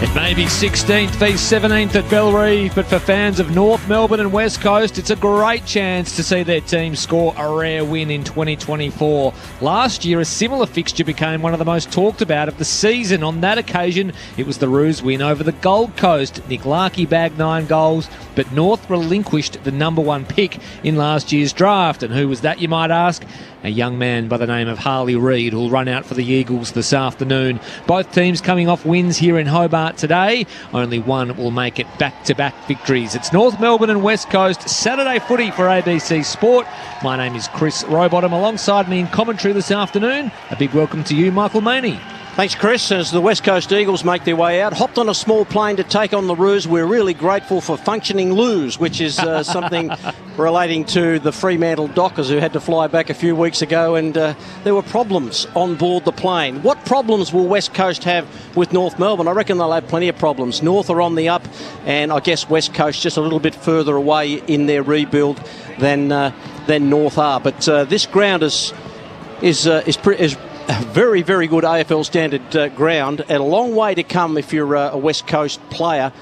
It may be 16th v 17th at Bellerive, but for fans of North Melbourne and West Coast, it's a great chance to see their team score a rare win in 2024. Last year, a similar fixture became one of the most talked about of the season. On that occasion, it was the Roos win over the Gold Coast. Nick Larkey bagged 9 goals, but North relinquished the number 1 pick in last year's draft. And who was that, you might ask? A young man by the name of Harley Reid, who'll run out for the Eagles this afternoon. Both teams coming off wins here in Hobart today. Only one will make it back-to-back victories. It's North Melbourne and West Coast Saturday footy for ABC Sport. My name is Chris Rowbottom. Alongside me in commentary this afternoon, a big welcome to you, Michael Maney. Thanks, Chris. As the West Coast Eagles make their way out, hopped on a small plane to take on the Roos. We're really grateful for functioning loos, which is something relating to the Fremantle Dockers, who had to fly back a few weeks ago, and there were problems on board the plane. What problems will West Coast have with North Melbourne? I reckon they'll have plenty of problems. North are on the up, and I guess West Coast just a little bit further away in their rebuild than North are. But this ground is a very, very good AFL standard ground, and a long way to come if you're a West Coast player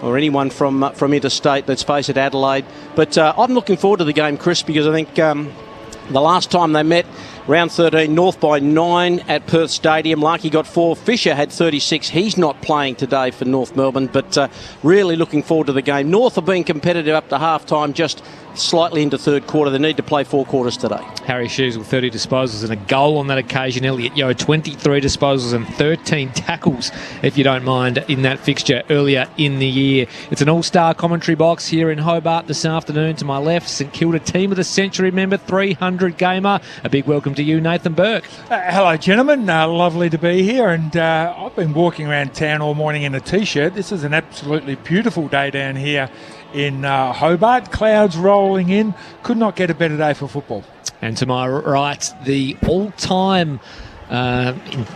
or anyone from interstate. Let's face it, Adelaide. But I'm looking forward to the game, Chris, because I think the last time they met, round 13, North by 9 at Perth Stadium. Larkey got 4. Fisher had 36. He's not playing today for North Melbourne, but really looking forward to the game. North are being competitive up to half-time, just slightly into third quarter. They need to play 4 quarters today. Harry Hughes with 30 disposals and a goal on that occasion. Elliot Yeo, 23 disposals and 13 tackles, if you don't mind, in that fixture earlier in the year. It's an all-star commentary box here in Hobart this afternoon. To my left, St Kilda Team of the Century member, 300 gamer. A big welcome to you, Nathan Burke. Hello, gentlemen. Lovely to be here. And I've been walking around town all morning in a T-shirt. This is an absolutely beautiful day down here in Hobart. Clouds rolling in. Could not get a better day for football. And to my right, the all-time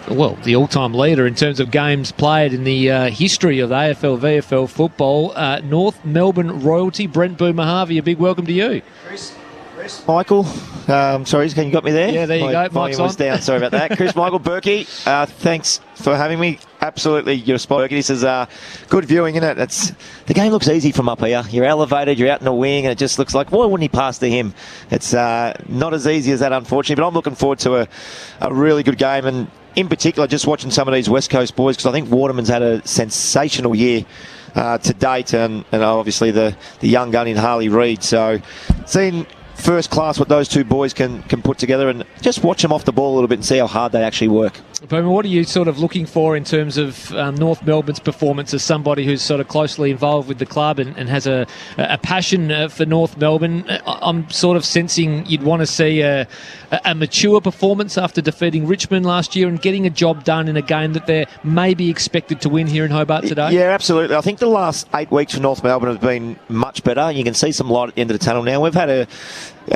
leader in terms of games played in the history of AFL, VFL football, North Melbourne royalty, Brent Boomahavi. A big welcome to you. Chris, Michael, sorry, can you got me there? Yeah, there you go. Mike's was down. Sorry about that. Chris, Michael, Berkey, thanks for having me. Absolutely, you're spot. Berkey, this is good viewing, isn't it? The game looks easy from up here. You're elevated, you're out in the wing, and it just looks like, why wouldn't he pass to him? It's not as easy as that, unfortunately, but I'm looking forward to a really good game, and in particular, just watching some of these West Coast boys, because I think Waterman's had a sensational year to date, and obviously the young gun in Harley Reid. So, seeing first class what those two boys can put together, and just watch them off the ball a little bit and see how hard they actually work. Boomer, what are you sort of looking for in terms of North Melbourne's performance as somebody who's sort of closely involved with the club and has a passion for North Melbourne? I'm sort of sensing you'd want to see a mature performance after defeating Richmond last year and getting a job done in a game that they're maybe expected to win here in Hobart today. Yeah, absolutely. I think the last 8 weeks for North Melbourne have been much better. You can see some light at the end of the tunnel now. We've had a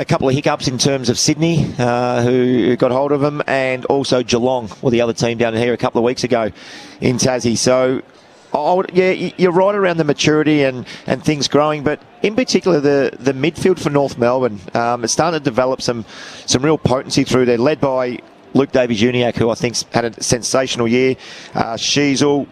couple of hiccups in terms of Sydney, who got hold of them, and also Geelong, the other team down here a couple of weeks ago in Tassie. So, you're right around the maturity and things growing, but in particular the midfield for North Melbourne, it's starting to develop some real potency through there, led by Luke Davies-Uniacke, who I think's had a sensational year. Sheasel,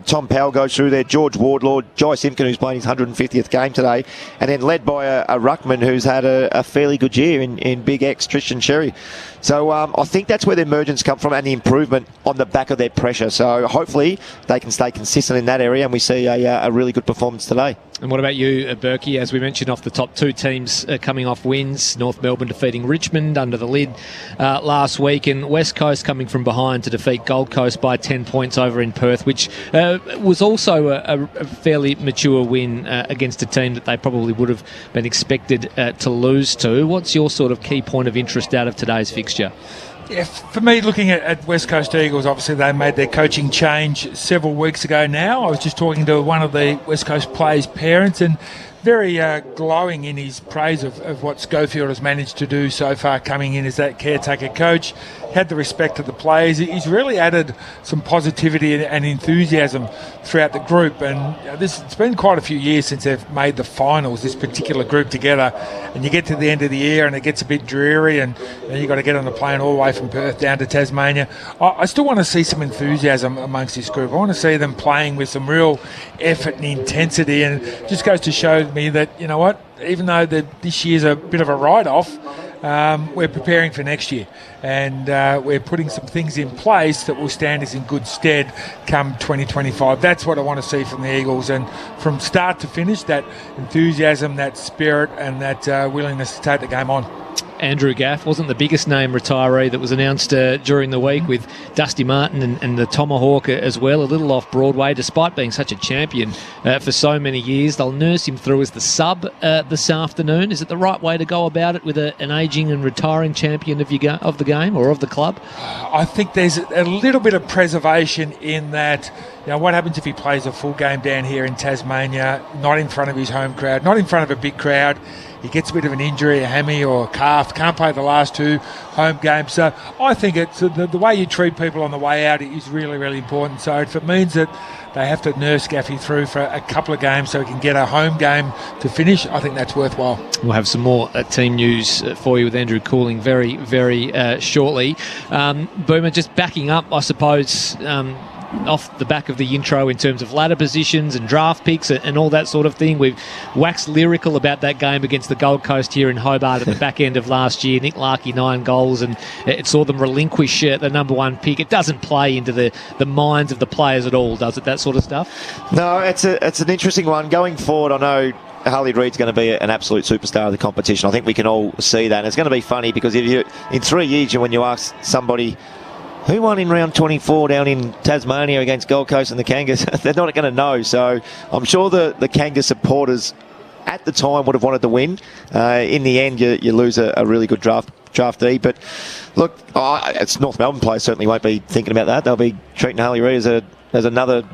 Tom Powell goes through there, George Wardlaw, Jai Simpkin, who's playing his 150th game today, and then led by a ruckman who's had a fairly good year in Big X, Tristan Sherry. So I think that's where the emergence come from and the improvement on the back of their pressure. So hopefully they can stay consistent in that area and we see a really good performance today. And what about you, Berkey? As we mentioned off the top, 2 teams coming off wins. North Melbourne defeating Richmond under the lid last week, and West Coast coming from behind to defeat Gold Coast by 10 points over in Perth, which was also a fairly mature win against a team that they probably would have been expected to lose to. What's your sort of key point of interest out of today's fixture? Yeah, for me, looking at West Coast Eagles, obviously they made their coaching change several weeks ago now. I was just talking to one of the West Coast players' parents, and very glowing in his praise of what Schofield has managed to do so far coming in as that caretaker coach. had the respect of the players. He's really added some positivity and enthusiasm throughout the group. And it's been quite a few years since they've made the finals, this particular group together. And you get to the end of the year and it gets a bit dreary, and you've got to get on the plane all the way from Perth down to Tasmania. I still want to see some enthusiasm amongst this group. I want to see them playing with some real effort and intensity, and it just goes to show me that, you know what, even though this year's a bit of a write-off, we're preparing for next year, and we're putting some things in place that will stand us in good stead come 2025. That's what I want to see from the Eagles, and from start to finish, that enthusiasm, that spirit, and that willingness to take the game on. Andrew Gaff wasn't the biggest name retiree that was announced during the week, with Dusty Martin and the Tomahawk as well, a little off Broadway, despite being such a champion for so many years. They'll nurse him through as the sub this afternoon. Is it the right way to go about it with an ageing and retiring champion of the game or of the club? I think there's a little bit of preservation in that. You know, what happens if he plays a full game down here in Tasmania, not in front of his home crowd, not in front of a big crowd? He gets a bit of an injury, a hammy or a calf, can't play the last two home games. So I think it's the way you treat people on the way out is really, really important. So if it means that they have to nurse Gaffy through for a couple of games so he can get a home game to finish, I think that's worthwhile. We'll have some more team news for you with Andrew Cooling very, very shortly. Boomer, just backing up, I suppose, off the back of the intro in terms of ladder positions and draft picks and all that sort of thing. We've waxed lyrical about that game against the Gold Coast here in Hobart at the back end of last year. Nick Larkey, 9 goals, and it saw them relinquish the number 1 pick. It doesn't play into the minds of the players at all, does it, that sort of stuff? No, it's an interesting one. Going forward, I know Harley Reid's going to be an absolute superstar of the competition. I think we can all see that. And it's going to be funny because in 3 years, when you ask somebody who won in round 24 down in Tasmania against Gold Coast and the Kangas, they're not going to know. So I'm sure the Kangas supporters at the time would have wanted to win. In the end, you lose a really good draftee. But look, it's North Melbourne players certainly won't be thinking about that. They'll be treating Harley Reid as another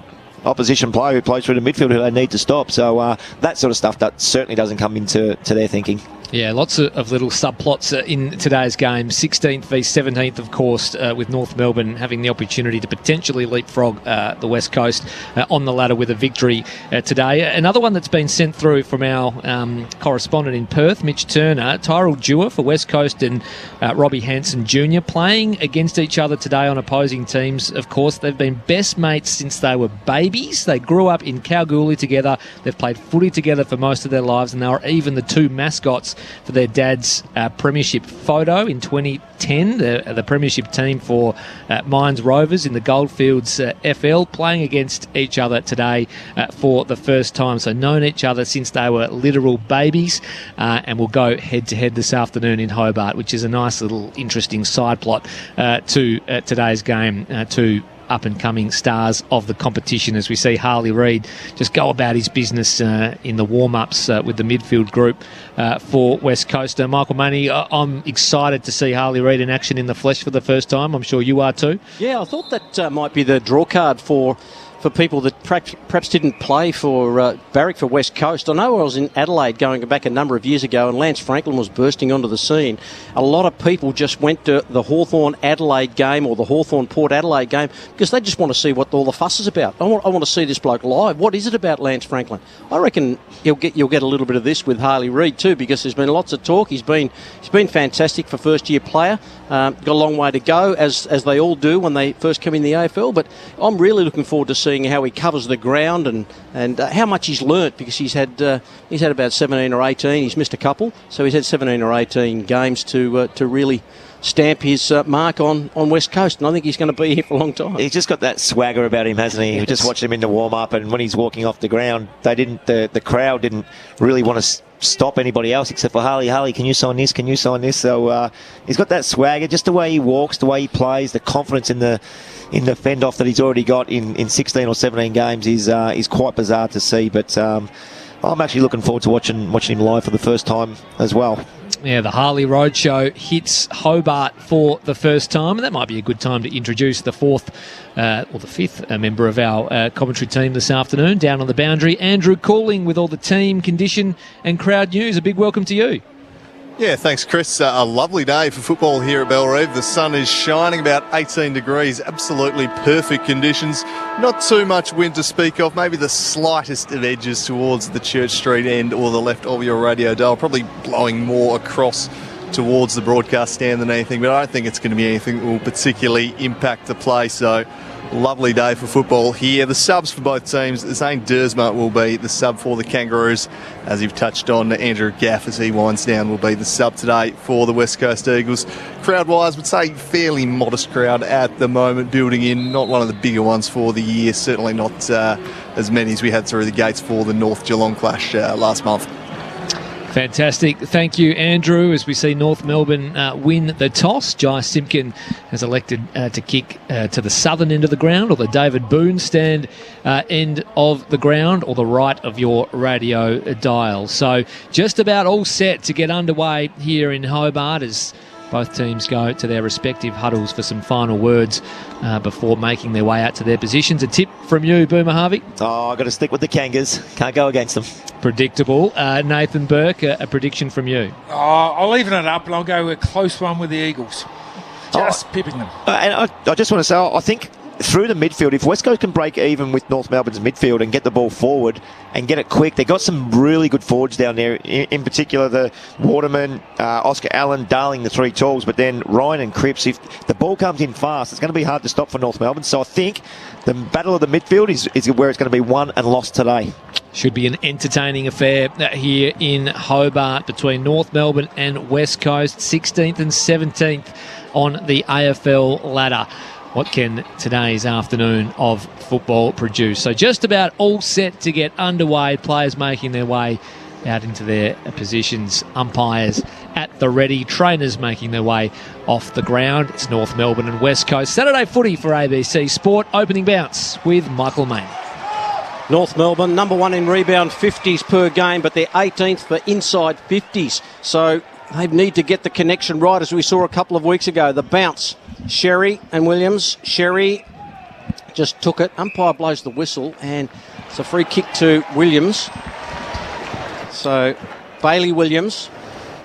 opposition player who plays through the midfield who they need to stop. So that sort of stuff that certainly doesn't come into their thinking. Yeah, lots of little subplots in today's game. 16th v 17th, of course, with North Melbourne having the opportunity to potentially leapfrog the West Coast on the ladder with a victory today. Another one that's been sent through from our correspondent in Perth, Mitch Turner, Tyrell Dewar for West Coast and Robbie Hanson Jr. playing against each other today on opposing teams. Of course, they've been best mates since they were babies. They grew up in Kalgoorlie together. They've played footy together for most of their lives, and they were even the two mascots for their dad's premiership photo in 2010, the premiership team for Mines Rovers in the Goldfields FL, playing against each other today for the first time. So known each other since they were literal babies, and will go head-to-head this afternoon in Hobart, which is a nice little interesting side plot to today's game, to up-and-coming stars of the competition, as we see Harley Reid just go about his business in the warm-ups with the midfield group for West Coast. Michael Money, I'm excited to see Harley Reid in action in the flesh for the first time. I'm sure you are too. Yeah, I thought that might be the draw card for people that perhaps didn't play for Barrack for West Coast. I know I was in Adelaide going back a number of years ago, and Lance Franklin was bursting onto the scene. A lot of people just went to the Hawthorn Adelaide game or the Hawthorn Port Adelaide game because they just want to see what all the fuss is about. I want to see this bloke live. What is it about Lance Franklin? I reckon you'll get a little bit of this with Harley Reid too, because there's been lots of talk. He's been fantastic for first year player. Got a long way to go, as they all do when they first come in the AFL. But I'm really looking forward to seeing how he covers the ground and how much he's learnt, because he's had about 17 or 18. He's missed a couple, so he's had 17 or 18 games to really stamp his mark on West Coast, and I think he's going to be here for a long time. He's just got that swagger about him, hasn't he? Yes. We just watched him in the warm-up, and when he's walking off the ground, the crowd didn't really want to stop anybody else except for Harley. Harley, can you sign this? Can you sign this? So he's got that swagger, just the way he walks, the way he plays, the confidence in the fend-off that he's already got in 16 or 17 games is quite bizarre to see, but I'm actually looking forward to watching him live for the first time as well. Yeah, the Harley Roadshow hits Hobart for the first time, and that might be a good time to introduce the fifth member of our commentary team this afternoon down on the boundary, Andrew Cooling, with all the team, condition and crowd news. A big welcome to you. Yeah, thanks, Chris. A lovely day for football here at Bellerive. The sun is shining, about 18 degrees, absolutely perfect conditions. Not too much wind to speak of, maybe the slightest of edges towards the Church Street end or the left of your radio dial, probably blowing more across towards the broadcast stand than anything, but I don't think it's going to be anything that will particularly impact the play. So lovely day for football here. The subs for both teams, Zane Dersma will be the sub for the Kangaroos. As you've touched on, Andrew Gaff, as he winds down, will be the sub today for the West Coast Eagles. Crowd-wise, would say fairly modest crowd at the moment, building in. Not one of the bigger ones for the year, certainly not as many as we had through the gates for the North Geelong clash last month. Fantastic. Thank you, Andrew. As we see North Melbourne win the toss, Jai Simpkin has elected to kick to the southern end of the ground, or the David Boone stand end of the ground, or the right of your radio dial. So just about all set to get underway here in Hobart as both teams go to their respective huddles for some final words before making their way out to their positions. A tip from you, Boomer Harvey? Oh, I've got to stick with the Kangas. Can't go against them. Predictable. Nathan Burke, a prediction from you? I'll even it up and I'll go a close one with the Eagles. Just pipping them. And I just want to say, I think through the midfield, if West Coast can break even with North Melbourne's midfield and get the ball forward and get it quick, they've got some really good forwards down there, in particular the Waterman, Oscar Allen, Darling, the three talls, but then Ryan and Cripps. If the ball comes in fast, it's going to be hard to stop for North Melbourne. So I think the battle of the midfield is where it's going to be won and lost today. Should be an entertaining affair here in Hobart between North Melbourne and West Coast, 16th and 17th on the AFL ladder. What can today's afternoon of football produce? So just about all set to get underway. Players making their way out into their positions. Umpires at the ready. Trainers making their way off the ground. It's North Melbourne and West Coast. Saturday footy for ABC Sport. Opening bounce with Michael Main. North Melbourne, number one in rebound, 50s per game, but they're 18th for inside 50s. So they need to get the connection right, as we saw a couple of weeks ago. The bounce. Sherry and Williams. Sherry just took it. Umpire blows the whistle, and it's a free kick to Williams. So Bailey Williams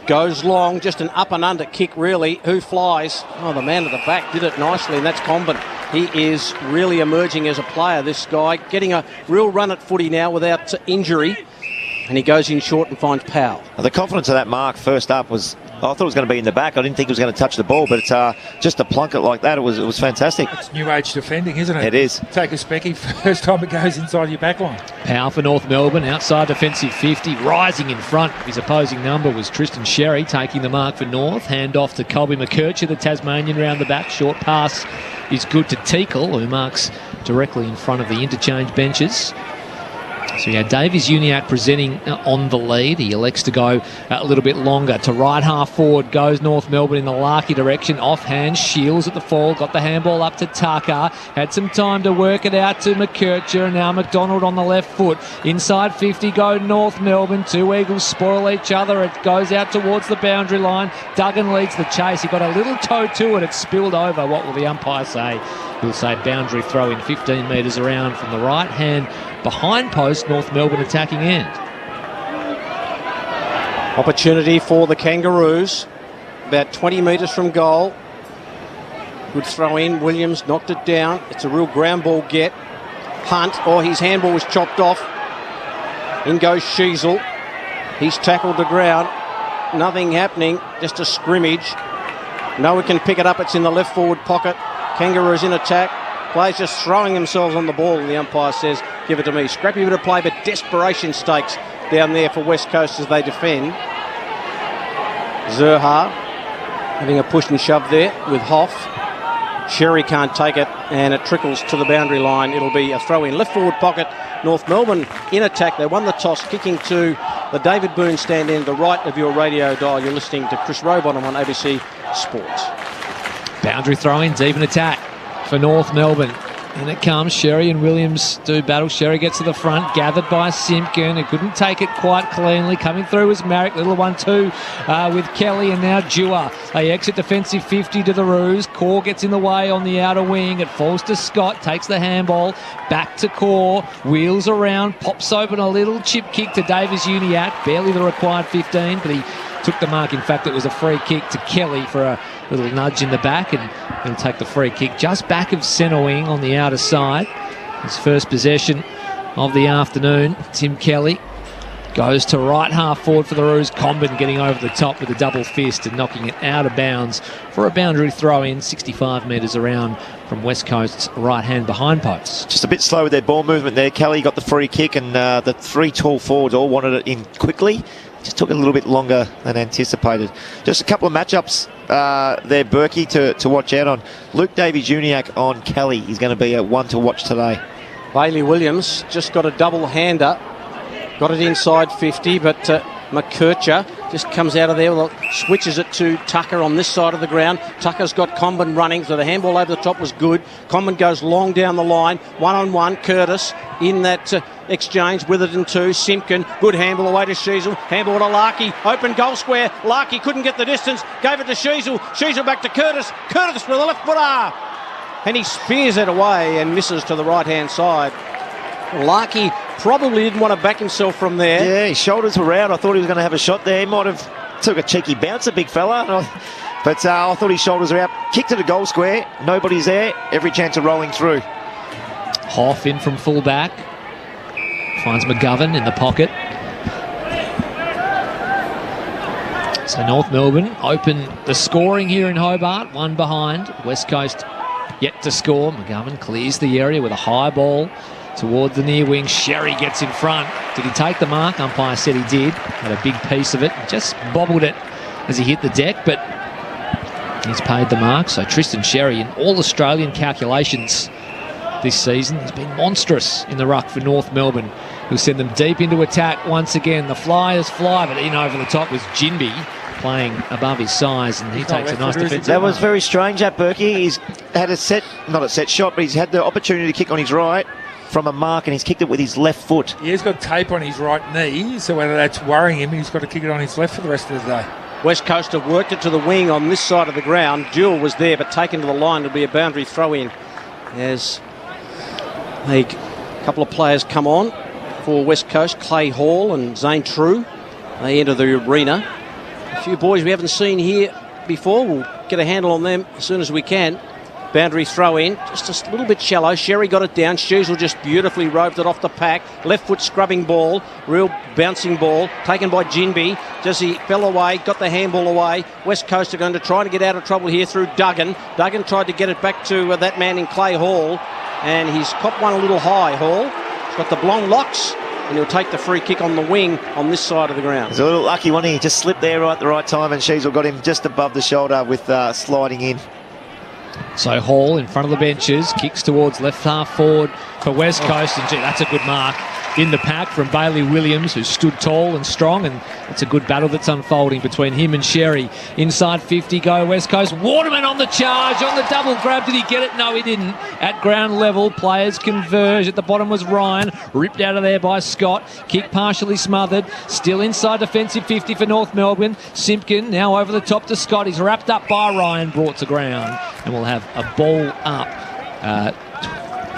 goes long, just an up and under kick really. Who flies? Oh, the man at the back did it nicely, and that's Comben. He is really emerging as a player, this guy, getting a real run at footy now without injury. And he goes in short and finds Powell. The confidence of that mark first up was, I thought it was going to be in the back. I didn't think it was going to touch the ball, but just to plunk it like that, it was fantastic. It's new age defending, isn't it? It is. Take a specky first time it goes inside your back line. Powell for North Melbourne, outside defensive 50, rising in front. His opposing number was Tristan Sherry, taking the mark for North. Hand off to Colby McKercher, the Tasmanian, round the back. Short pass is good to Teakle, who marks directly in front of the interchange benches. So yeah, Davies Uniacke presenting on the lead. He elects to go a little bit longer. To right half forward goes North Melbourne in the Larky direction. Offhand, Shields at the fall. Got the handball up to Tucker. Had some time to work it out to McKercher. And now McDonald on the left foot. Inside 50 go North Melbourne. Two Eagles spoil each other. It goes out towards the boundary line. Duggan leads the chase. He got a little toe to it. It spilled over. What will the umpire say? He'll say boundary throw in 15 metres around from the right hand. Behind post, North Melbourne attacking end. Opportunity for the Kangaroos. About 20 metres from goal. Good throw in. Williams knocked it down. It's a real ground ball get. Hunt, his handball was chopped off. In goes Sheasel. He's tackled the ground. Nothing happening. Just a scrimmage. No one can pick it up. It's in the left forward pocket. Kangaroos in attack. Players just throwing themselves on the ball, and the umpire says, give it to me. Scrappy bit of play, but desperation stakes down there for West Coast as they defend. Zerha having a push and shove there with Hoff. Sherry can't take it, and it trickles to the boundary line. It'll be a throw in left forward pocket. North Melbourne in attack. They won the toss, kicking to the David Boone stand in the right of your radio dial. You're listening to Chris Rowbottom on ABC Sports. Boundary throw-ins, even attack for North Melbourne. And it comes. Sherry and Williams do battle. Sherry gets to the front, gathered by Simpkin, who couldn't take it quite cleanly. Coming through was Marrick, little 1-2 with Kelly, and now Dewar. They exit defensive 50 to the Roos. Core gets in the way on the outer wing. It falls to Scott, takes the handball, back to Core, wheels around, pops open a little chip kick to Davies Uniacke. Barely the required 15, but he took the mark. In fact, it was a free kick to Kelly for a little nudge in the back, and he'll take the free kick just back of centre wing on the outer side. His first possession of the afternoon. Tim Kelly goes to right half forward for the Roos. Comben getting over the top with a double fist and knocking it out of bounds for a boundary throw in 65 metres around from West Coast's right hand behind post. Just a bit slow with their ball movement there. Kelly got the free kick, and the three tall forwards all wanted it in quickly. Just took a little bit longer than anticipated. Just a couple of matchups there, Berkey, to watch out on. Luke Davies-Uniacke on Kelly. He's going to be a one to watch today. Bailey Williams just got a double-hander. Got it inside 50, but McKercher just comes out of there, switches it to Tucker on this side of the ground. Tucker's got Comben running, so the handball over the top was good. Comben goes long down the line, one-on-one. Curtis in that exchange, Witherden to Simpkin. Good handball away to Sheasel. Handball to Larkey. Open goal square. Larkey couldn't get the distance. Gave it to Sheasel. Sheasel back to Curtis. Curtis with a left footer. And he spears it away and misses to the right-hand side. Larkey probably didn't want to back himself from there. Yeah, his shoulders were out. I thought he was going to have a shot there. He might have took a cheeky bounce, a big fella. But I thought his shoulders were out. Kicked to the goal square. Nobody's there. Every chance of rolling through. Hoff in from full-back. Finds McGovern in the pocket. So North Melbourne open the scoring here in Hobart. One behind. West Coast yet to score. McGovern clears the area with a high ball towards the near wing. Sherry gets in front. Did he take the mark? Umpire said he did. Had a big piece of it. Just bobbled it as he hit the deck, but he's paid the mark. So Tristan Sherry, in all Australian calculations this season, has been monstrous in the ruck for North Melbourne. He'll send them deep into attack once again. The Flyers fly, but in over the top was Jinby, playing above his size, and he takes a nice defensive. That was very strange, that Berkey. He's had not a set shot, but he's had the opportunity to kick on his right from a mark, and he's kicked it with his left foot. Yeah, he's got tape on his right knee, so whether that's worrying him, he's got to kick it on his left for the rest of the day. West Coast have worked it to the wing on this side of the ground. Jewell was there, but taken to the line. It'll be a boundary throw-in as a couple of players come on for West Coast. Clay Hall and Zane True. They enter the arena. A few boys we haven't seen here before. We'll get a handle on them as soon as we can. Boundary throw in, just a little bit shallow. Sherry got it down. Sheasel just beautifully roved it off the pack. Left foot scrubbing ball, real bouncing ball, taken by Jinby. Just he fell away, got the handball away. West Coast are going to try to get out of trouble here through Duggan. Duggan tried to get it back to that man in Clay Hall, and he's copped one a little high, Hall. He's got the blonde locks, and he'll take the free kick on the wing on this side of the ground. He's a little lucky one. He just slipped there right at the right time, and Sheasel got him just above the shoulder with sliding in. So Hall in front of the benches, kicks towards left half forward for West Coast, and gee, that's a good mark in the pack from Bailey Williams, who stood tall and strong, and it's a good battle that's unfolding between him and Sherry. Inside 50 go West Coast. Waterman on the charge, on the double grab. Did he get it? No, he didn't. At ground level, players converge. At the bottom was Ryan, ripped out of there by Scott. Kick partially smothered. Still inside defensive 50 for North Melbourne. Simpkin now over the top to Scott. He's wrapped up by Ryan, brought to ground, and we'll have a ball up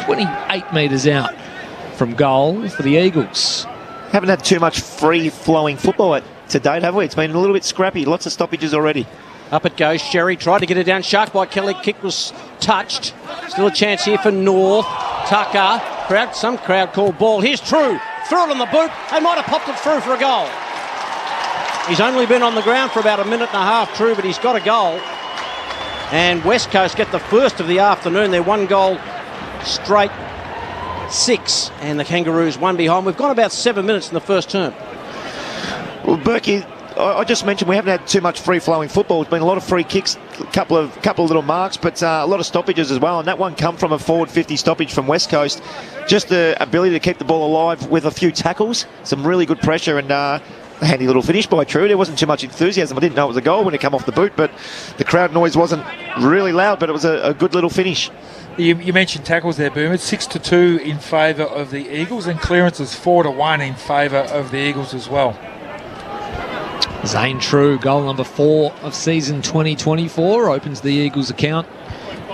28 metres out from goal for the Eagles. Haven't had too much free-flowing football to date, have we? It's been a little bit scrappy. Lots of stoppages already. Up it goes. Sherry tried to get it down. Shark by Kelly. Kick was touched. Still a chance here for North. Tucker. Some crowd called ball. Here's True. Threw it on the boot. They might have popped it through for a goal. He's only been on the ground for about a minute and a half, True, but he's got a goal. And West Coast get the first of the afternoon. They're one goal straight 6, and the Kangaroos one behind. We've gone about 7 minutes in the first term. Well, Berkey, I just mentioned we haven't had too much free-flowing football. It's been a lot of free kicks, a couple of little marks, but a lot of stoppages as well. And that one come from a forward 50 stoppage from West Coast. Just the ability to keep the ball alive with a few tackles, some really good pressure, and a handy little finish by True. There wasn't too much enthusiasm. I didn't know it was a goal when it came off the boot, but the crowd noise wasn't really loud, but it was a good little finish. You mentioned tackles there, Boom. It's 6-2 in favour of the Eagles, and clearances 4-1 in favour of the Eagles as well. Zane True, goal number 4 of season 2024, opens the Eagles account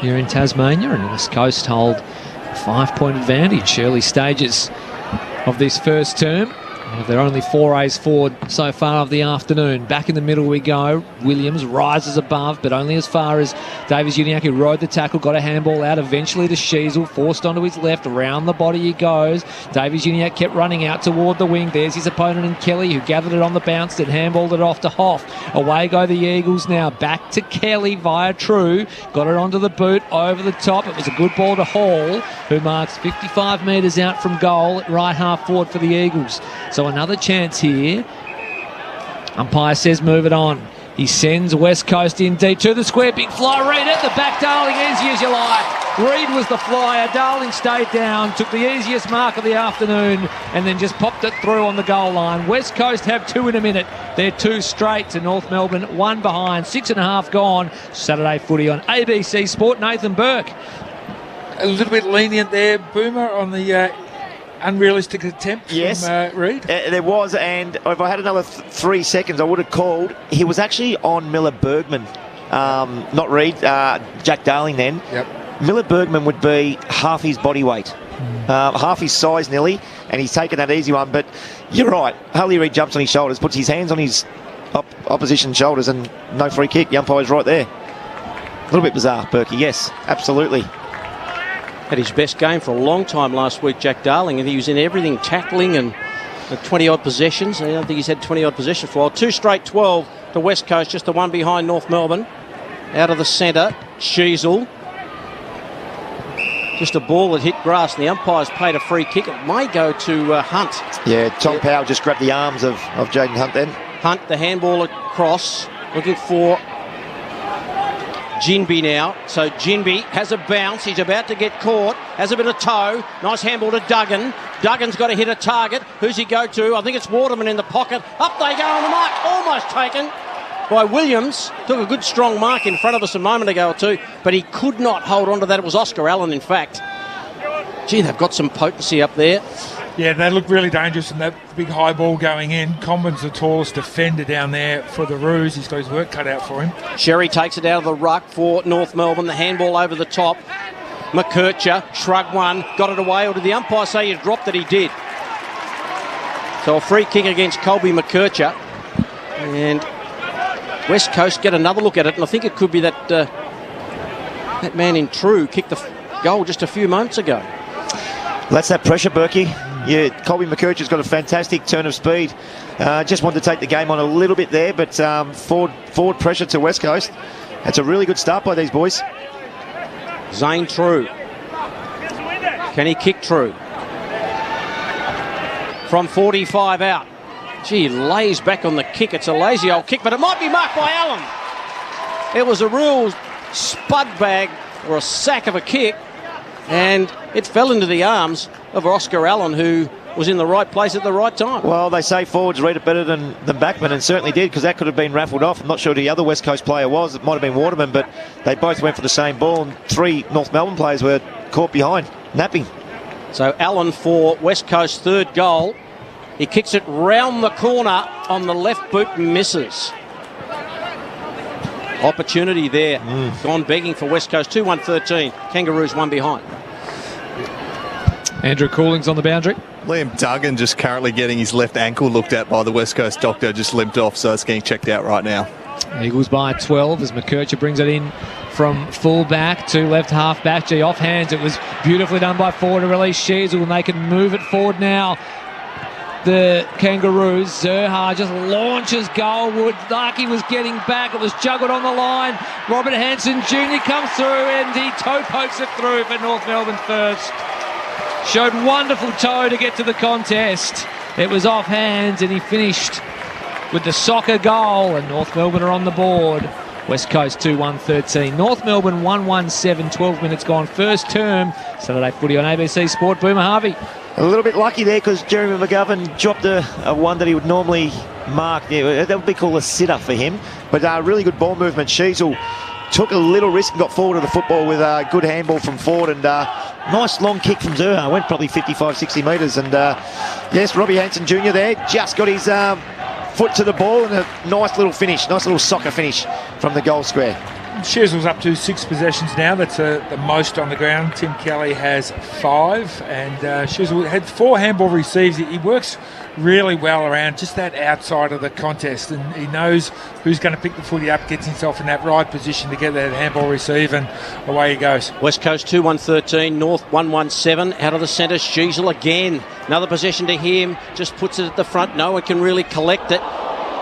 here in Tasmania, and West Coast hold a 5-point advantage early stages of this first term. They're only 4 A's forward so far of the afternoon. Back in the middle we go. Williams rises above, but only as far as Davies Uniacke, who rode the tackle, got a handball out eventually to Sheasel, forced onto his left. Around the body he goes. Davies Uniacke kept running out toward the wing. There's his opponent in Kelly, who gathered it on the bounce, then handballed it off to Hoff. Away go the Eagles now. Back to Kelly via True. Got it onto the boot, over the top. It was a good ball to Hall, who marks 55 metres out from goal at right half forward for the Eagles. So another chance here. Umpire says move it on. He sends West Coast in deep to the square. Big fly, Reid at the back. Darling, easy as you like. Reid was the flyer. Darling stayed down, took the easiest mark of the afternoon, and then just popped it through on the goal line. West Coast have 2 in a minute. They're 2 straight to North Melbourne, 1 behind. 6.5 gone. Saturday footy on ABC Sport. Nathan Burke. A little bit lenient there, Boomer, on the unrealistic attempt from Reid. There was, and if I had another 3 seconds, I would have called. He was actually on Miller Bergman, not Reid, Jack Darling then. Yep. Miller Bergman would be half his body weight, half his size nearly, and he's taken that easy one. But you're right, Harley Reid jumps on his shoulders, puts his hands on his opposition shoulders, and no free kick. The umpire's right there. A little bit bizarre, Berkey, yes, absolutely. Had his best game for a long time last week, Jack Darling, and he was in everything, tackling and 20-odd possessions. I don't think he's had 20-odd possessions for a while. 2 straight 12 to West Coast, just the one behind North Melbourne. Out of the centre, Sheasel. Just a ball that hit grass, and the umpire's paid a free kick. It may go to Hunt. Yeah, Tom Powell just grabbed the arms of Jaden Hunt then. Hunt, the handball across, looking for Jinby now. So Jinby has a bounce. He's about to get caught. Has a bit of toe. Nice handball to Duggan. Duggan's got to hit a target. Who's he go to? I think it's Waterman in the pocket. Up they go on the mark. Almost taken by Williams. Took a good strong mark in front of us a moment ago or two, but he could not hold on to that. It was Oscar Allen, in fact. Gee, they've got some potency up there. Yeah, they look really dangerous, and that big high ball going in. Comben's the tallest defender down there for the Roos. He's got his work cut out for him. Sherry takes it out of the ruck for North Melbourne. The handball over the top. McKercher, shrug one, got it away, or did the umpire say he dropped it? He did. So a free kick against Colby McKercher. And West Coast get another look at it, and I think it could be that that man in True kicked the goal just a few moments ago. That's that pressure, Berkey. Yeah, Colby McKercher's got a fantastic turn of speed. Just wanted to take the game on a little bit there, but forward pressure to West Coast. That's a really good start by these boys. Zane True. Can he kick True? From 45 out. Gee, he lays back on the kick. It's a lazy old kick, but it might be marked by Allen. It was a real spud bag or a sack of a kick, and it fell into the arms of Oscar Allen, who was in the right place at the right time. Well, they say forwards read it better than backmen, and certainly did, because that could have been raffled off. I'm not sure who the other West Coast player was. It might have been Waterman, but they both went for the same ball, and 3 North Melbourne players were caught behind, napping. So Allen for West Coast's 3rd goal. He kicks it round the corner on the left boot and misses. Opportunity there. Gone begging for West Coast. 2-1-13. Kangaroos 1 behind. Andrew Cooling's on the boundary. Liam Duggan just currently getting his left ankle looked at by the West Coast doctor, just limped off, so it's getting checked out right now. Eagles by 12 as McKercher brings it in from full back to left half back. Gee, off hands. It was beautifully done by Ford to release Sheasel, and they can move it forward now. The Kangaroos. Zerha just launches goalward. Larkey was getting back. It was juggled on the line. Robert Hansen Jr. comes through, and he toe pokes it through for North Melbourne first. Showed wonderful toe to get to the contest. It was off hands, and he finished with the soccer goal, and North Melbourne are on the board. West Coast 2-1-13. North Melbourne 1-1-7, 12 minutes gone. First term. Saturday footy on ABC Sport. Boomer Harvey. A little bit lucky there, because Jeremy McGovern dropped a one that he would normally mark. Yeah, that would be called a sitter for him. But really good ball movement. Sheasel took a little risk and got forward to the football with a good handball from Ford, and nice long kick from Zerha. Went probably 55-60 metres. And yes, Robbie Hansen Jr. there just got his foot to the ball, and a nice little finish, nice little soccer finish from the goal square. Shearsel's up to 6 possessions now. That's the most on the ground. Tim Kelly has 5, and Shearsel had 4 handball receives. He works really well around just that outside of the contest, and he knows who's going to pick the footy up, gets himself in that right position to get that handball receive, and away he goes. West Coast 2-1-13, North 1-1-7, out of the centre, Sheasel again. Another possession to him, just puts it at the front. No one can really collect it.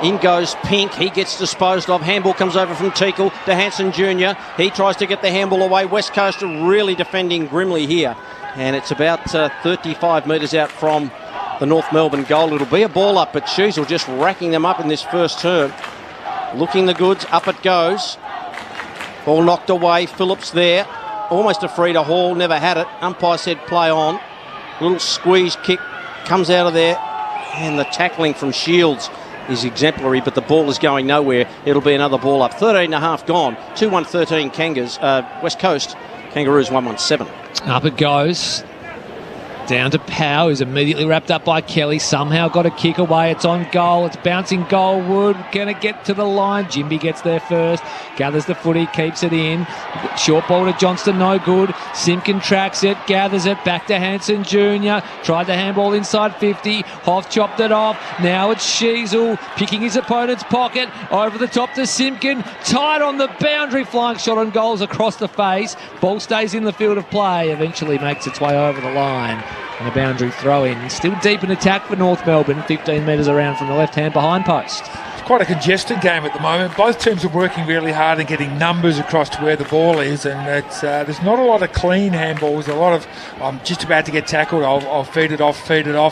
In goes Pink, he gets disposed of. Handball comes over from Teakle to Hanson Jr. He tries to get the handball away. West Coast are really defending grimly here. And it's about 35 metres out from the North Melbourne goal. It'll be a ball up, but Sheasel just racking them up in this first term. Looking the goods, up it goes. Ball knocked away, Phillips there. Almost a free to haul, never had it. Umpire said play on. Little squeeze kick comes out of there. And the tackling from Shields is exemplary, but the ball is going nowhere. It'll be another ball up. 13.5 gone. 2-1-13 Kangas. West Coast. Kangaroos 1-1-7. Up it goes. Down to Powell, who's immediately wrapped up by Kelly. Somehow got a kick away. It's on goal. It's bouncing goalward. Going to get to the line. Jimby gets there first. Gathers the footy. Keeps it in. Short ball to Johnston. No good. Simpkin tracks it. Gathers it. Back to Hanson Jr. Tried the handball inside 50. Hoff chopped it off. Now it's Sheasel picking his opponent's pocket. Over the top to Simpkin. Tight on the boundary. Flying shot on goals across the face. Ball stays in the field of play. Eventually makes its way over the line. And a boundary throw in. Still deep in attack for North Melbourne. 15 metres around from the left-hand behind post. It's quite a congested game at the moment. Both teams are working really hard and getting numbers across to where the ball is, and it's, there's not a lot of clean handballs. A lot of, I'm just about to get tackled, I'll feed it off,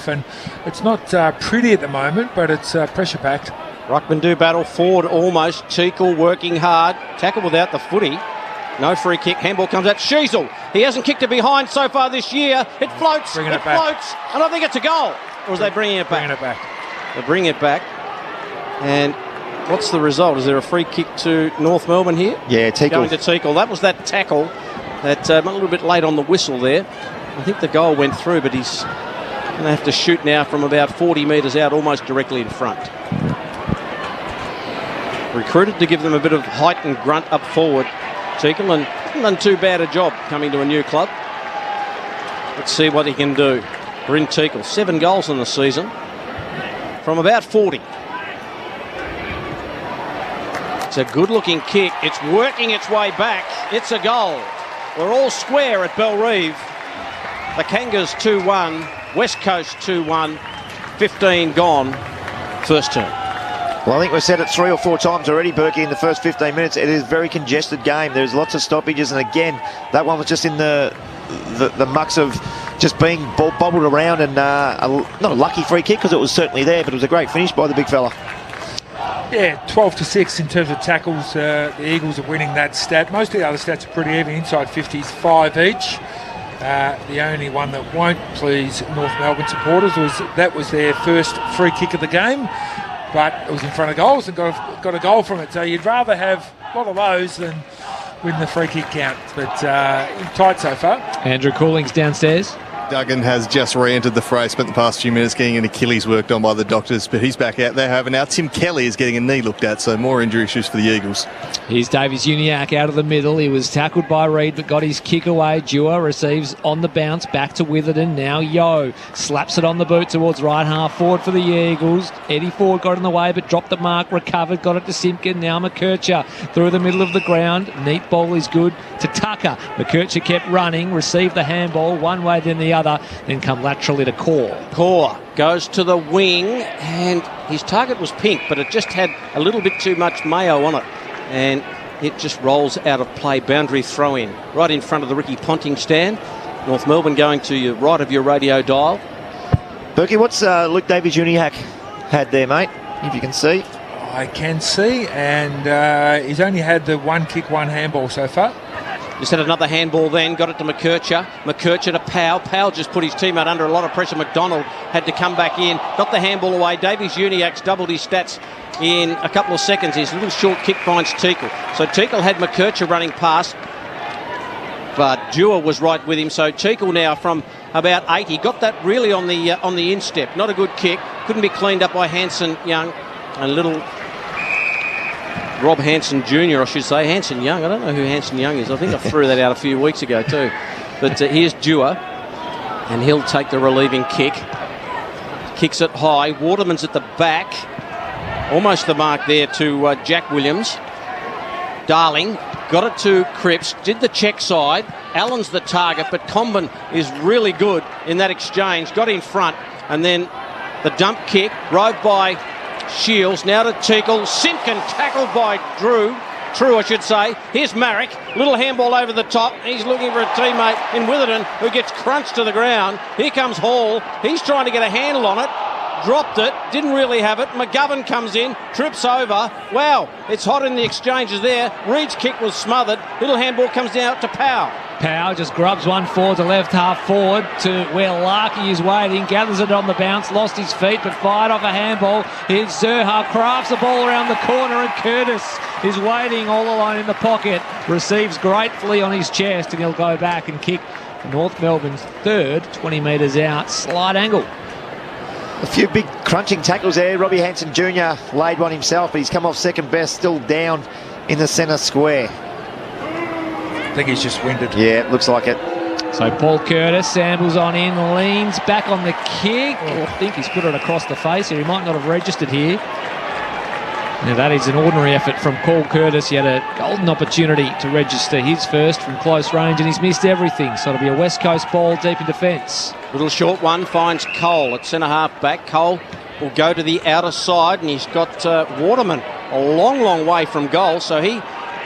and it's not pretty at the moment, but it's pressure-packed. Ruckman do battle forward almost. Teakle working hard. Tackle without the footy. No free kick. Handball comes out. Sheasel. He hasn't kicked it behind so far this year. It floats. Bringing it floats. And I think it's a goal. Or is they bringing it back? Bringing it back. They're bringing it back. And what's the result? Is there a free kick to North Melbourne here? Yeah, Teakle. Going to Teakle. That was that tackle. That a little bit late on the whistle there. I think the goal went through, but he's going to have to shoot now from about 40 metres out, almost directly in front. Recruited to give them a bit of height and grunt up forward. Teakle, and hasn't done too bad a job coming to a new club. Let's see what he can do. Bryn Teakle, 7 goals in the season from about 40. It's a good-looking kick. It's working its way back. It's a goal. We're all square at Bellerive. The Kangas 2-1, West Coast 2-1, 15 gone, first term. Well, I think we've said it 3 or 4 times already, Berkey, in the first 15 minutes. It is a very congested game. There's lots of stoppages, and again, that one was just in the mucks of just being bobbled around, and not a lucky free kick because it was certainly there, but it was a great finish by the big fella. Yeah, 12-6 in terms of tackles. The Eagles are winning that stat. Most of the other stats are pretty even. Inside 50s, 5 each. The only one that won't please North Melbourne supporters was their first free kick of the game. But it was in front of goals and got a goal from it. So you'd rather have a lot of those than win the free kick count. But tight so far. Andrew Cooling's downstairs. Duggan has just re-entered the fray, spent the past few minutes getting an Achilles worked on by the doctors, but he's back out there. However, now Tim Kelly is getting a knee looked at, so more injury issues for the Eagles. Here's Davies Uniacke out of the middle. He was tackled by Reid, but got his kick away. Dewar receives on the bounce, back to Witherden. Now Yo slaps it on the boot towards right half forward for the Eagles. Eddie Ford got in the way, but dropped the mark, recovered, got it to Simpkin. Now McKercher through the middle of the ground. Neat ball is good to Tucker. McKercher kept running, received the handball one way then the other, then come laterally to Core goes to the wing, and his target was Pink, but it just had a little bit too much mayo on it, and it just rolls out of play. Boundary throw in right in front of the Ricky Ponting stand. North Melbourne going to your right of your radio dial. Berkey, what's Luke Davies-Uniacke had there, mate, if you can see? I can see, and he's only had the 1 kick, 1 handball so far. Just had another handball then, got it to McKercher. McKercher to Powell. Powell just put his teammate under a lot of pressure. McDonald had to come back in, got the handball away. Davies-Uniacke's doubled his stats in a couple of seconds. His little short kick finds Teakle. So Teakle had McKercher running past, but Dewar was right with him. So Teakle now from about 80. Got that really on the instep. Not a good kick. Couldn't be cleaned up by Hanson Young. A little Rob Hanson Jr., I should say. Hanson Young. I don't know who Hanson Young is. I think I threw that out a few weeks ago too. But here's Dewar, and he'll take the relieving kick. Kicks it high. Waterman's at the back. Almost the mark there to Jack Williams. Darling got it to Cripps. Did the check side. Allen's the target, but Comben is really good in that exchange. Got in front, and then the dump kick. Rode by Shields. Now to Teakle. Simpkin tackled by True, I should say. Here's Marek. Little handball over the top. He's looking for a teammate in Witherden who gets crunched to the ground. Here comes Hall. He's trying to get a handle on it. Dropped it. Didn't really have it. McGovern comes in. Trips over. Wow. It's hot in the exchanges there. Reed's kick was smothered. Little handball comes down to Powell. Powell just grubs one forward to left half forward to where Larkey is waiting, gathers it on the bounce, lost his feet but fired off a handball. Here's Zerha, crafts the ball around the corner, and Curtis is waiting all alone in the pocket, receives gratefully on his chest, and he'll go back and kick North Melbourne's third, 20 metres out, slight angle. A few big crunching tackles there. Robbie Hanson Jr. laid one himself, but he's come off second best, still down in the centre square. I think he's just winded. Yeah, looks like it. So Paul Curtis ambles on in, leans back on the kick. I think he's put it across the face here. He might not have registered here. Now that is an ordinary effort from Paul Curtis. He had a golden opportunity to register his first from close range, and he's missed everything. So it'll be a West Coast ball deep in defence. Little short one finds Cole at centre half back. Cole will go to the outer side, and he's got Waterman a long way from goal. So he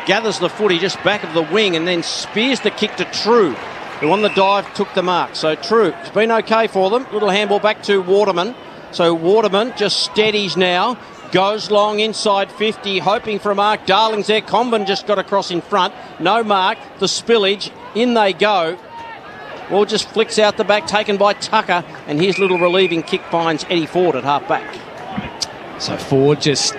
gathers the footy just back of the wing and then spears the kick to True, who on the dive took the mark. So True, it's been okay for them. Little handball back to Waterman. So Waterman just steadies now. Goes long inside 50, hoping for a mark. Darling's there. Comben just got across in front. No mark. The spillage. In they go. Well, just flicks out the back, taken by Tucker. And here's little relieving kick finds Eddie Ford at half back. So Ford just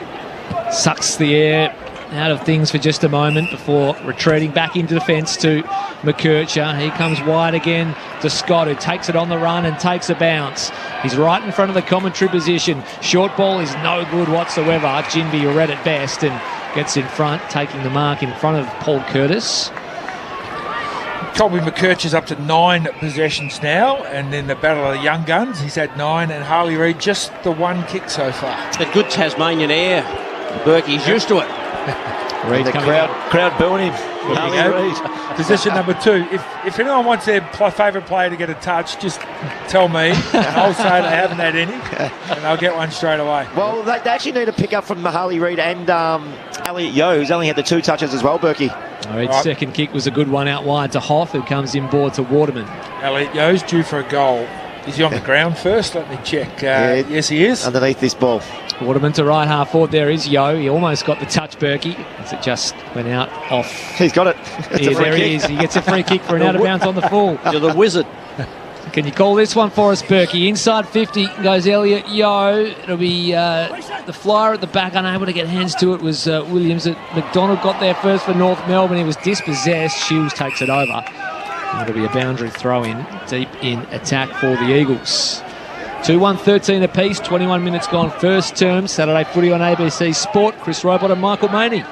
sucks the air out of things for just a moment before retreating back into defence to McKercher. He comes wide again to Scott, who takes it on the run and takes a bounce. He's right in front of the commentary position. Short ball is no good whatsoever. Jinby read it best and gets in front, taking the mark in front of Paul Curtis. Colby McKercher's up to 9 possessions now, and in the Battle of the Young Guns, he's had 9, and Harley Reid just the 1 kick so far. The good Tasmanian air. Berkey's used to it. Reid the crowd booing him. Harley Reid. Position number 2. If anyone wants their favourite player to get a touch, just tell me, and I'll say they haven't had any, and I'll get one straight away. Well, they actually need to pick up from Harley Reid and Elliot Yeo, who's only had the 2 touches as well, Berkey. Reid's second kick was a good one out wide to Hoff, who comes inboard to Waterman. Elliot Yeo's due for a goal. Is he on the ground first? Let me check. Yes, he is. Underneath this ball. Waterman to right half forward. There is Yeo. He almost got the touch, Berkey, as it just went out off. He's got it. Yeah, there he is. He gets a free kick for an out of bounds on the full. You're the wizard. Can you call this one for us, Berkey? Inside 50 goes Elliot Yeo. It'll be the flyer at the back, unable to get hands to it, was Williams. McDonald got there first for North Melbourne. He was dispossessed. Shields takes it over. And it'll be a boundary throw-in deep in attack for the Eagles. 2-1-13 apiece, 21 minutes gone first term. Saturday footy on ABC Sport. Chris Robot and Michael Maney.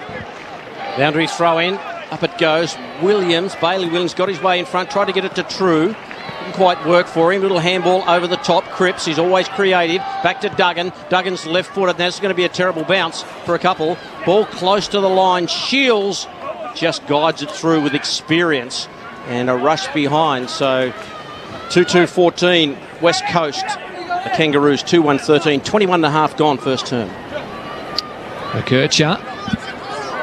Boundary throw in, up it goes. Bailey Williams got his way in front, tried to get it to True. Didn't quite work for him. Little handball over the top. Cripps, he's always creative. Back to Duggan. Duggan's left footed. That's going to be a terrible bounce for a couple. Ball close to the line. Shields just guides it through with experience and a rush behind. So 2-2-14 West Coast. The Kangaroos 2-1-13, 21 and a half gone first term. McKercher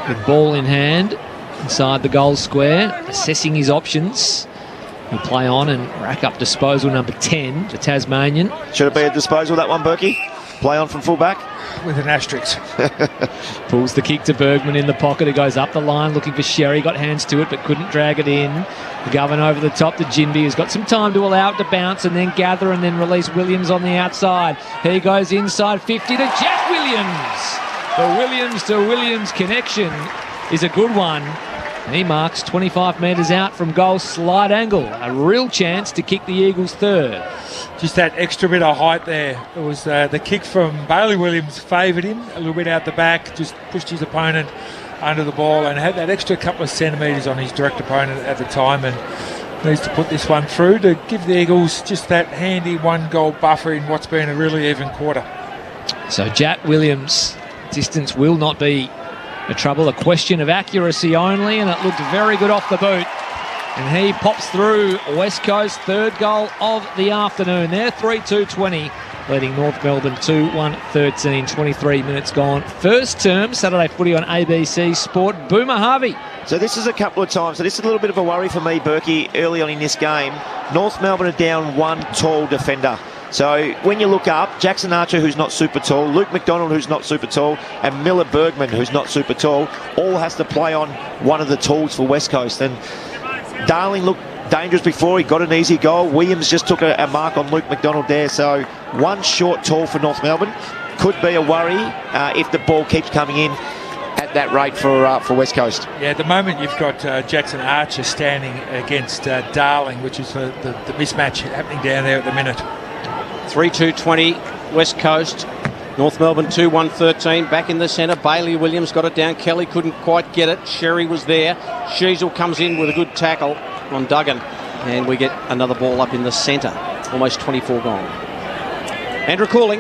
with ball in hand inside the goal square, assessing his options. He'll play on and rack up disposal number 10 to Tasmanian. Should it be a disposal, that one, Berkey? Play on from fullback? With an asterisk. Pulls the kick to Bergman in the pocket, who goes up the line looking for Sherry. Got hands to it but couldn't drag it in. McGovern over the top to Jinby, who's got some time to allow it to bounce and then gather and then release Williams on the outside. He goes inside 50 to Jack Williams. The Williams to Williams connection is a good one. He marks 25 metres out from goal, slight angle. A real chance to kick the Eagles third. Just that extra bit of height there. It was the kick from Bailey Williams favoured him a little bit out the back, just pushed his opponent under the ball and had that extra couple of centimetres on his direct opponent at the time, and needs to put this one through to give the Eagles just that handy 1-goal buffer in what's been a really even quarter. So Jack Williams, distance will not be a trouble, a question of accuracy only, and it looked very good off the boot. And he pops through West Coast, third goal of the afternoon. They're 3-2-20, leading North Melbourne 2-1-13, 23 minutes gone. First term, Saturday footy on ABC Sport. Boomer Harvey. So this is a couple of times. So this is a little bit of a worry for me, Berkey, early on in this game. North Melbourne are down one tall defender. So when you look up, Jackson Archer, who's not super tall, Luke McDonald, who's not super tall, and Miller Bergman, who's not super tall, all has to play on one of the talls for West Coast. And Darling looked dangerous before. He got an easy goal. Williams just took a mark on Luke McDonald there. So one short tall for North Melbourne. Could be a worry if the ball keeps coming in at that rate for West Coast. Yeah, at the moment you've got Jackson Archer standing against Darling, which is the mismatch happening down there at the minute. 3-2-20 West Coast. North Melbourne 2-1-13. Back in the centre. Bailey Williams got it down. Kelly couldn't quite get it. Sherry was there. Sheasel comes in with a good tackle on Duggan. And we get another ball up in the centre. Almost 24 gone. Andrew Cooling.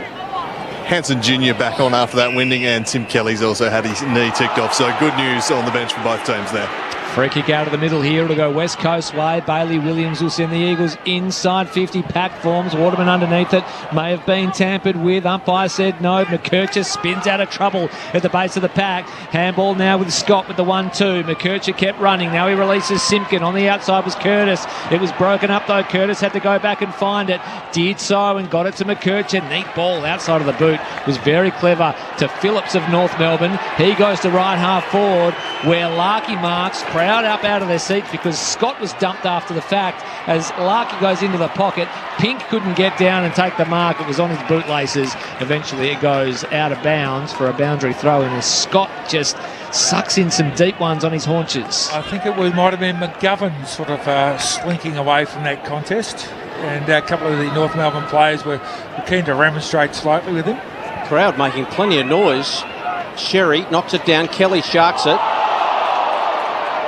Hanson Jr. back on after that winding, and Tim Kelly's also had his knee ticked off. So good news on the bench for both teams there. Free kick out of the middle here. It'll go West Coast way. Bailey Williams will send the Eagles inside 50. Pack forms. Waterman underneath it. May have been tampered with. Umpire said no. McKercher spins out of trouble at the base of the pack. Handball now with Scott with the 1-2. McKercher kept running. Now he releases Simpkin. On the outside was Curtis. It was broken up though. Curtis had to go back and find it. Did so and got it to McKercher. Neat ball outside of the boot. Was very clever to Phillips of North Melbourne. He goes to right half forward where Larkey marks. Crowd up out of their seats because Scott was dumped after the fact as Larkey goes into the pocket. Pink couldn't get down and take the mark. It was on his bootlaces. Eventually it goes out of bounds for a boundary throw in as Scott just sucks in some deep ones on his haunches. I think might have been McGovern sort of slinking away from that contest, and a couple of the North Melbourne players were keen to remonstrate slightly with him. Crowd making plenty of noise. Sherry knocks it down. Kelly sharks it.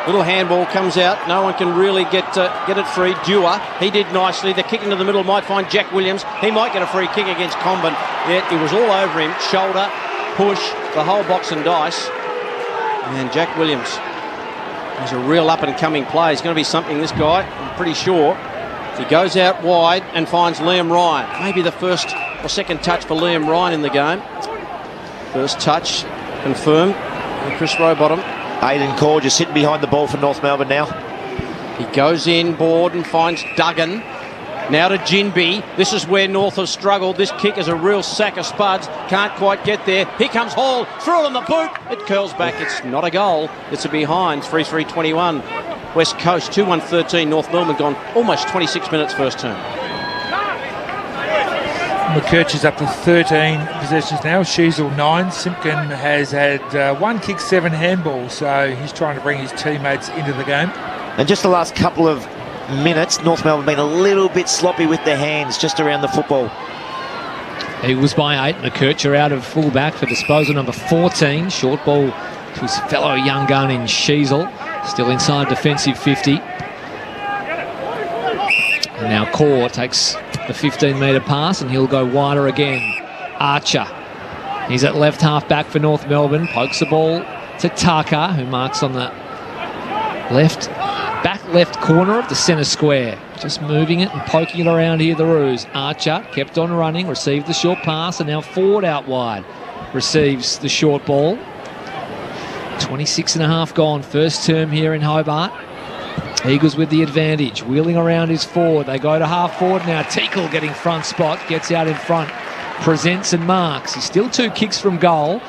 Little handball comes out. No one can really get it free. Dewar, he did nicely. The kick into the middle might find Jack Williams. He might get a free kick against Comben. Yeah, it was all over him. Shoulder, push, the whole box and dice. And Jack Williams is a real up-and-coming player. He's going to be something, this guy, I'm pretty sure. He goes out wide and finds Liam Ryan. Maybe the first or second touch for Liam Ryan in the game. First touch confirmed. And Chris Rowbottom. Aidan Core just sitting behind the ball for North Melbourne now. He goes in board and finds Duggan. Now to Jinby. This is where North have struggled. This kick is a real sack of spuds. Can't quite get there. Here comes Hall. Through it on the boot. It curls back. It's not a goal. It's a behind. 3-3-21. West Coast 2-1-13. North Melbourne gone almost 26 minutes first term. McKercher's up to 13 possessions now. Sheasel 9. Simpkin has had 1 kick, 7 handballs, so he's trying to bring his teammates into the game. And just the last couple of minutes, North Melbourne been a little bit sloppy with their hands just around the football. Eagles by 8. McKercher out of full-back for disposal number 14. Short ball to his fellow young gun in Sheasel. Still inside defensive 50. And now Core takes the 15-metre pass and he'll go wider again. Archer. He's at left half-back for North Melbourne. Pokes the ball to Tucker, who marks on the back left corner of the centre square. Just moving it and poking it around here, the Roos. Archer kept on running, received the short pass, and now Ford out wide receives the short ball. 26 and a half gone, first term here in Hobart. Eagles with the advantage, wheeling around his forward. They go to half forward now. Tickle getting front spot, gets out in front, presents and marks. He's still 2 kicks from goal.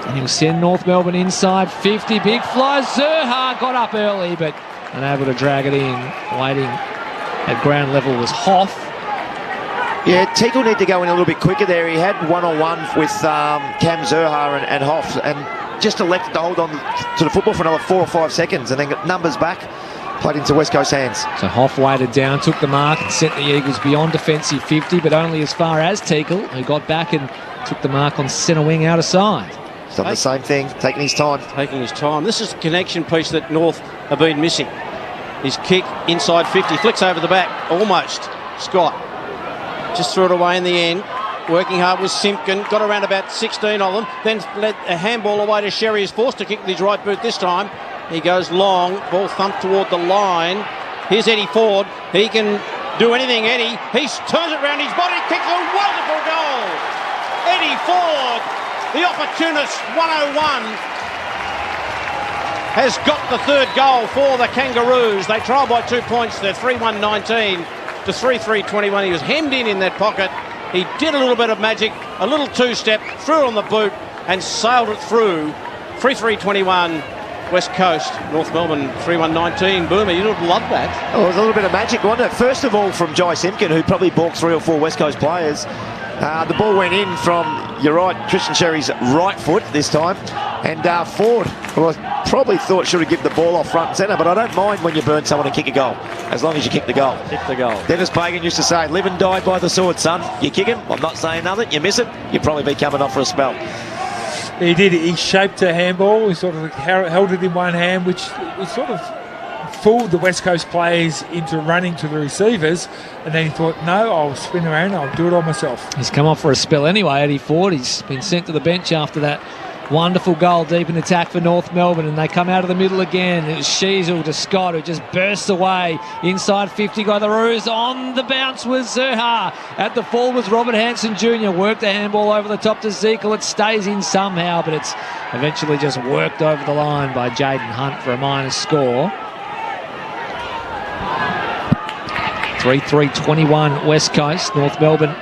And he'll send North Melbourne inside 50. Big fly. Zerha got up early, but unable to drag it in. Waiting at ground level was Hoff. Yeah, Tickle need to go in a little bit quicker there. He had one-on-one with Cam Zerha and Hoff, and just elected to hold on to the football for another 4 or 5 seconds and then got numbers back, played into West Coast hands. So Hoff weighted down, took the mark and sent the Eagles beyond defensive 50, but only as far as Teakle, who got back and took the mark on centre wing out of side. He's done the same thing, taking his time. Taking his time. This is the connection piece that North have been missing. His kick inside 50, flicks over the back, almost. Scott just threw it away in the end. Working hard with Simpkin, got around about 16 of them, then led a handball away to Sherry. Is forced to kick with his right boot this time. He goes long, ball thumped toward the line. Here's Eddie Ford. He can do anything, Eddie. He turns it around his body, kicks a wonderful goal. Eddie Ford, the opportunist 101, has got the third goal for the Kangaroos. They trail by 2 points. They're 3-1-19 to 3-3-21. He was hemmed in that pocket. He did a little bit of magic, a little two-step, threw it on the boot and sailed it through. 3-3-21, West Coast, North Melbourne 3-1-19. Boomer, you'd have loved that. Oh, it was a little bit of magic, wasn't it? First of all, from Jai Simpkin, who probably balked 3 or 4 West Coast players. The ball went in from, you're right, Tristan Sherry's right foot this time. And Ford, well, I probably thought should have given the ball off front and centre, but I don't mind when you burn someone and kick a goal, as long as you kick the goal. Kick the goal. Dennis Pagan used to say, live and die by the sword, son. You kick him, I'm not saying nothing, you miss it, you'll probably be coming off for a spell. He did. He shaped a handball. He sort of held it in one hand, which sort of fooled the West Coast players into running to the receivers, and then he thought, no, I'll spin around, I'll do it all myself. He's come off for a spell anyway, Eddie Ford. He's been sent to the bench after that wonderful goal deep in attack for North Melbourne, and they come out of the middle again. It was Sheasel to Scott, who just bursts away inside 50. Got the Roos on the bounce was Zerha. At the fall was Robert Hansen Jr. Worked the handball over the top to Zekel. It stays in somehow, but it's eventually just worked over the line by Jaden Hunt for a minor score. 3-3-21 West Coast. North Melbourne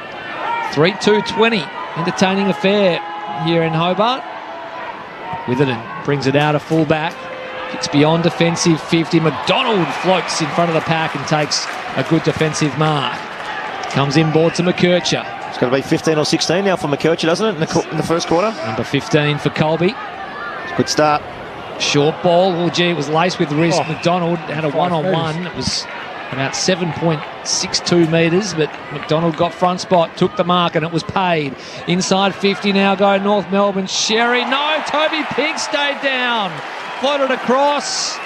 3-2-20. Entertaining affair here in Hobart. Witherden brings it out of full back. Kicks beyond defensive 50. McDonald floats in front of the pack and takes a good defensive mark. Comes inboard to McKercher. It's got to be 15 or 16 now for McKercher, doesn't it, in the first quarter? Number 15 for Colby. Good start. Short ball. Oh, gee, it was laced with wrist. McDonald had a one-on-one. It was about 7.62 metres, but McDonald got front spot, took the mark, and it was paid. Inside 50 now go North Melbourne. Sherry, no, Toby Pink stayed down. Floated across,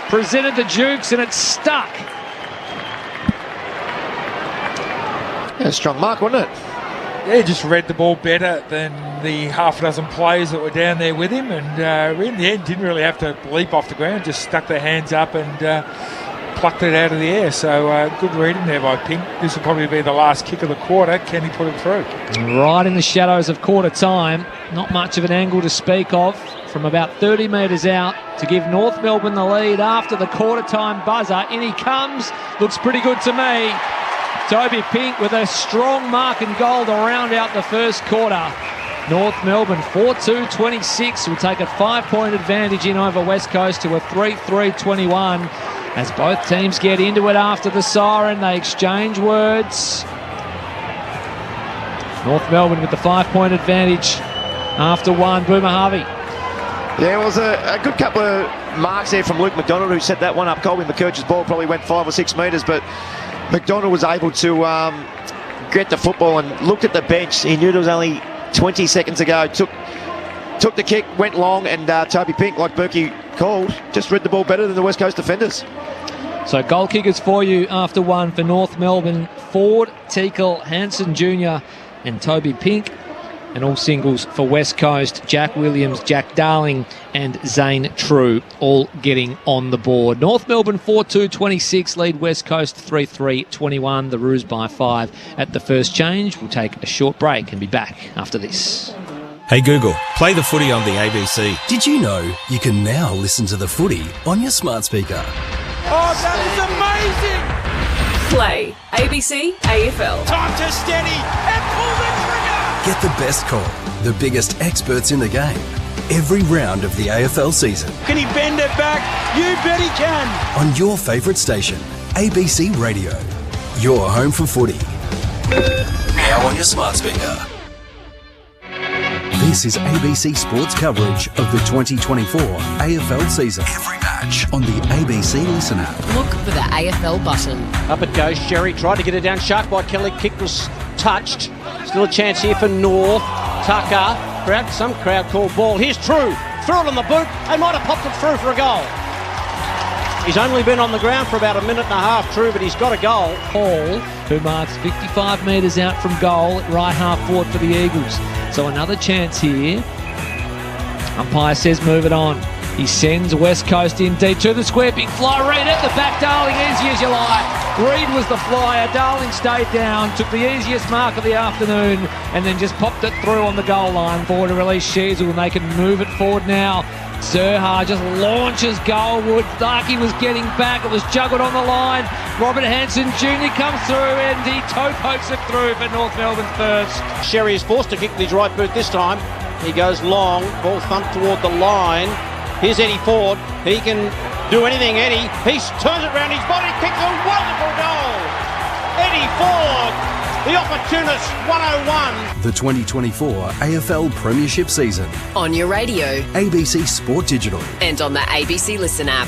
presented to Jukes, and it stuck. Yeah, strong mark, wasn't it? Yeah, he just read the ball better than the half a dozen players that were down there with him, and in the end didn't really have to leap off the ground, just stuck their hands up and plucked it out of the air. So good reading there by Pink. This will probably be the last kick of the quarter. Can he put it through? Right in the shadows of quarter time. Not much of an angle to speak of. From about 30 metres out to give North Melbourne the lead after the quarter time buzzer. In he comes. Looks pretty good to me. Toby Pink with a strong mark and goal to round out the first quarter. North Melbourne 4-2-26 will take a 5-point advantage in over West Coast to a 3-3-21. As both teams get into it after the siren, they exchange words. North Melbourne with the 5-point advantage after one. Boomer Harvey. Yeah, it was a good couple of marks there from Luke McDonald, who set that one up. Colby McKercher's ball probably went 5 or 6 metres, but McDonald was able to get the football and looked at the bench. He knew there was only 20 seconds ago. Took the kick, went long, and Toby Pink, like Berkey called, just read the ball better than the West Coast defenders. So goal kickers for you after one for North Melbourne. Ford, Teakle, Hansen Jr. and Toby Pink. And all singles for West Coast, Jack Williams, Jack Darling and Zane True all getting on the board. North Melbourne 4-2-26, lead West Coast 3-3-21. The Roos by 5 at the first change. We'll take a short break and be back after this. Hey Google, play the footy on the ABC. Did you know you can now listen to the footy on your smart speaker? Oh, that is amazing! Play ABC AFL. Time to steady and pull the trigger! Get the best call, the biggest experts in the game, every round of the AFL season. Can he bend it back? You bet he can! On your favourite station, ABC Radio. Your home for footy. Now on your smart speaker. This is ABC Sports coverage of the 2024 AFL season. Every match on the ABC Listen app. Look for the AFL button. Up it goes. Sherry tried to get it down. Shark by Kelly. Kick was touched. Still a chance here for North. Tucker. Some crowd called ball. Here's True. Threw it on the boot. They might have popped it through for a goal. He's only been on the ground for about a minute and a half, True, but he's got a goal. Hall, who marks 55 metres out from goal at right half forward for the Eagles. So another chance here. Umpire says move it on. He sends West Coast in deep to the square. Big fly, Reid at the back. Darling, easy as you like. Reid was the flyer. Darling stayed down, took the easiest mark of the afternoon, and then just popped it through on the goal line forward to release Sheasel, and they can move it forward now. Zerha just launches goalward. Darky was getting back. It was juggled on the line. Robert Hansen Jr. comes through and he toe pokes it through for North Melbourne's first. Sherry is forced to kick with his right boot this time. He goes long. Ball thumped toward the line. Here's Eddie Ford. He can do anything, Eddie. He turns it around his body, kicks a wonderful goal. Eddie Ford, the opportunist, 101. The 2024 AFL Premiership season. On your radio. ABC Sport Digital. And on the ABC Listen app.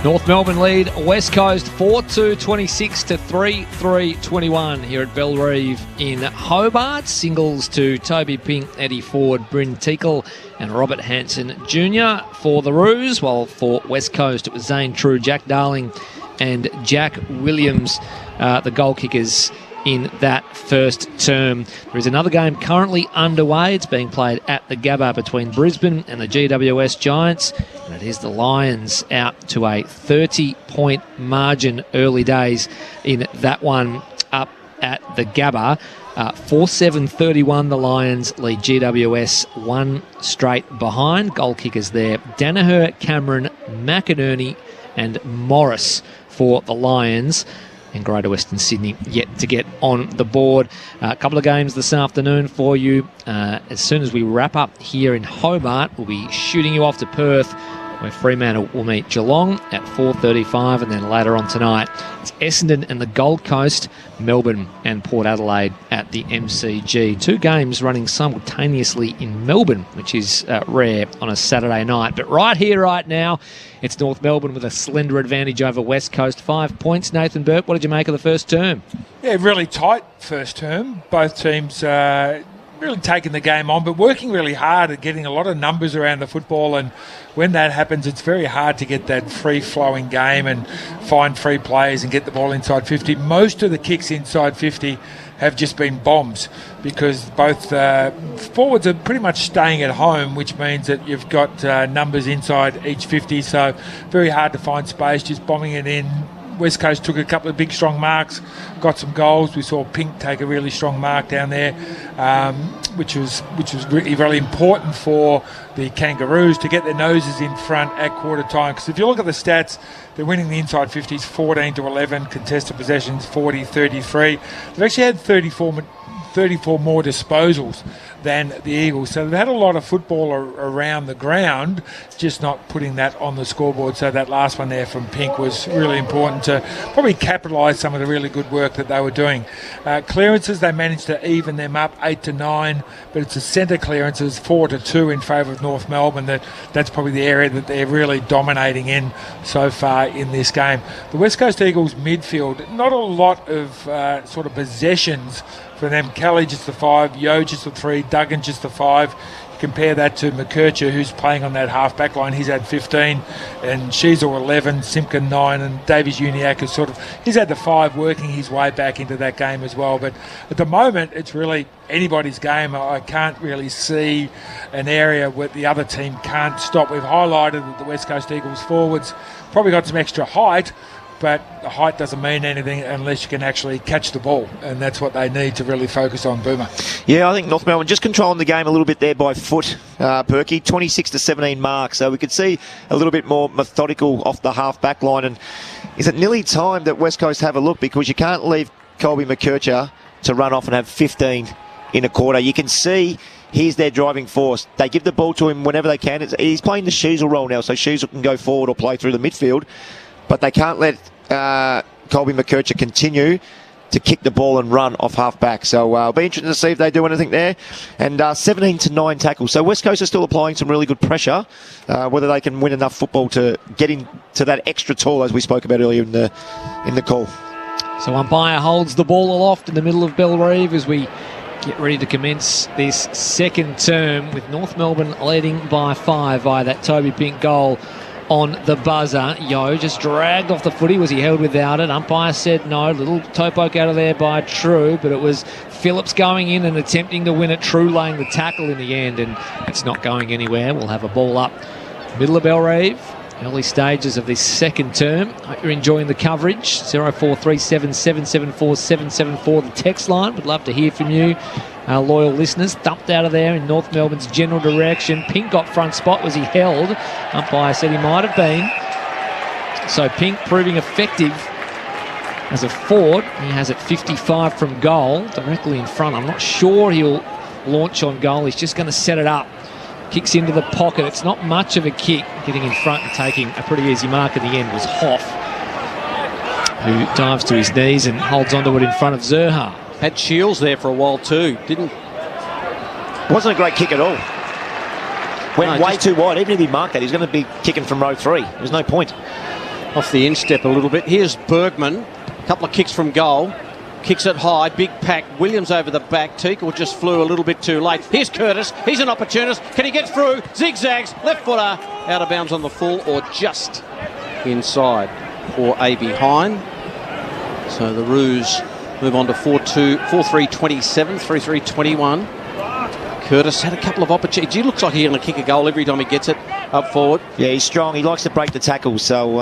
North Melbourne lead West Coast 4-2-26 to 3-3-21 here at Bellerive in Hobart. Singles to Toby Pink, Eddie Ford, Bryn Teakle and Robert Hansen Jr. for the Roos, while for West Coast it was Zane True, Jack Darling and Jack Williams, the goal kickers in that first term. There is another game currently underway. It's being played at the Gabba between Brisbane and the GWS Giants, and it is the Lions out to a 30-point margin early days in that one up at the Gabba. 4-7-31 the Lions lead GWS one straight behind. Goal kickers there, Danaher, Cameron, McInerney and Morris for the Lions. And Greater Western Sydney yet to get on the board. A couple of games this afternoon for you. As soon as we wrap up here in Hobart, we'll be shooting you off to Perth, where Fremantle will meet Geelong at 4:35, and then later on tonight it's Essendon and the Gold Coast, Melbourne and Port Adelaide at the MCG. Two games running simultaneously in Melbourne, which is rare on a Saturday night. But right here, right now, it's North Melbourne with a slender advantage over West Coast. 5 points. Nathan Burke, what did you make of the first term? Yeah, really tight first term. Both teams really taking the game on, but working really hard at getting a lot of numbers around the football, and when that happens it's very hard to get that free-flowing game and find free plays and get the ball inside 50. Most of the kicks inside 50 have just been bombs because both forwards are pretty much staying at home, which means that you've got numbers inside each 50, so very hard to find space, just bombing it in. West Coast took a couple of big strong marks, got some goals. We saw Pink take a really strong mark down there, which was really, really important for the Kangaroos to get their noses in front at quarter time. Because if you look at the stats, they're winning the inside 50s 14-11, contested possessions 40-33. They've actually had 34 more disposals than the Eagles. So they've had a lot of football around the ground, just not putting that on the scoreboard. So that last one there from Pink was really important to probably capitalise some of the really good work that they were doing. Clearances, they managed to even them up 8-9, but it's the centre clearances 4-2 in favour of North Melbourne. That's probably the area that they're really dominating in so far in this game. The West Coast Eagles midfield, not a lot of sort of possessions for them. Kelly just the 5, Yo just the 3, Duggan just the 5. Compare that to McKercher, who's playing on that half-back line. He's had 15, and Sheasel 11, Simpkin 9, and Davies Uniacke is he's had the 5 working his way back into that game as well. But at the moment, it's really anybody's game. I can't really see an area where the other team can't stop. We've highlighted that the West Coast Eagles forwards probably got some extra height, but the height doesn't mean anything unless you can actually catch the ball, and that's what they need to really focus on, Boomer. Yeah, I think North Melbourne just controlling the game a little bit there by foot, Perky. 26-17 marks, so we could see a little bit more methodical off the half-back line. And is it nearly time that West Coast have a look, because you can't leave Colby McKercher to run off and have 15 in a quarter. You can see he's their driving force. They give the ball to him whenever they can. He's playing the Sheasel role now, so Sheasel can go forward or play through the midfield. But they can't let Colby McKercher continue to kick the ball and run off half-back. So it'll be interesting to see if they do anything there. And 17-9 tackles. So West Coast are still applying some really good pressure. Whether they can win enough football to get into that extra tall, as we spoke about earlier in the call. So umpire holds the ball aloft in the middle of Bellerive as we get ready to commence this second term, with North Melbourne leading by 5 via that Toby Pink goal on the buzzer. Yo just dragged off the footy. Was he held without it? Umpire said no. Little toe poke out of there by True, but it was Phillips going in and attempting to win it. True laying the tackle in the end, and it's not going anywhere. We'll have a ball up middle of Bellerive. Early stages of this second term. Hope you're enjoying the coverage. 0437 774 774, the text line. Would love to hear from you, our loyal listeners. Thumped out of there in North Melbourne's general direction. Pink got front spot. Was he held? Umpire said he might have been. So Pink proving effective as a forward. He has it 55 from goal, directly in front. I'm not sure he'll launch on goal. He's just going to set it up. Kicks into the pocket. It's not much of a kick. Getting in front and taking a pretty easy mark at the end was Hoff, who dives to his knees and holds onto it in front of Zerha. Had Shields there for a while too. Wasn't a great kick at all. Went way too wide. Even if he marked that, he's going to be kicking from row 3. There's no point. Off the instep a little bit. Here's Bergman. A couple of kicks from goal. Kicks it high, big pack. Williams over the back. Teakle just flew a little bit too late. Here's Curtis. He's an opportunist. Can he get through? Zigzags. Left footer. Out of bounds on the full or just inside for A.B. Hine. So the Roos move on to 4-2, 4-3-27, 3-3-21. Curtis had a couple of opportunities. He looks like he's going to kick a goal every time he gets it up forward. Yeah, he's strong. He likes to break the tackles, so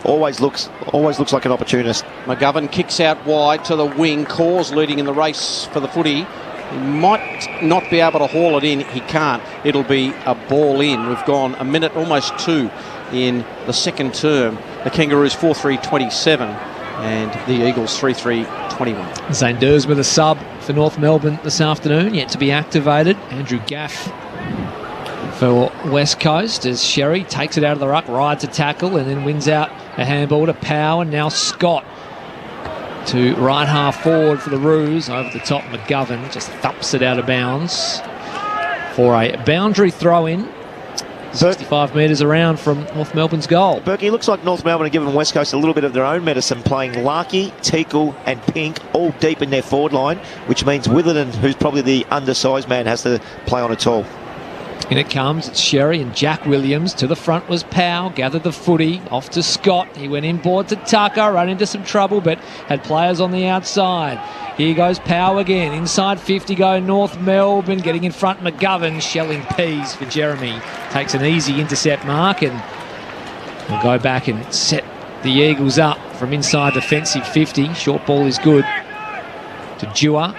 always looks like an opportunist. McGovern kicks out wide to the wing. Cause leading in the race for the footy. He might not be able to haul it in. He can't. It'll be a ball in. We've gone a minute, almost 2 in the second term. The Kangaroos 4-3-27 and the Eagles 3-3-21. Zane Duursma, the sub for North Melbourne this afternoon, yet to be activated. Andrew Gaff for West Coast as Sherry takes it out of the ruck, rides a tackle and then wins out a handball to Power. And now Scott to right half forward for the Roos. Over the top, McGovern just thumps it out of bounds for a boundary throw in. 65 metres around from North Melbourne's goal. Berkey, looks like North Melbourne are giving West Coast a little bit of their own medicine, playing Larkey, Teakle and Pink all deep in their forward line, which means Witherden, who's probably the undersized man, has to play on a tall. In it comes, it's Sherry and Jack Williams. To the front was Powell, gathered the footy, off to Scott. He went inboard to Tucker, ran into some trouble, but had players on the outside. Here goes Powell again, inside 50 go North Melbourne, getting in front McGovern, shelling peas for Jeremy. Takes an easy intercept mark and will go back and set the Eagles up from inside defensive 50. Short ball is good to Dewar.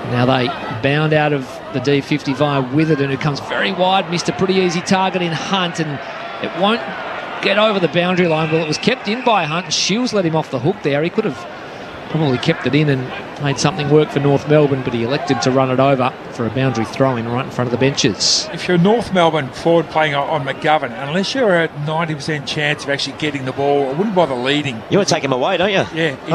Now they bound out of the D50 via Witherden, who comes very wide, missed a pretty easy target in Hunt, and it won't get over the boundary line. Well, it was kept in by Hunt, and Shields let him off the hook there. He could have probably kept it in and made something work for North Melbourne, but he elected to run it over for a boundary throw-in right in front of the benches. If you're North Melbourne forward playing on McGovern, unless you're at 90% chance of actually getting the ball, I wouldn't bother leading. You want to take him away, don't you? Yeah, he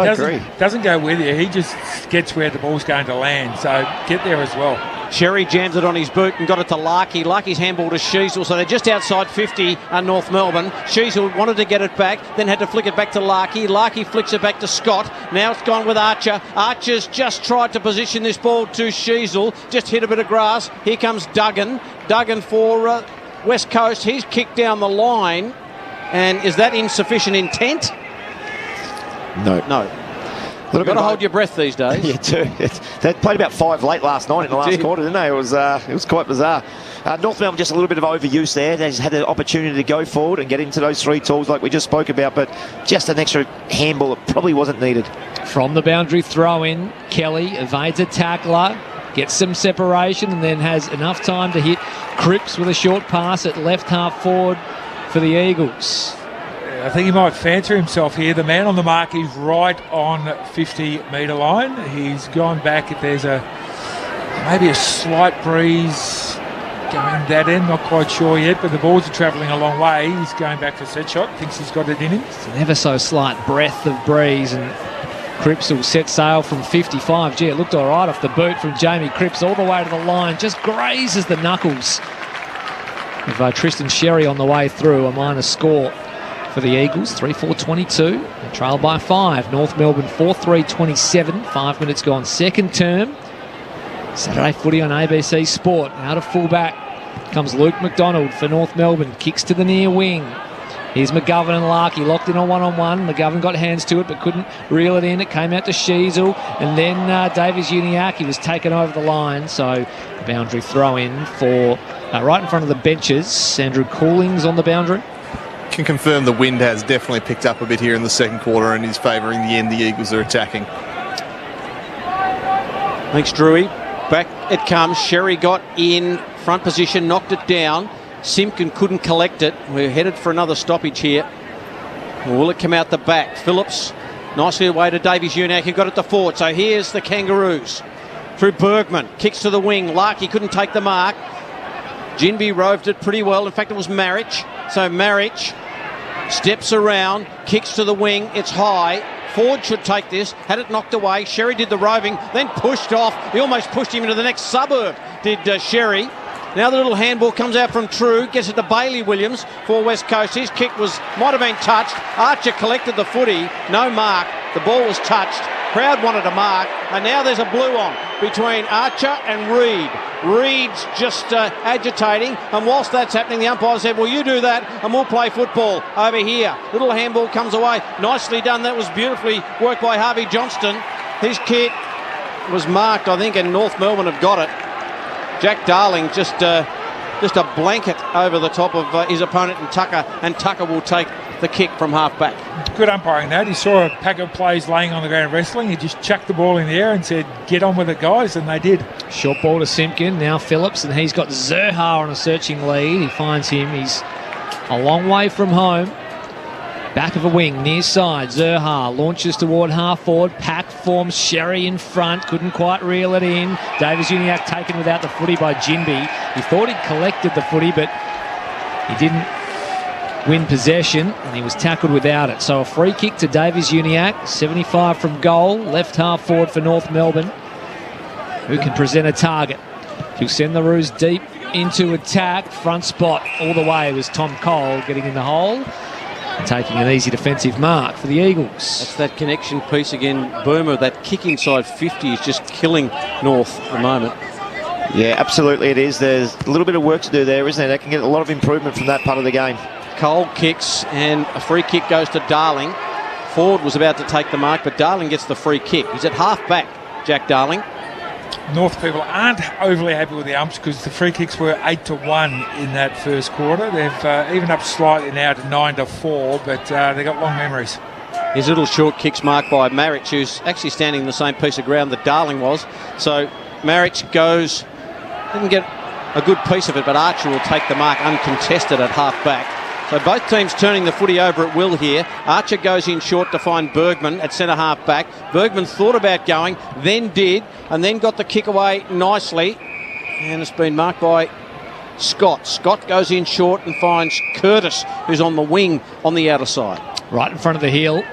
doesn't go with you. He just gets where the ball's going to land, so get there as well. Sherry jams it on his boot and got it to Larkey. Larkey's handball to Sheasel, so they're just outside 50 North Melbourne. Sheasel wanted to get it back, then had to flick it back to Larkey. Larkey flicks it back to Scott. Now it's gone with Archer. Archer's just tried to position this ball to Sheasel, just hit a bit of grass. Here comes Duggan. Duggan for West Coast. He's kicked down the line. And is that insufficient intent? No. You've got to hold your breath these days. Yeah, too. They played about 5 late last night in the last quarter, didn't they? It was quite bizarre. North Melbourne just a little bit of overuse there. They just had the opportunity to go forward and get into those 3 tools like we just spoke about, but just an extra handball that probably wasn't needed. From the boundary throw-in, Kelly evades a tackler, gets some separation and then has enough time to hit Cripps with a short pass at left half forward for the Eagles. I think he might fancy himself here. The man on the mark is right on 50-metre line. He's gone back if there's maybe a slight breeze going that end. Not quite sure yet, but the balls are travelling a long way. He's going back for a set shot. Thinks he's got it in him. It's an ever so slight breath of breeze, and Cripps will set sail from 55. Gee, it looked all right off the boot from Jamie Cripps all the way to the line. Just grazes the knuckles of Tristan Sherry on the way through. A minor score for the Eagles, 3-4-22. They trail by 5. North Melbourne 4-3-27. 5 minutes gone. Second term. Saturday footy on ABC Sport. Out of fullback comes Luke McDonald for North Melbourne. Kicks to the near wing. Here's McGovern and Larkey locked in on one-on-one. McGovern got hands to it but couldn't reel it in. It came out to Sheasel. And then Davies Uniacke was taken over the line. So boundary throw in for right in front of the benches. Andrew Cooling's on the boundary. Can confirm the wind has definitely picked up a bit here in the second quarter and is favouring the end the Eagles are attacking. Thanks, Drewy. Back it comes. Sherry got in front position, knocked it down. Simpkin couldn't collect it. We're headed for another stoppage here. Will it come out the back? Phillips nicely away to Davies Uniacke, who got it to forward. So here's the Kangaroos. Through Bergman. Kicks to the wing. Larkey couldn't take the mark. Ginby roved it pretty well. In fact, it was Marich. So Marich steps around, kicks to the wing. It's high. Ford should take this. Had it knocked away. Sherry did the roving, then pushed off. He almost pushed him into the next suburb, did Sherry. Now the little handball comes out from True, gets it to Bailey Williams for West Coast. His kick might have been touched. Archer collected the footy, no mark. The ball was touched. Crowd wanted a mark, and now there's a blue on between Archer and Reed. Reed's just agitating, and whilst that's happening, the umpire said, well, you do that, and we'll play football over here. Little handball comes away. Nicely done. That was beautifully worked by Harvey Johnston. His kick was marked, I think, and North Melbourne have got it. Jack Darling just a blanket over the top of his opponent, and Tucker will take the kick from half-back. Good umpiring that. He saw a pack of players laying on the ground wrestling. He just chucked the ball in the air and said, get on with it, guys, and they did. Short ball to Simpkin, now Phillips, and he's got Zerha on a searching lead. He finds him. He's a long way from home. Back of a wing, near side, Zerha launches toward half forward. Pack forms Sherry in front, couldn't quite reel it in. Davies Uniacke taken without the footy by Ginby. He thought he'd collected the footy, but he didn't win possession, and he was tackled without it. So a free kick to Davies Uniacke, 75 from goal, left half forward for North Melbourne, who can present a target. He'll send the Roos deep into attack. Front spot all the way was Tom Cole getting in the hole, taking an easy defensive mark for the Eagles. That's that connection piece again. Boomer, that kick inside 50 is just killing North at the moment. Yeah, absolutely it is. There's a little bit of work to do there, isn't there? They can get a lot of improvement from that part of the game. Cole kicks, and a free kick goes to Darling. Ford was about to take the mark, but Darling gets the free kick. He's at half-back, Jack Darling. North people aren't overly happy with the umps because the free kicks were 8-1 in that first quarter. They've even up slightly now to 9-4, but they've got long memories. His little short kicks marked by Marich, who's actually standing in the same piece of ground that Darling was. So Marich goes, didn't get a good piece of it, but Archer will take the mark uncontested at half-back. So both teams turning the footy over at will here. Archer goes in short to find Bergman at centre half back. Bergman thought about going, then did, and then got the kick away nicely. And it's been marked by Scott. Scott goes in short and finds Curtis, who's on the wing on the outer side. Right in front of the heel.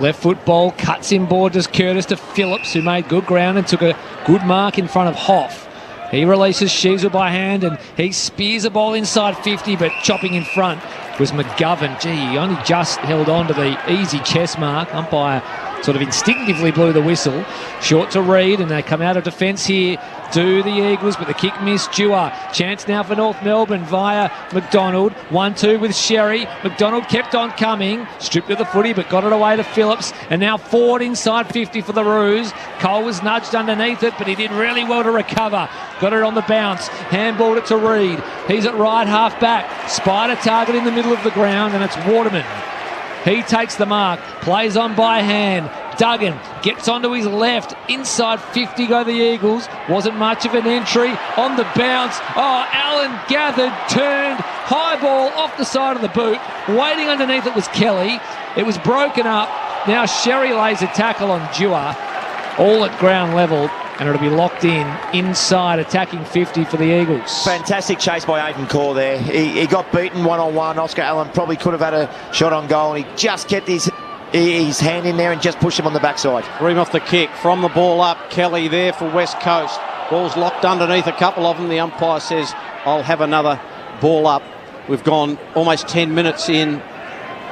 Left foot ball, cuts in board to Curtis to Phillips, who made good ground and took a good mark in front of Hoff. He releases Sheasel by hand and he spears a ball inside 50, but chopping in front was McGovern. Gee, he only just held on to the easy chest mark. Umpire sort of instinctively blew the whistle. Short to Reed, and they come out of defence here. Do the Eagles, but the kick missed. Dewar. Chance now for North Melbourne via McDonald. 1-2 with Sherry. McDonald kept on coming. Stripped of the footy, but got it away to Phillips. And now Ford inside 50 for the Roos. Cole was nudged underneath it, but he did really well to recover. Got it on the bounce. Handballed it to Reed. He's at right half back. Spider target in the middle of the ground, and it's Waterman. He takes the mark, plays on by hand. Duggan gets onto his left. Inside 50 go the Eagles. Wasn't much of an entry. On the bounce. Oh, Allen gathered, turned. High ball off the side of the boot. Waiting underneath it was Kelly. It was broken up. Now Sherry lays a tackle on Dewar. All at ground level. And it'll be locked in inside attacking 50 for the Eagles. Fantastic chase by Aidan Core there. He got beaten one-on-one. Oscar Allen probably could have had a shot on goal, and he just kept his his hand in there and just push him on the backside. Ream off the kick, from the ball up, Kelly there for West Coast. Ball's locked underneath a couple of them. The umpire says, I'll have another ball up. We've gone almost 10 minutes in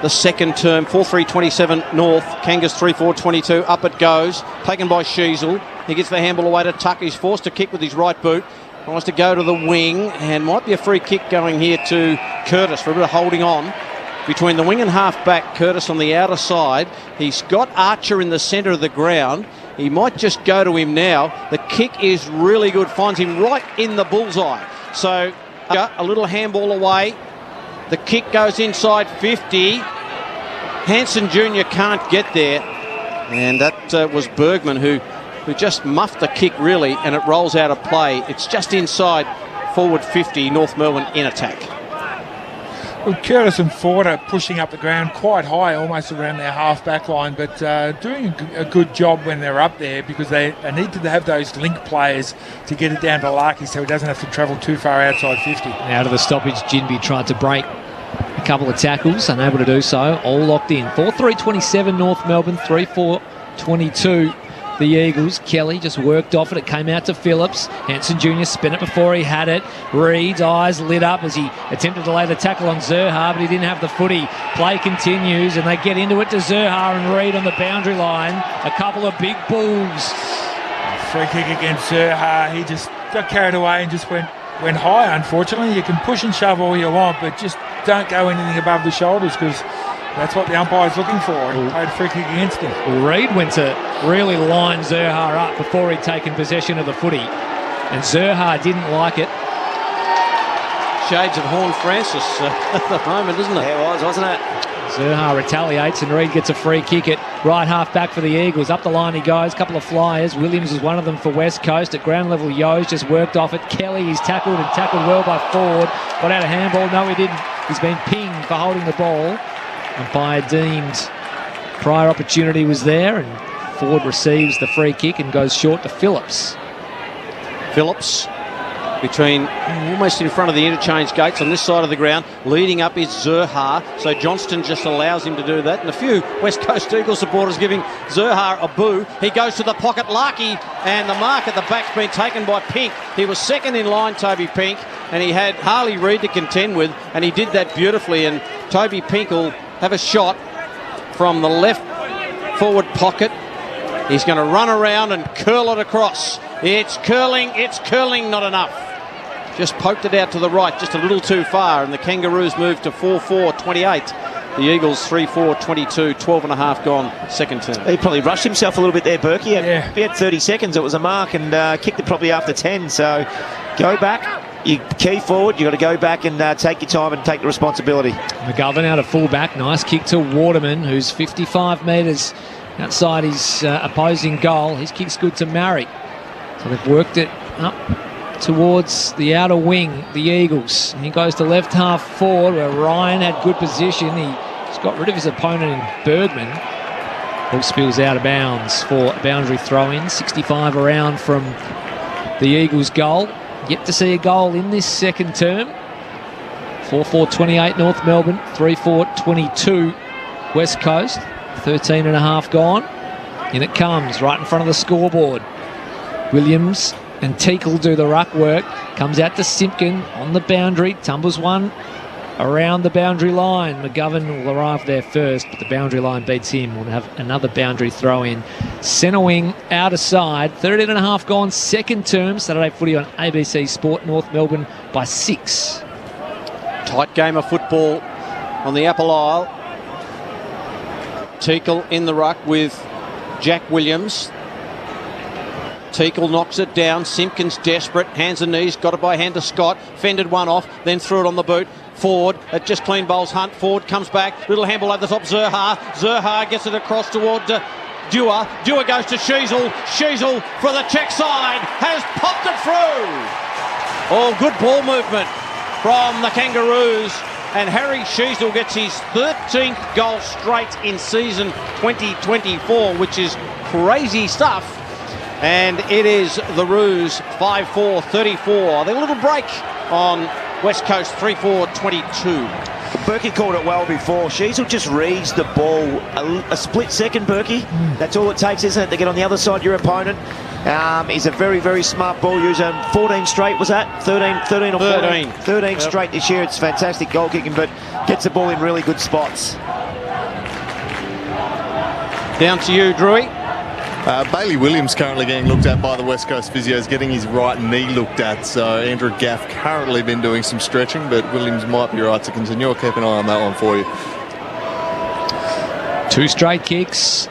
the second term. 4-3-27 North, Kangas 3-4-22. Up it goes, taken by Sheasel. He gets the handball away to Tuck. He's forced to kick with his right boot. Tries to go to the wing, and might be a free kick going here to Curtis for a bit of holding on. Between the wing and half-back, Curtis on the outer side. He's got Archer in the centre of the ground. He might just go to him now. The kick is really good, finds him right in the bullseye. So a little handball away. The kick goes inside 50. Hanson Jr. can't get there. And that was Bergman who just muffed the kick, really, and it rolls out of play. It's just inside forward 50, North Melbourne in attack. Well, Curtis and Ford are pushing up the ground quite high, almost around their half-back line, but doing a good job when they're up there, because they need to have those link players to get it down to Larky so he doesn't have to travel too far outside 50. Out of the stoppage, Ginby tried to break a couple of tackles, unable to do so, all locked in. 4-3-27 North Melbourne, 3-4-22 the Eagles. Kelly just worked off it. It came out to Phillips. Hanson Jr. spun it before he had it. Reed's eyes lit up as he attempted to lay the tackle on Zurhaar, but he didn't have the footy. Play continues, and they get into it to Zurhaar and Reed on the boundary line. A couple of big bulls. Free kick against Zurhaar. He just got carried away and just went high, unfortunately. You can push and shove all you want, but just don't go anything above the shoulders, because that's what the umpire's looking for, and he played a free kick against him. Well, Reed went to really line Zurhaar up before he'd taken possession of the footy, and Zurhaar didn't like it. Shades of Horn Francis at the moment, isn't it? Yeah, it was, wasn't it? Zurhaar retaliates, and Reed gets a free kick at right half back for the Eagles. Up the line he goes, couple of flyers. Williams is one of them for West Coast. At ground level, Yo's just worked off it. Kelly is tackled well by Ford. Got out a handball. No, he didn't. He's been pinged for holding the ball. Umpire deemed prior opportunity was there, and Ford receives the free kick and goes short to Phillips. Phillips between almost in front of the interchange gates on this side of the ground. Leading up is Zurhaar, so Johnston just allows him to do that. And a few West Coast Eagles supporters giving Zurhaar a boo. He goes to the pocket, Larky, and the mark at the back's been taken by Pink. He was second in line, Toby Pink, and he had Harley Reid to contend with, and he did that beautifully. And Toby Pink will have a shot from the left forward pocket. He's going to run around and curl it across. It's curling, not enough. Just poked it out to the right, just a little too far, and the Kangaroos move to 4-4-28. The Eagles 3-4-22, 12 and a half gone, second term. He probably rushed himself a little bit there, Burke. He had 30 seconds, it was a mark, and kicked it probably after 10. So go back, you key forward, you've got to go back and take your time and take the responsibility. McGovern out of full-back, nice kick to Waterman, who's 55 metres outside his opposing goal. His kick's good to Marrick. So they've worked it up towards the outer wing, the Eagles. And he goes to left half forward where Ryan had good position. He's got rid of his opponent in Bergman. Ball spills out of bounds for a boundary throw-in. 65 around from the Eagles' goal. Yet to see a goal in this second term. 4-4-28 North Melbourne, 3-4-22 West Coast. 13 and a half gone. In it comes, right in front of the scoreboard. Williams and Teakle do the ruck work. Comes out to Simpkin on the boundary. Tumbles one around the boundary line. McGovern will arrive there first, but the boundary line beats him. We'll have another boundary throw in. Centre wing out aside. 13 and a half gone, second term. Saturday footy on ABC Sport. North Melbourne by 6. Tight game of football on the Apple Isle. Teakle in the ruck with Jack Williams. Teakle knocks it down. Simpkins desperate. Hands and knees. Got it by hand to Scott. Fended one off. Then threw it on the boot. Ford. It just clean bowls Hunt. Ford comes back. Little handball over the top. Zurhaar. Zurhaar gets it across toward Dewar. Dewar goes to Sheasel. Sheasel for the check side. Has popped it through. Oh, good ball movement from the Kangaroos. And Harry Sheasel gets his 13th goal straight in season 2024, which is crazy stuff. And it is the Roos 5-4-34. Then a little break on West Coast 3-4-22. Berkey called it well before. Sheasel just reads the ball a split second, Berkey. That's all it takes, isn't it, to get on the other side of your opponent. He's a very, very smart ball user. 14 straight, was that? 13 or 14? 13 straight this year. It's fantastic goal kicking, but gets the ball in really good spots. Down to you, Drewy. Bailey Williams currently getting looked at by the West Coast physios, getting his right knee looked at. So Andrew Gaff currently been doing some stretching, but Williams might be right to continue. I'll keep an eye on that one for you. 2 straight kicks.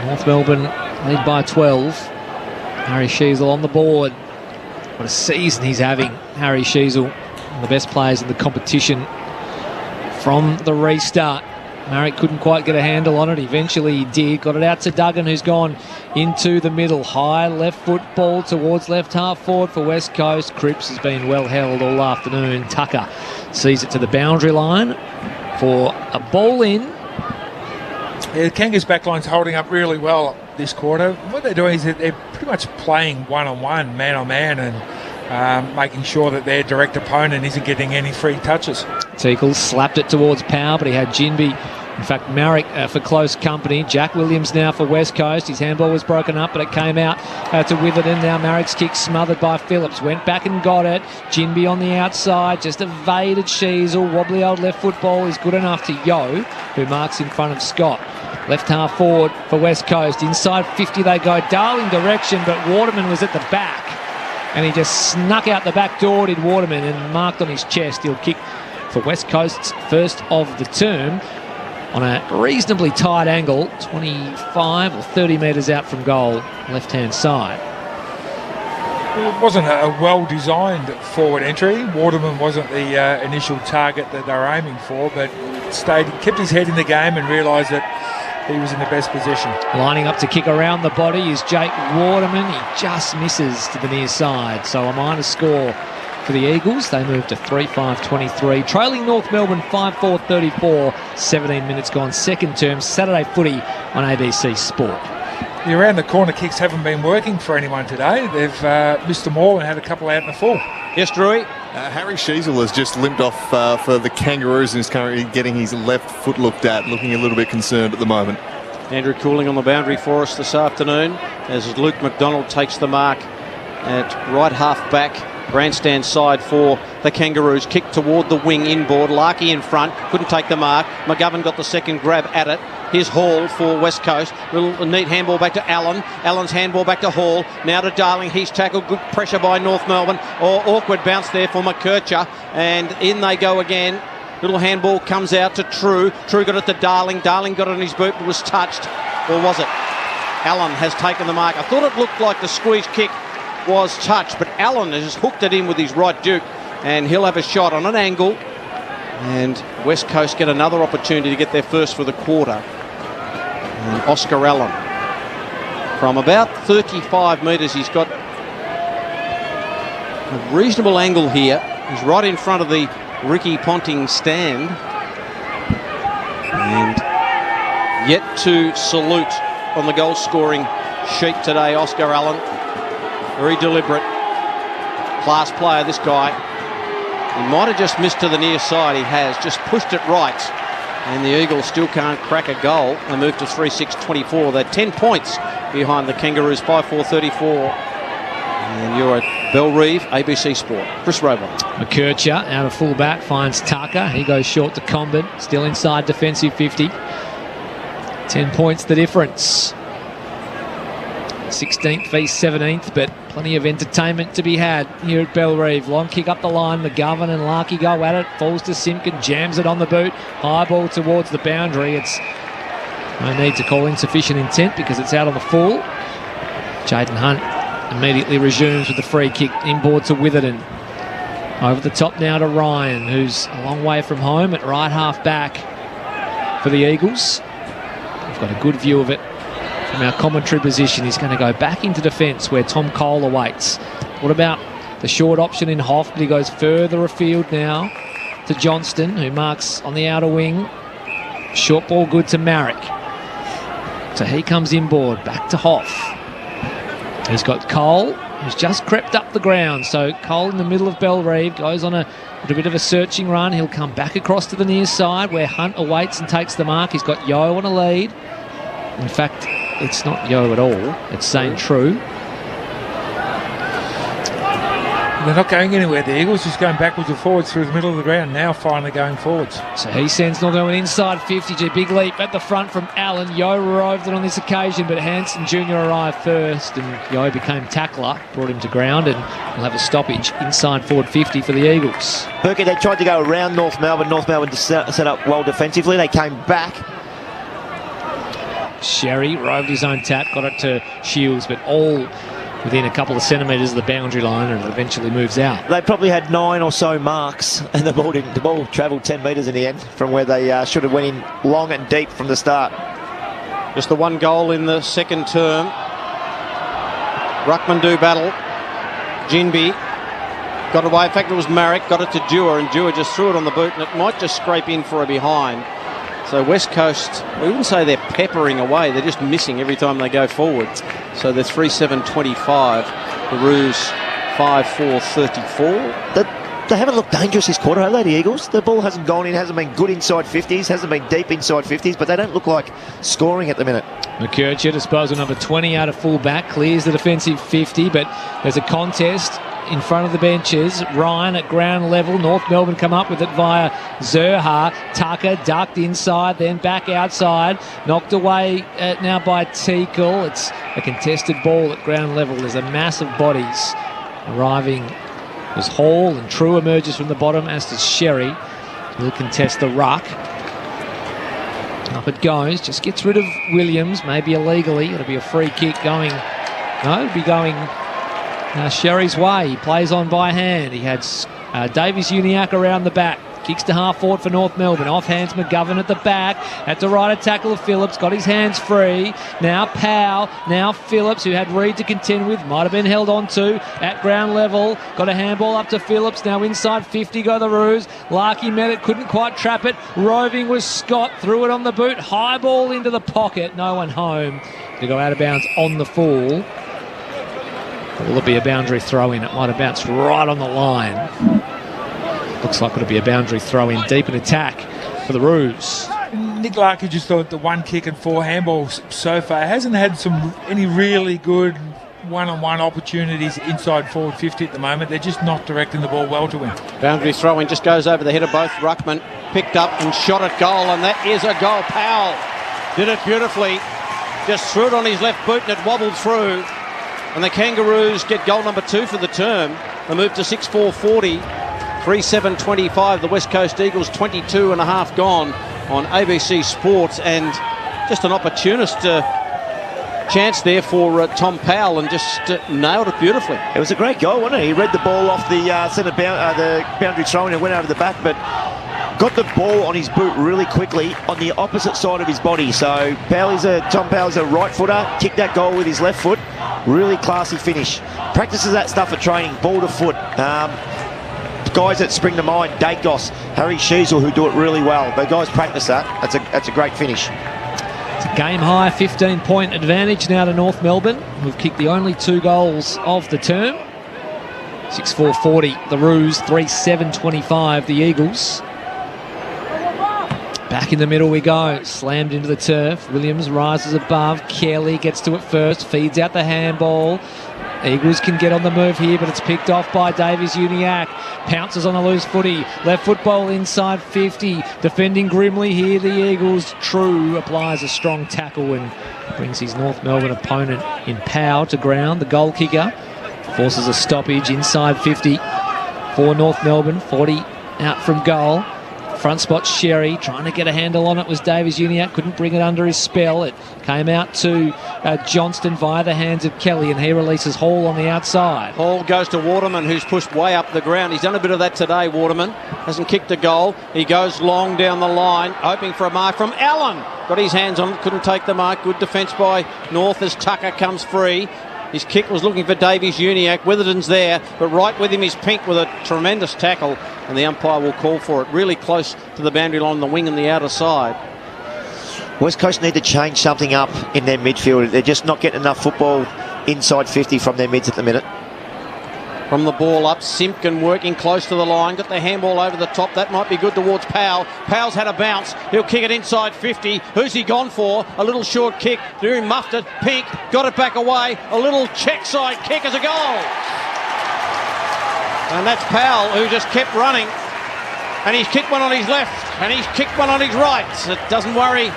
North Melbourne lead by 12. Harry Sheasel on the board. What a season he's having, Harry Sheasel. One of the best players in the competition from the restart. Marek couldn't quite get a handle on it. Eventually he did. Got it out to Duggan, who's gone into the middle. High left foot ball towards left half forward for West Coast. Cripps has been well held all afternoon. Tucker sees it to the boundary line for a ball in. Yeah, the Kangas backline's holding up really well this quarter. What they're doing is that they're pretty much playing one-on-one, man-on-man, and making sure that their direct opponent isn't getting any free touches. Teakle slapped it towards Powell, but he had Ginby, in fact Marek, for close company. Jack Williams now for West Coast. His handball was broken up, but it came out to Witherden. Now Marek's kick smothered by Phillips. Went back and got it. Ginby on the outside, just evaded Sheasel. Wobbly old left foot ball is good enough to Yo, who marks in front of Scott. Left half forward for West Coast. Inside 50 they go. Darling direction, but Waterman was at the back. And he just snuck out the back door, did Waterman, and marked on his chest. He'll kick for West Coast's first of the term on a reasonably tight angle, 25 or 30 metres out from goal, left-hand side. It wasn't a well-designed forward entry. Waterman wasn't the initial target that they were aiming for, but kept his head in the game and realised that he was in the best position. Lining up to kick around the body is Jake Waterman. He just misses to the near side. So a minus score for the Eagles. They move to 3-5-23. Trailing North Melbourne 5-4-34. 17 minutes gone. Second term. Saturday footy on ABC Sport. The around the corner kicks haven't been working for anyone today. They've missed them all and had a couple out in the full. Yes, Drewy. Harry Sheasel has just limped off for the Kangaroos and is currently getting his left foot looked at, looking a little bit concerned at the moment. Andrew Cooling on the boundary for us this afternoon as Luke McDonald takes the mark at right half back. Grandstand side for the Kangaroos. Kick toward the wing inboard. Larkey in front. Couldn't take the mark. McGovern got the second grab at it. Here's Hall for West Coast. Little neat handball back to Allen. Allen's handball back to Hall. Now to Darling. He's tackled. Good pressure by North Melbourne. Awkward bounce there for McKercher. And in they go again. Little handball comes out to True. True got it to Darling. Darling got it on his boot but was touched. Or was it? Allen has taken the mark. I thought it looked like the squeeze kick was touched, but Allen has hooked it in with his right duke, and he'll have a shot on an angle. And West Coast get another opportunity to get their first for the quarter. And Oscar Allen, from about 35 metres, he's got a reasonable angle here. He's right in front of the Ricky Ponting stand, and yet to salute on the goal scoring sheet today, Oscar Allen. Very deliberate, class player, this guy. He might have just missed to the near side. He has just pushed it right. And the Eagles still can't crack a goal. They move to 3-6-24. They're 10 points behind the Kangaroos, 5-4-34. And you're at Bellerive, ABC Sport. Chris Roble. McKercher out of full back finds Tucker. He goes short to Comben. Still inside defensive 50. 10 points the difference. 16th v 17th, but plenty of entertainment to be had here at Bellerive. Long kick up the line. McGovern and Larkey go at it. Falls to Simpkin, jams it on the boot. High ball towards the boundary. It's no need to call insufficient intent because it's out on the full. Jaden Hunt immediately resumes with the free kick inboard to Witherden. Over the top now to Ryan, who's a long way from home at right half back for the Eagles. We've got a good view of it from our commentary position. He's going to go back into defence where Tom Cole awaits. What about the short option in Hoff? But he goes further afield now to Johnston, who marks on the outer wing. Short ball good to Marek. So he comes inboard, back to Hoff. He's got Cole, who's just crept up the ground. So Cole in the middle of Bellerive goes on a bit of a searching run. He'll come back across to the near side where Hunt awaits and takes the mark. He's got Yo on a lead. In fact, it's not Yo at all. It's St. True. They're not going anywhere. The Eagles just going backwards and forwards through the middle of the ground. Now finally going forwards. So he sends North Melbourne inside 50 to a big leap at the front from Allen. Yo roved it on this occasion, but Hanson Jr. arrived first, and Yo became tackler, brought him to ground, and we'll have a stoppage inside forward 50 for the Eagles. Berkey, they tried to go around North Melbourne. North Melbourne set up well defensively. They came back. Sherry roved his own tap, got it to Shields, but all within a couple of centimetres of the boundary line, and it eventually moves out. They probably had 9 or so marks, and the ball travelled 10 metres in the end from where they should have went in long and deep from the start. Just the one goal in the second term. Ruckman do battle. Jinby got away. In fact, it was Marek, got it to Dewar, and Dewar just threw it on the boot, and it might just scrape in for a behind. So West Coast, we wouldn't say they're peppering away, they're just missing every time they go forward. So they're 3-7-25, the Roos 5-4-34. They haven't looked dangerous this quarter, have they, the Eagles? The ball hasn't gone in, hasn't been good inside 50s, hasn't been deep inside 50s, but they don't look like scoring at the minute. McKercher, disposal number 20 out of full back, clears the defensive 50, but there's a contest in front of the benches. Ryan at ground level. North Melbourne come up with it via Zerha. Tucker ducked inside, then back outside. Knocked away now by Teakle. It's a contested ball at ground level. There's a mass of bodies arriving as Hall, and True emerges from the bottom, as does Sherry. He'll contest the ruck. Up it goes. Just gets rid of Williams, maybe illegally. It'll be a free kick going. No, it'll be going Sherry's way. He plays on by hand. He had Davies Uniacke around the back. Kicks to half forward for North Melbourne. Off hands McGovern at the back. Had to ride a tackle of Phillips. Got his hands free. Now Powell. Now Phillips, who had Reid to contend with. Might have been held on to at ground level. Got a handball up to Phillips. Now inside 50 go the Roos. Larkey met it. Couldn't quite trap it. Roving was Scott. Threw it on the boot. High ball into the pocket. No one home to go out of bounds on the full. Will it be a boundary throw-in? It might have bounced right on the line. Looks like it'll be a boundary throw-in, deep in attack for the Roos. Nick Larkey just thought the 1 kick and 4 handballs so far hasn't had any really good one-on-one opportunities inside forward 50 at the moment. They're just not directing the ball well to him. Boundary throw-in just goes over the head of both. Ruckman picked up and shot at goal, and that is a goal. Powell did it beautifully. Just threw it on his left boot and it wobbled through. And the Kangaroos get goal number 2 for the term. They move to 6-4-40, 3-7-25. The West Coast Eagles 22 and a half gone on ABC Sports, and just an opportunist chance there for Tom Powell, and just nailed it beautifully. It was a great goal, wasn't it? He read the ball off the the boundary throw and it went over the back, but got the ball on his boot really quickly on the opposite side of his body. So Tom Powell's a right footer, kicked that goal with his left foot. Really classy finish. Practices that stuff at training, ball to foot. Guys that spring to mind, Dacos, Harry Sheasel, who do it really well. The guys practice that. That's a great finish. It's a game-high 15-point advantage now to North Melbourne, who've kicked the only 2 goals of the term. 6-4-40, the Roos, 3-7-25, the Eagles. Back in the middle we go, slammed into the turf. Williams rises above, Kelly gets to it first, feeds out the handball. Eagles can get on the move here, but it's picked off by Davies Uniacke. Pounces on a loose footy. Left foot ball inside 50. Defending grimly here, the Eagles. True applies a strong tackle and brings his North Melbourne opponent in power to ground. The goal kicker forces a stoppage inside 50 for North Melbourne. 40 out from goal. Front spot Sherry, trying to get a handle on it was Davies Uniacke, couldn't bring it under his spell. It came out to Johnston via the hands of Kelly, and he releases Hall on the outside. Hall goes to Waterman, who's pushed way up the ground. He's done a bit of that today, Waterman. Hasn't kicked a goal. He goes long down the line, hoping for a mark from Allen. Got his hands on it, couldn't take the mark. Good defence by North as Tucker comes free. His kick was looking for Davies Uniacke. Witherden's there, but right with him is Pink with a tremendous tackle, and the umpire will call for it. Really close to the boundary line, the wing and the outer side. West Coast need to change something up in their midfield. They're just not getting enough football inside 50 from their mids at the minute. From the ball up, Simpkin working close to the line, got the handball over the top. That might be good towards Powell. Powell's had a bounce. He'll kick it inside 50. Who's he gone for? A little short kick. He muffed it. Pink got it back away. A little check side kick as a goal. And that's Powell, who just kept running. And he's kicked one on his left. And he's kicked one on his right. It doesn't worry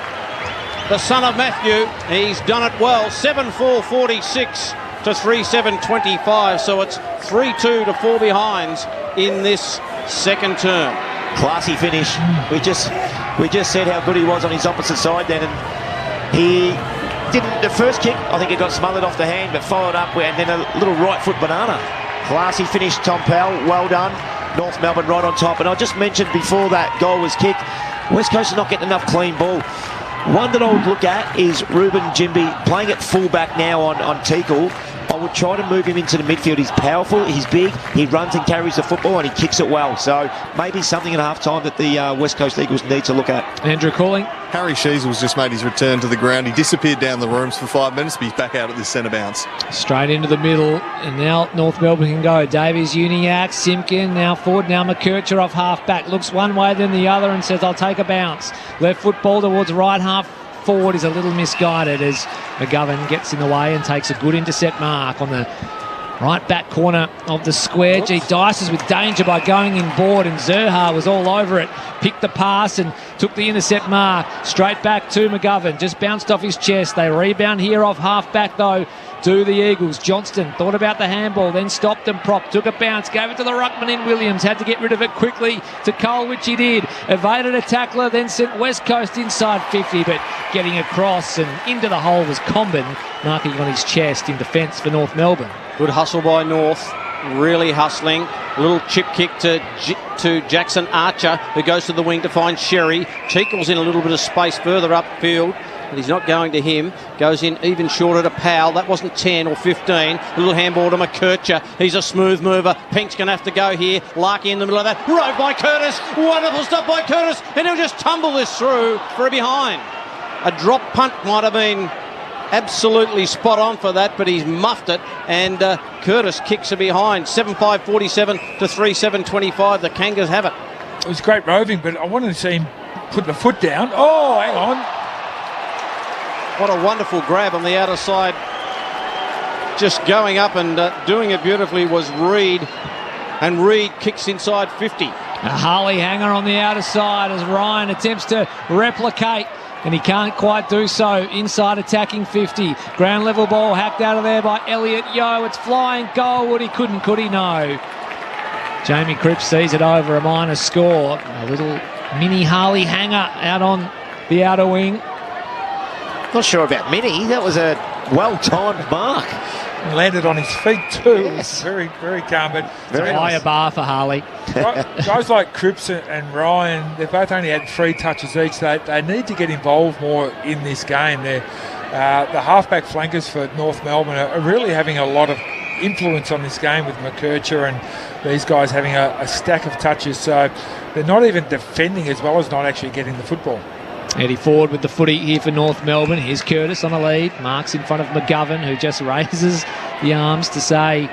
the son of Matthew. He's done it well. 7-4-46. To 3-7-25, so it's 3-2 to 4 behinds in this second term. Classy finish. We just said how good he was on his opposite side then, and he didn't. The first kick, I think it got smothered off the hand, but followed up and then a little right foot banana. Classy finish, Tom Powell. Well done. North Melbourne right on top. And I just mentioned before that goal was kicked, West Coast is not getting enough clean ball. One that I would look at is Ruben Jimby playing at fullback now on Teakle. I would try to move him into the midfield. He's powerful, he's big, he runs and carries the football and he kicks it well. So maybe something at half-time that the West Coast Eagles need to look at. Andrew Calling. Harry Sheasel's just made his return to the ground. He disappeared down the rooms for 5 minutes, but he's back out at this centre bounce. Straight into the middle, and now North Melbourne can go. Davies, Uniacke, Simpkin, now forward, now McKercher off half-back. Looks one way then the other and says, I'll take a bounce. Left foot ball towards right half. Forward is a little misguided as McGovern gets in the way and takes a good intercept mark on the right back corner of the square. Gee, Dices with danger by going in board, and Zerha was all over it. Picked the pass and took the intercept mark. Straight back to McGovern. Just bounced off his chest. They rebound here off half back though to the Eagles. Johnston thought about the handball, then stopped and propped, took a bounce, gave it to the ruckman in Williams, had to get rid of it quickly to Cole, which he did. Evaded a tackler, then sent West Coast inside 50, but getting across and into the hole was Comben, marking on his chest in defence for North Melbourne. Good hustle by North, really hustling. A little chip kick to Jackson Archer, who goes to the wing to find Sherry. Teakle's in a little bit of space further upfield, but he's not going to him. Goes in even shorter to Powell. That wasn't 10 or 15. A little handball to McKercher. He's a smooth mover. Pink's going to have to go here. Larky in the middle of that. Rode by Curtis. Wonderful stuff by Curtis. And he'll just tumble this through for a behind. A drop punt might have been absolutely spot on for that, but he's muffed it, and Curtis kicks it behind. 7-5-47 to 3-7-25. The Kangas have it. It was great roving, but I wanted to see him put the foot down. Oh, hang on. What a wonderful grab on the outer side. Just going up and doing it beautifully was Reid. And Reid kicks inside 50. A Harley hanger on the outer side as Ryan attempts to replicate, and he can't quite do so. Inside attacking 50. Ground level ball hacked out of there by Elliot Yeo. It's flying goalward. He couldn't, could he? No. Jamie Cripps sees it over, a minor score. A little mini Harley hanger out on the outer wing. Not sure about mini. That was a well-timed mark. Landed on his feet too. Yes. Very, very calm. But Very higher bar for Harley. Guys like Cripps and Ryan, they've both only had 3 touches each. They need to get involved more in this game. The halfback flankers for North Melbourne are really having a lot of influence on this game with McKercher and these guys having a stack of touches. So they're not even defending as well as not actually getting the football. Eddie Ford with the footy here for North Melbourne. Here's Curtis on the lead. Marks in front of McGovern, who just raises the arms to say,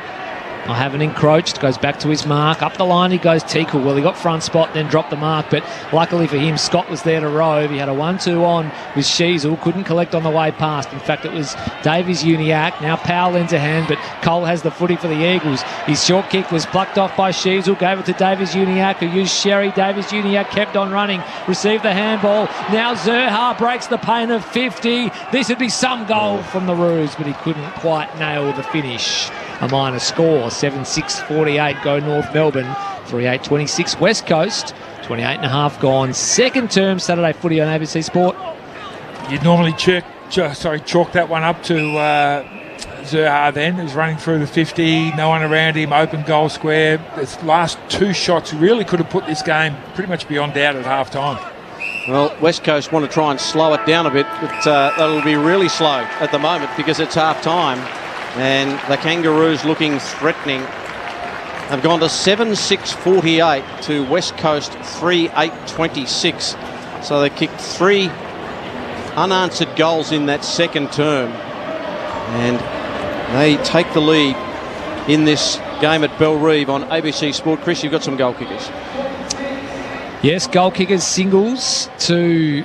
I haven't encroached. Goes back to his mark. Up the line he goes, Teakle. Well, he got front spot, then dropped the mark. But luckily for him, Scott was there to rove. He had a 1-2 on with Sheasel. Couldn't collect on the way past. In fact, it was Davies Uniacke. Now Powell lends a hand, but Cole has the footy for the Eagles. His short kick was plucked off by Sheasel. Gave it to Davies Uniacke, who used Sherry. Davies Uniacke kept on running. Received the handball. Now Zerha breaks the pain of 50. This would be some goal from the Roos, but he couldn't quite nail the finish. A minor score, 7-6-48 go North Melbourne, 3-8-26 West Coast, 28.5 gone. Second term Saturday footy on ABC Sport. You'd normally chalk that one up to Zerha then, who's running through the 50, no one around him, open goal square. His last 2 shots really could have put this game pretty much beyond doubt at half time. Well, West Coast want to try and slow it down a bit, but that'll be really slow at the moment because it's half time. And the Kangaroos looking threatening. They've gone to 7-6-48 to West Coast 3-8-26. So they kicked 3 unanswered goals in that second term. And They take the lead in this game at Bellerive on ABC Sport. Chris, you've got some goal kickers. Yes, goal kickers singles to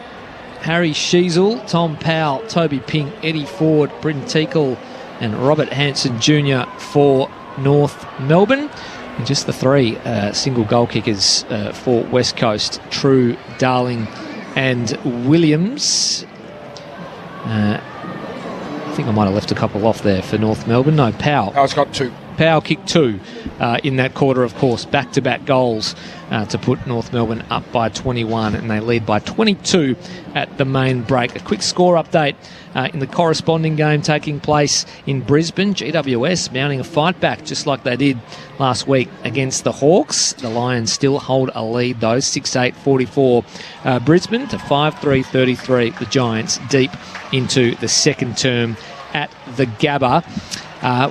Harry Sheasel, Tom Powell, Toby Pink, Eddie Ford, Bryn Teakle and Robert Hanson Jr. for North Melbourne. And just the three single goal kickers for West Coast, True, Darling and Williams. I think I might have left a couple off there for North Melbourne. No, Powell. Powell's got two. Powell kicked two in that quarter, of course. Back-to-back goals to put North Melbourne up by 21, and they lead by 22 at the main break. A quick score update in the corresponding game taking place in Brisbane. GWS mounting a fight back just like they did last week against the Hawks. The Lions still hold a lead, though, 6-8-44 Brisbane to 5-3-33 the Giants deep into the second term at the Gabba.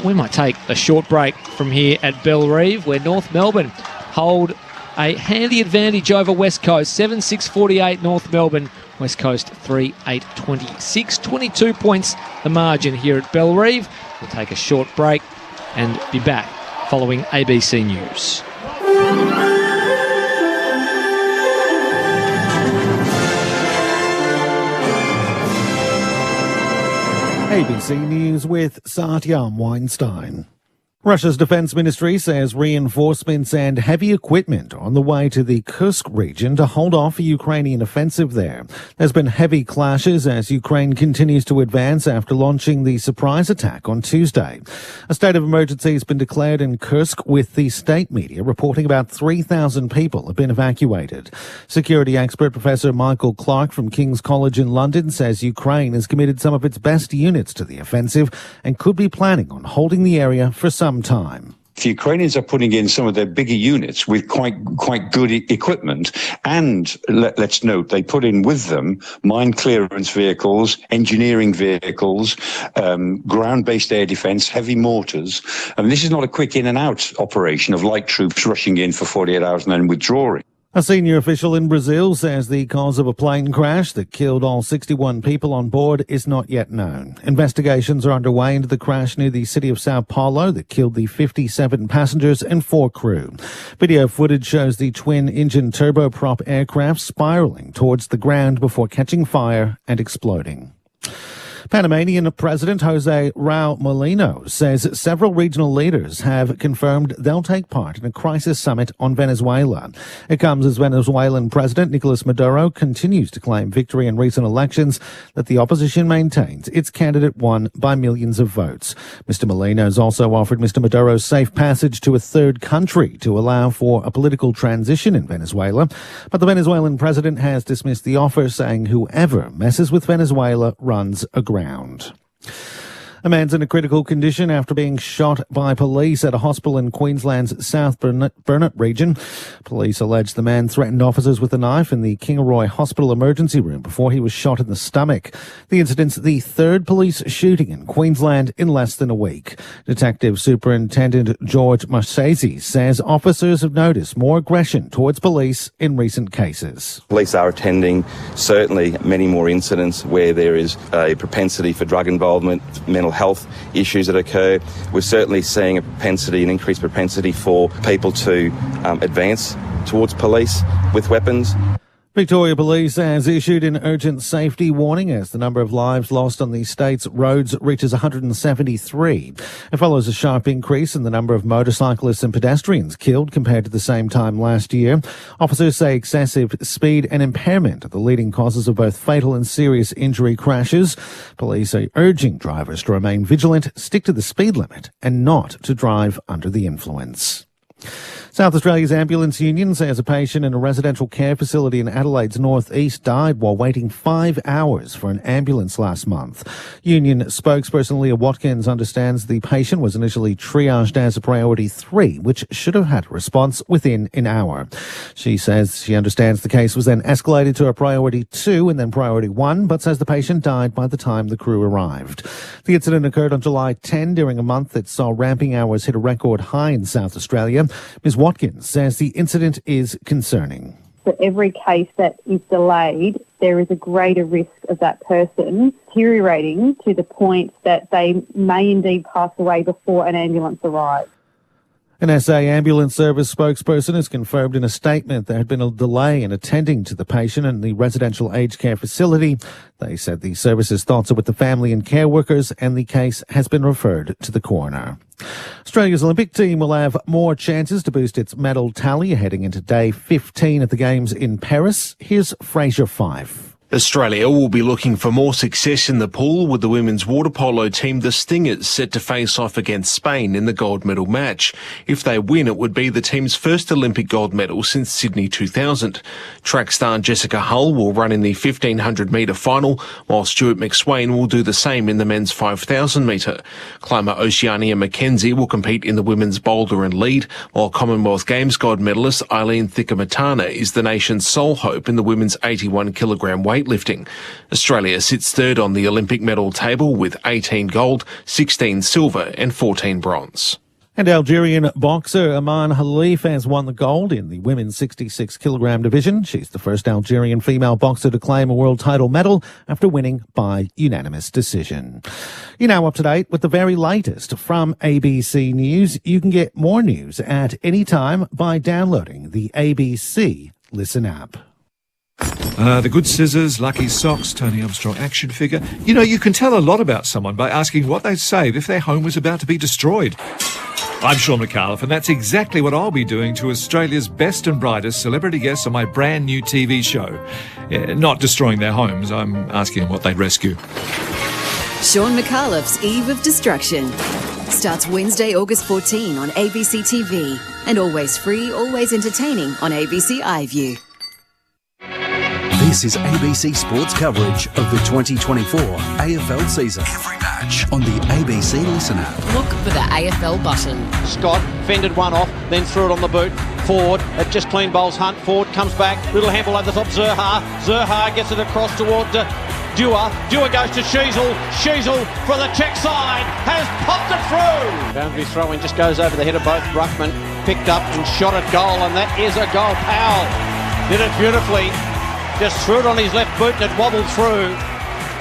We might take a short break from here at Bellerive, where North Melbourne hold a handy advantage over West Coast. 7-6-48 North Melbourne. West Coast 3-8-26. 22 points the margin here at Bellerive. We'll take a short break and be back following ABC News. ABC News with Satyam Weinstein. Russia's defense ministry says reinforcements and heavy equipment are on the way to the Kursk region to hold off a Ukrainian offensive there. There's been heavy clashes as Ukraine continues to advance after launching the surprise attack on Tuesday. A state of emergency has been declared in Kursk, with the state media reporting about 3,000 people have been evacuated. Security expert Professor Michael Clark from King's College in London says Ukraine has committed some of its best units to the offensive and could be planning on holding the area for some time. The Ukrainians are putting in some of their bigger units with quite good equipment, and let's note they put in with them mine clearance vehicles, engineering vehicles, ground-based air defence, heavy mortars. And this is not a quick in and out operation of light troops rushing in for 48 hours and then withdrawing. A senior official in Brazil says the cause of a plane crash that killed all 61 people on board is not yet known. Investigations are underway into the crash near the city of Sao Paulo that killed the 57 passengers and 4 crew. Video footage shows the twin-engine turboprop aircraft spiralling towards the ground before catching fire and exploding. Panamanian President Jose Raul Mulino says several regional leaders have confirmed they'll take part in a crisis summit on Venezuela. It comes as Venezuelan President Nicolas Maduro continues to claim victory in recent elections that the opposition maintains its candidate won by millions of votes. Mr. Mulino has also offered Mr. Maduro safe passage to a third country to allow for a political transition in Venezuela, but the Venezuelan president has dismissed the offer, saying whoever messes with Venezuela runs aground. A man's in a critical condition after being shot by police at a hospital in Queensland's South Burnett region. Police allege the man threatened officers with a knife in the Kingaroy Hospital emergency room before he was shot in the stomach. The incident's the third police shooting in Queensland in less than a week. Detective Superintendent George Marchese says officers have noticed more aggression towards police in recent cases. Police are attending certainly many more incidents where there is a propensity for drug involvement, mental health issues that occur. We're certainly seeing an increased propensity for people to advance towards police with weapons. Victoria Police has issued an urgent safety warning as the number of lives lost on the state's roads reaches 173. It follows a sharp increase in the number of motorcyclists and pedestrians killed compared to the same time last year. Officers say excessive speed and impairment are the leading causes of both fatal and serious injury crashes. Police are urging drivers to remain vigilant, stick to the speed limit, and not to drive under the influence. South Australia's Ambulance Union says a patient in a residential care facility in Adelaide's northeast died while waiting 5 hours for an ambulance last month. Union spokesperson Leah Watkins understands the patient was initially triaged as a priority 3, which should have had a response within an hour. She says she understands the case was then escalated to a priority 2 and then priority 1, but says the patient died by the time the crew arrived. The incident occurred on July 10 during a month that saw ramping hours hit a record high in South Australia. Ms. Watkins says the incident is concerning. For every case that is delayed, there is a greater risk of that person deteriorating to the point that they may indeed pass away before an ambulance arrives. An SA ambulance service spokesperson has confirmed in a statement there had been a delay in attending to the patient in the residential aged care facility. They said the service's thoughts are with the family and care workers, and the case has been referred to the coroner. Australia's Olympic team will have more chances to boost its medal tally heading into day 15 at the Games in Paris. Here's Fraser Fife. Australia will be looking for more success in the pool, with the women's water polo team, the Stingers, set to face off against Spain in the gold medal match. If they win, it would be the team's first Olympic gold medal since Sydney 2000. Track star Jessica Hull will run in the 1500-metre final, while Stuart McSwain will do the same in the men's 5000-metre. Climber Oceania Mackenzie will compete in the women's boulder and lead, while Commonwealth Games gold medalist Eileen Thickamatana is the nation's sole hope in the women's 81-kilogram weightlifting. Australia sits third on the Olympic medal table with 18 gold, 16 silver and 14 bronze. And Algerian boxer Aman Khalif has won the gold in the women's 66-kilogram division. She's the first Algerian female boxer to claim a world title medal after winning by unanimous decision. You're now up to date with the very latest from ABC News. You can get more news at any time by downloading the ABC Listen app. The good scissors, lucky socks, Tony Armstrong action figure. You know, you can tell a lot about someone by asking what they'd save if their home was about to be destroyed. I'm Sean McAuliffe, and that's exactly what I'll be doing to Australia's best and brightest celebrity guests on my brand new TV show. Not destroying their homes, I'm asking them what they'd rescue. Sean McAuliffe's Eve of Destruction starts Wednesday, August 14 on ABC TV, and always free, always entertaining on ABC iView. This is ABC Sports coverage of the 2024 AFL season. Every match on the ABC Listen app. Look for the AFL button. Scott fended one off, then threw it on the boot. Ford, it just clean bowls Hunt. Ford comes back, little handball over the top. Zurhaar gets it across toward Dewar. Dewar goes to Sheasel. Sheasel for the check side has popped it through. Boundary throw-in just goes over the head of both. Ruckman picked up and shot at goal, and that is a goal. Powell did it beautifully. Just threw it on his left boot and it wobbled through.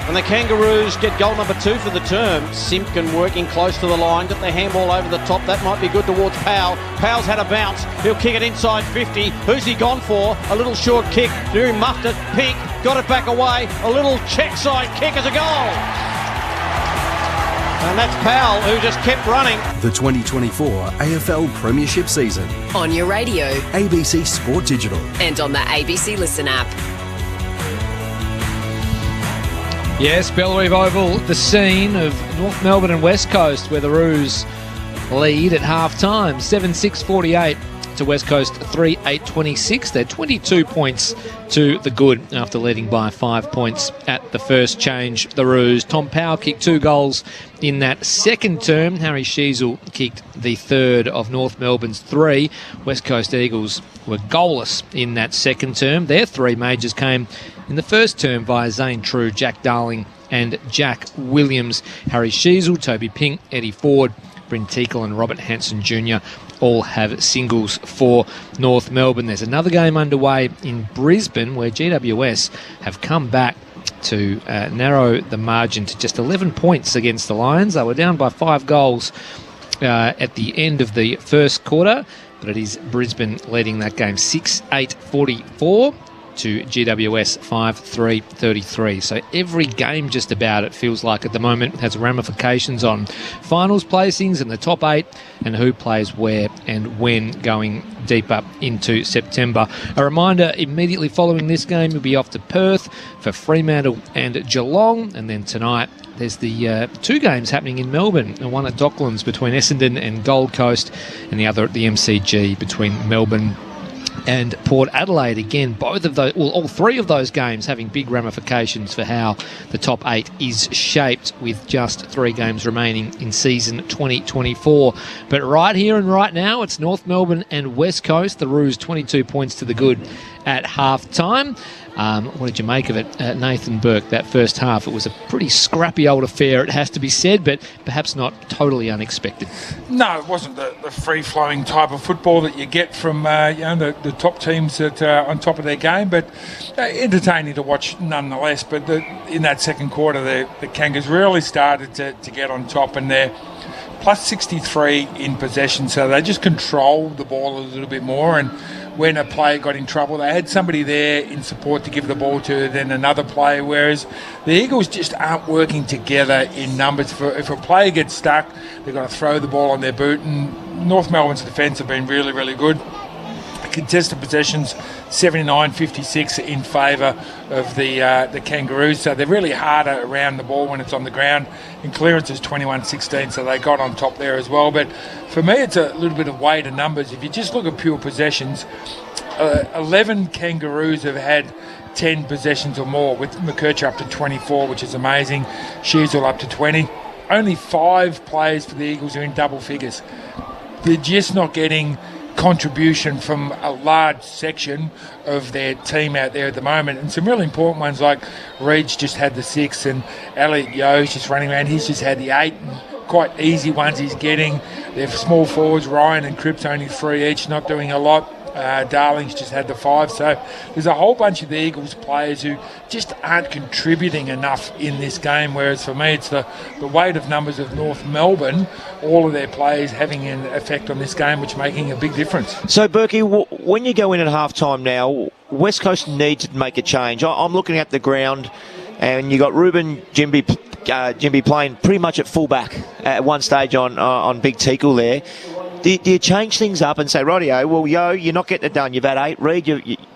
And the Kangaroos get goal number 2 for the term. Simpkin working close to the line. Got the handball over the top. That might be good towards Powell. Powell's had a bounce. He'll kick it inside 50. Who's he gone for? A little short kick. He muffed it. Pink got it back away. A little check side kick as a goal. And that's Powell, who just kept running. The 2024 AFL Premiership season. On your radio. ABC Sport Digital. And on the ABC Listen app. Yes, Bellerive Oval, the scene of North Melbourne and West Coast, where the Roos lead at half-time, 7-6-48 to West Coast 3-8-26. They're 22 points to the good after leading by 5 points at the first change. The Roos. Tom Powell kicked 2 goals in that second term. Harry Sheasel kicked the third of North Melbourne's 3. West Coast Eagles were goalless in that second term. Their 3 majors came in the first term via Zane True, Jack Darling and Jack Williams. Harry Sheasel, Toby Pink, Eddie Ford, Bryn Teakle and Robert Hanson Jr. all have singles for North Melbourne. There's another game underway in Brisbane where GWS have come back to narrow the margin to just 11 points against the Lions. They were down by 5 goals at the end of the first quarter, but it is Brisbane leading that game 6-8-44 to GWS 5-3-33. So every game just about, it feels like at the moment, has ramifications on finals placings and the top 8 and who plays where and when going deeper into September. A reminder, immediately following this game, we'll be off to Perth for Fremantle and Geelong, and then tonight there's the 2 games happening in Melbourne, one at Docklands between Essendon and Gold Coast, and the other at the MCG between Melbourne and Port Adelaide. Again, both of those, well, all 3 of those games having big ramifications for how the top 8 is shaped, with just 3 games remaining in season 2024. But right here and right now, it's North Melbourne and West Coast. The Roos 22 points to the good at half time. What did you make of it, Nathan Burke, that first half? It was a pretty scrappy old affair, it has to be said, but perhaps not totally unexpected. No, it wasn't the free-flowing type of football that you get from the top teams that are on top of their game, but entertaining to watch nonetheless. But in that second quarter, the Kangas really started to get on top, and they're plus 63 in possession, so they just controlled the ball a little bit more. And when a player got in trouble, they had somebody there in support to give the ball to, then another player, whereas the Eagles just aren't working together in numbers. If a player gets stuck, they've got to throw the ball on their boot, and North Melbourne's defence have been really, really good. Contested possessions 79-56 in favour of the Kangaroos, so they're really harder around the ball when it's on the ground, and clearances 21-16, so they got on top there as well. But for me, it's a little bit of weight of numbers. If you just look at pure possessions, 11 Kangaroos have had 10 possessions or more, with McKercher up to 24, which is amazing. Sheasel up to 20. Only 5 players for the Eagles are in double figures. They're just not getting contribution from a large section of their team out there at the moment, and some really important ones like Reed's just had the 6, and Elliot Yeo's just running around, he's just had the 8, and quite easy ones he's getting. They're small forwards, Ryan and Cripps only 3 each, not doing a lot. Darling's just had the 5, so there's a whole bunch of the Eagles players who just aren't contributing enough in this game, whereas for me it's the weight of numbers of North Melbourne, all of their players having an effect on this game, which making a big difference. So Berkey, when you go in at half-time now, West Coast needs to make a change. I'm looking at the ground, and you got Ruben Jimby playing pretty much at full-back at one stage on Big Teakle there. Do you change things up and say, rightio, well, you're not getting it done. You've had 8. Reed,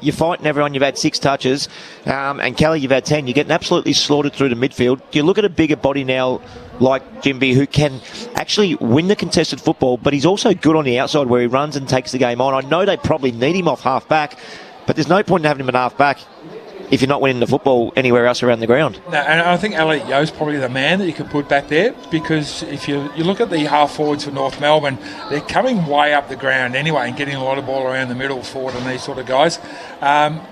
you're fighting everyone. You've had 6 touches. And Kelly, you've had 10. You're getting absolutely slaughtered through the midfield. Do you look at a bigger body now like Jimby, who can actually win the contested football, but he's also good on the outside where he runs and takes the game on? I know they probably need him off half-back, but there's no point in having him at half-back if you're not winning the football anywhere else around the ground. No, and I think Elliot Yeo's probably the man that you could put back there, because if you look at the half forwards for North Melbourne, they're coming way up the ground anyway and getting a lot of ball around the middle forward and these sort of guys.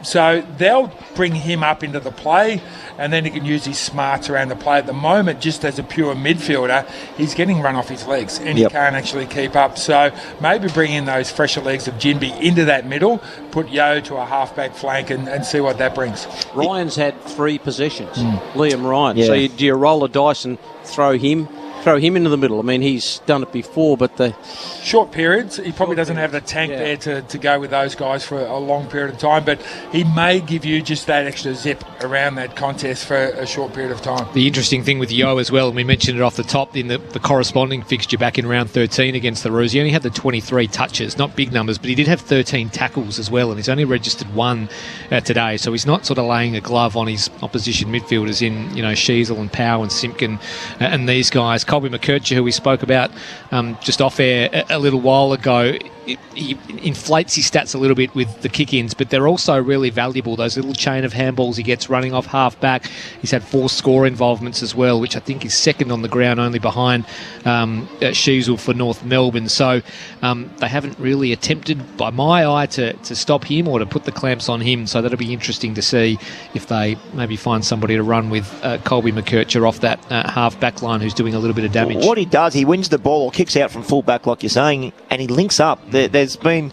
So they'll bring him up into the play, and then he can use his smarts around the play. At the moment, just as a pure midfielder, he's getting run off his legs, and he can't actually keep up. So maybe bring in those fresher legs of Jinby into that middle, put Yeo to a half-back flank, and see what that brings. Ryan's had 3 possessions, Liam Ryan. Yeah. So do you roll a dice and throw him into the middle? I mean, he's done it before, but the short periods, he probably doesn't have the tank there to go with those guys for a long period of time, but he may give you just that extra zip around that contest for a short period of time. The interesting thing with Yeo as well, and we mentioned it off the top in the corresponding fixture back in round 13 against the Roos, he only had the 23 touches, not big numbers, but he did have 13 tackles as well, and he's only registered 1 today, so he's not sort of laying a glove on his opposition midfielders in, Sheasel and Powell and Simpkin and these guys. Colby McKercher, who we spoke about just off air a little while ago, he inflates his stats a little bit with the kick-ins, but they're also really valuable. Those little chain of handballs he gets running off half-back. He's had 4 score involvements as well, which I think is second on the ground, only behind Sheasel for North Melbourne. So they haven't really attempted, by my eye, to stop him or to put the clamps on him. So that'll be interesting to see if they maybe find somebody to run with Colby McKercher off that half-back line who's doing a little bit of damage. What he does, he wins the ball or kicks out from full-back, like you're saying, and he links up. There's been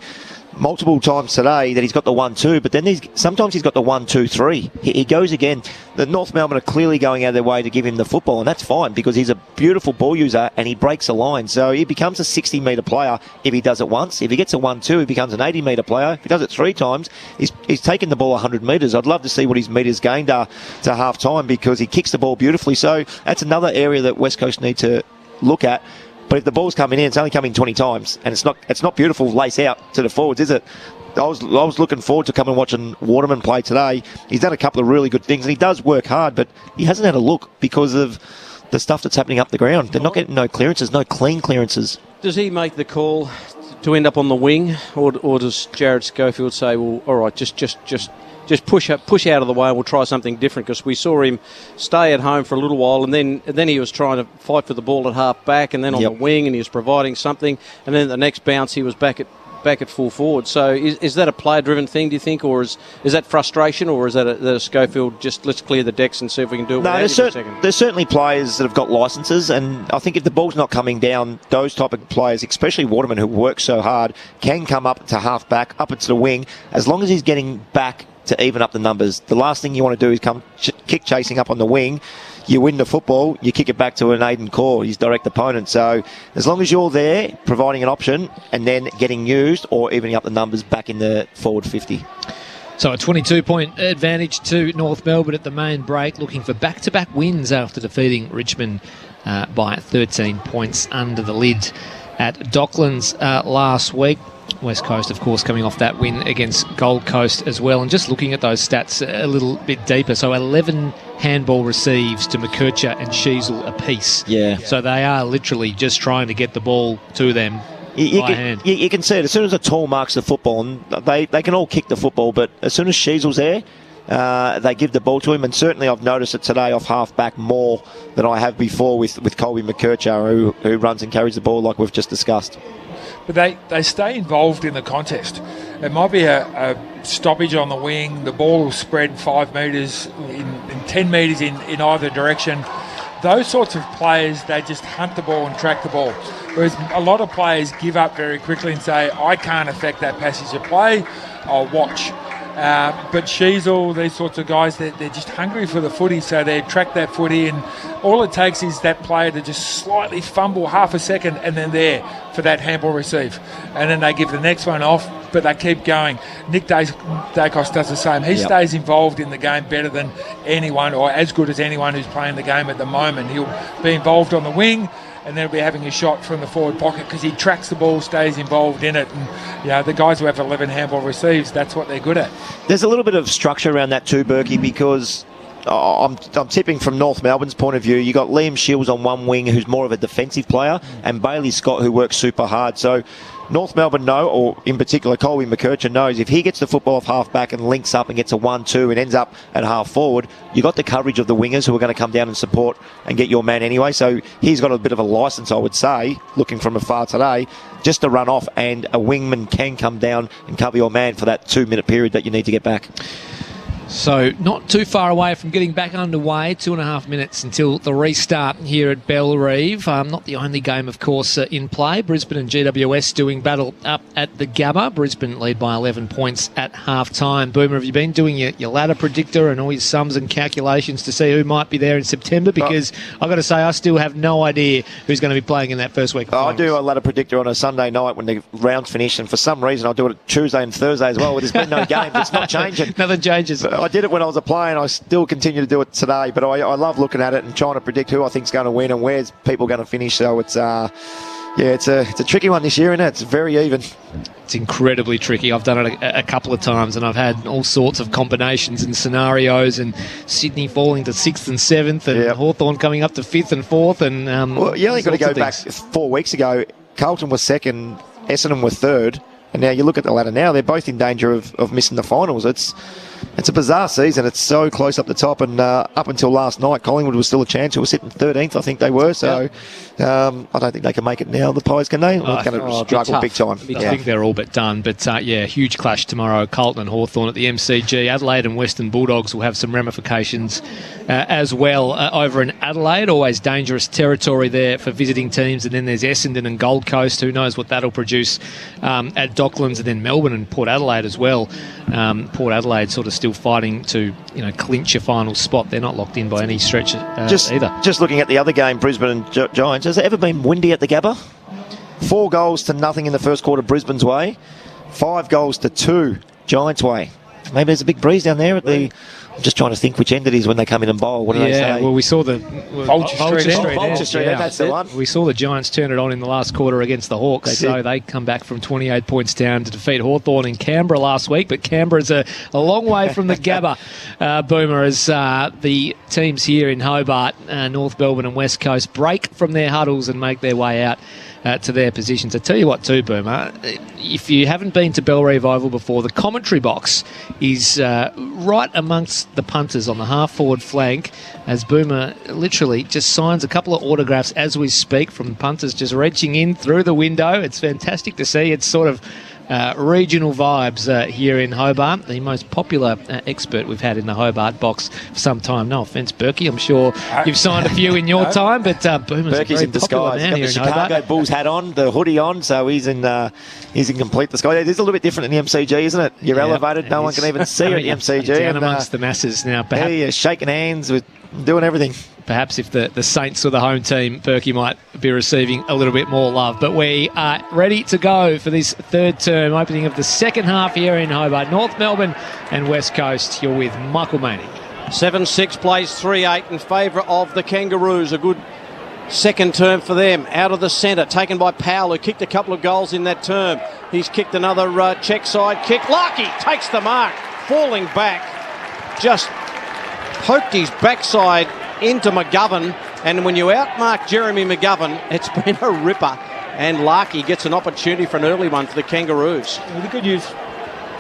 multiple times today that he's got the 1-2, but then sometimes he's got the 1-2-3. He goes again. The North Melbourne are clearly going out of their way to give him the football, and that's fine because he's a beautiful ball user and he breaks a line. So he becomes a 60-metre player if he does it once. If he gets a 1-2, he becomes an 80-metre player. If he does it 3 times, he's taken the ball 100 metres. I'd love to see what his metres gained are to half-time because he kicks the ball beautifully. So that's another area that West Coast need to look at. But if the ball's coming in, it's only coming 20 times, and it's not beautiful lace out to the forwards, is it? I was looking forward to coming and watching Waterman play today. He's done a couple of really good things, and he does work hard, but he hasn't had a look because of the stuff that's happening up the ground. They're not getting no clearances, no clean clearances. Does he make the call to end up on the wing, or does Jared Schofield say, well, all right, just push out of the way and we'll try something different? Because we saw him stay at home for a little while, and then he was trying to fight for the ball at half back and then on the wing, and he was providing something, and then the next bounce he was back back at full forward. So is that a player-driven thing, do you think, or is that frustration, or is that a Schofield just let's clear the decks and see if we can do it without you for a second? There's certainly players that have got licences, and I think if the ball's not coming down, those type of players, especially Waterman, who works so hard, can come up to half-back, up into the wing, as long as he's getting back to even up the numbers. The last thing you want to do is come kick chasing up on the wing. You win the football, you kick it back to an Aiden Core, his direct opponent. So as long as you're there, providing an option, and then getting used or evening up the numbers back in the forward 50. So a 22-point advantage to North Melbourne at the main break, looking for back-to-back wins after defeating Richmond by 13 points under the lid at Docklands last week. West Coast, of course, coming off that win against Gold Coast as well. And just looking at those stats a little bit deeper, so 11 handball receives to McKercher and Sheasel apiece. Yeah. So they are literally just trying to get the ball to them by hand. You can see it. As soon as a tall marks the football, and they can all kick the football, but as soon as Sheasel's there, they give the ball to him. And certainly I've noticed it today off half-back more than I have before with Colby McKercher, who runs and carries the ball like we've just discussed. But they stay involved in the contest. It might be a stoppage on the wing. The ball will spread 5 metres, in 10 metres in either direction. Those sorts of players, they just hunt the ball and track the ball. Whereas a lot of players give up very quickly and say, I can't affect that passage of play, I'll watch. But Sheasel, these sorts of guys, they're just hungry for the footy, so they track that footy, and all it takes is that player to just slightly fumble half a second, and then there for that handball receive. And then they give the next one off, but they keep going. Nick Dacos does the same. He stays involved in the game better than anyone, or as good as anyone who's playing the game at the moment. He'll be involved on the wing, and then he'll be having a shot from the forward pocket because he tracks the ball, stays involved in it. And the guys who have 11 handball receives, that's what they're good at. There's a little bit of structure around that too, Berkey, because I'm tipping from North Melbourne's point of view. You got Liam Shields on one wing, who's more of a defensive player, and Bailey Scott, who works super hard. So North Melbourne know, or in particular Colby McKercher knows, if he gets the football off half-back and links up and gets a 1-2 and ends up at half-forward, you got the coverage of the wingers who are going to come down and support and get your man anyway. So he's got a bit of a licence, I would say, looking from afar today, just to run off, and a wingman can come down and cover your man for that 2-minute period that you need to get back. So not too far away from getting back underway. 2.5 minutes until the restart here at Bellerive. Not the only game, of course, in play. Brisbane and GWS doing battle up at the Gabba. Brisbane lead by 11 points at half-time. Boomer, have you been doing your ladder predictor and all your sums and calculations to see who might be there in September? Because I've got to say, I still have no idea who's going to be playing in that first week of finals. I do a ladder predictor on a Sunday night when the rounds finish, and for some reason I do it Tuesday and Thursday as well. There's been no games. It's not changing. Nothing changes. I did it when I was a player, and I still continue to do it today, but I love looking at it and trying to predict who I think is going to win and where's people going to finish. So it's it's a tricky one this year, isn't it? It's very even. It's incredibly tricky. I've done it a couple of times, and I've had all sorts of combinations and scenarios, and Sydney falling to 6th and 7th, and Hawthorn coming up to 5th and 4th. And well, you only got to go back 4 weeks ago. Carlton was 2nd, Essendon were 3rd, and now you look at the ladder now, they're both in danger of missing the finals. It's a bizarre season. It's so close up the top, and up until last night, Collingwood was still a chance. It was sitting 13th, I think they were. So I don't think they can make it now, the Pies, can they? They're going to struggle big time. I think they're all but done. But huge clash tomorrow. Carlton and Hawthorn at the MCG. Adelaide and Western Bulldogs will have some ramifications as well over in Adelaide. Always dangerous territory there for visiting teams. And then there's Essendon and Gold Coast. Who knows what that'll produce at Docklands, and then Melbourne and Port Adelaide as well. Port Adelaide sort of still fighting to clinch a final spot. They're not locked in by any stretch either. Just looking at the other game, Brisbane and Giants, has it ever been windy at the Gabba? 4 goals to nothing in the first quarter Brisbane's way, 5 goals to 2 Giants' way. Maybe there's a big breeze down there at the... I'm just trying to think which end it is when they come in and bowl. What do they say? Well, we saw the... Vulture Street, that's the one. We saw the Giants turn it on in the last quarter against the Hawks. They come back from 28 points down to defeat Hawthorn in Canberra last week. But Canberra's a long way from the Gabba, Boomer, as the teams here in Hobart, North Melbourne and West Coast break from their huddles and make their way out to their positions. I tell you what too, Boomer, if you haven't been to Bellerive Oval before, the commentary box is right amongst the punters on the half-forward flank, as Boomer literally just signs a couple of autographs as we speak from punters just reaching in through the window. It's fantastic to see. It's sort of regional vibes here in Hobart. The most popular expert we've had in the Hobart box for some time. No offence, Berkey. I'm sure you've signed a few in your time, but Boomer's Berkey's in disguise. He's got the Chicago Bulls hat on, the hoodie on, so he's in complete disguise. It is a little bit different in the MCG, isn't it? You're elevated. No one can even see you at the MCG. Down amongst the masses now. Perhaps. Yeah, shaking hands with doing everything. Perhaps if the Saints were the home team, Berkey might be receiving a little bit more love. But we are ready to go for this third term, opening of the second half here in Hobart. North Melbourne and West Coast. You're with Michael Maney. 7-6 plays 3-8 in favour of the Kangaroos. A good second term for them. Out of the centre, taken by Powell, who kicked a couple of goals in that term. He's kicked another check side kick. Larky takes the mark, falling back. Just poked his backside into McGovern, and when you outmark Jeremy McGovern, it's been a ripper, and Larky gets an opportunity for an early one for the Kangaroos. Well, the good news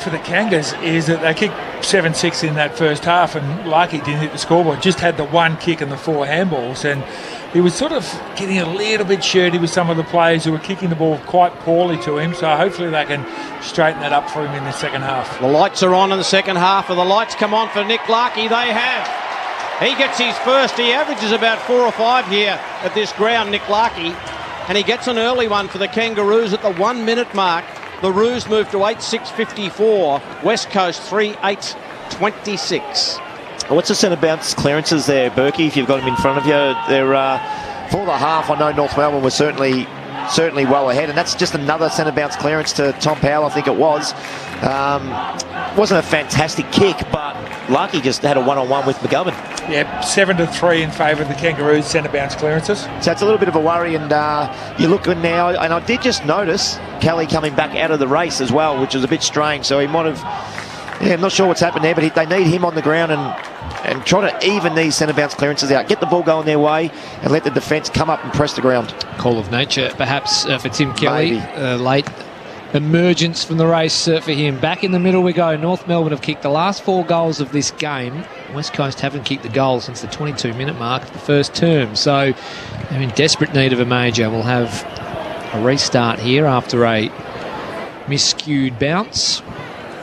for the Kangas is that they kicked 7-6 in that first half, and Larky didn't hit the scoreboard, just had the one kick and the 4 handballs, and he was sort of getting a little bit shirty with some of the players who were kicking the ball quite poorly to him, so hopefully they can straighten that up for him in the second half. The lights are on in the second half, and the lights come on for Nick Larky. They have. He gets his first. He averages about 4 or 5 here at this ground, Nick Larky. And he gets an early one for the Kangaroos at the 1 minute mark. The Roos move to 8-6-54. West Coast 3-8-26. What's the centre bounce clearances there, Berkey, if you've got them in front of you? They're, for the half, I know North Melbourne was certainly well ahead, and that's just another centre bounce clearance to Tom Powell, I think it was. Wasn't a fantastic kick, but Larky just had a one-on-one with McGovern. Yeah, 7-3 in favour of the Kangaroos centre bounce clearances. So it's a little bit of a worry, and you look good now, and I did just notice Kelly coming back out of the race as well, which was a bit strange, so he might have, I'm not sure what's happened there, but they need him on the ground and try to even these centre bounce clearances out, get the ball going their way, and let the defence come up and press the ground. Call of nature, perhaps, for Tim Kelly. Late emergence from the race for him. Back in the middle we go. North Melbourne have kicked the last 4 goals of this game. West Coast haven't kicked the goal since the 22-minute mark of the first term, so they're in desperate need of a major. We'll have a restart here after a miscued bounce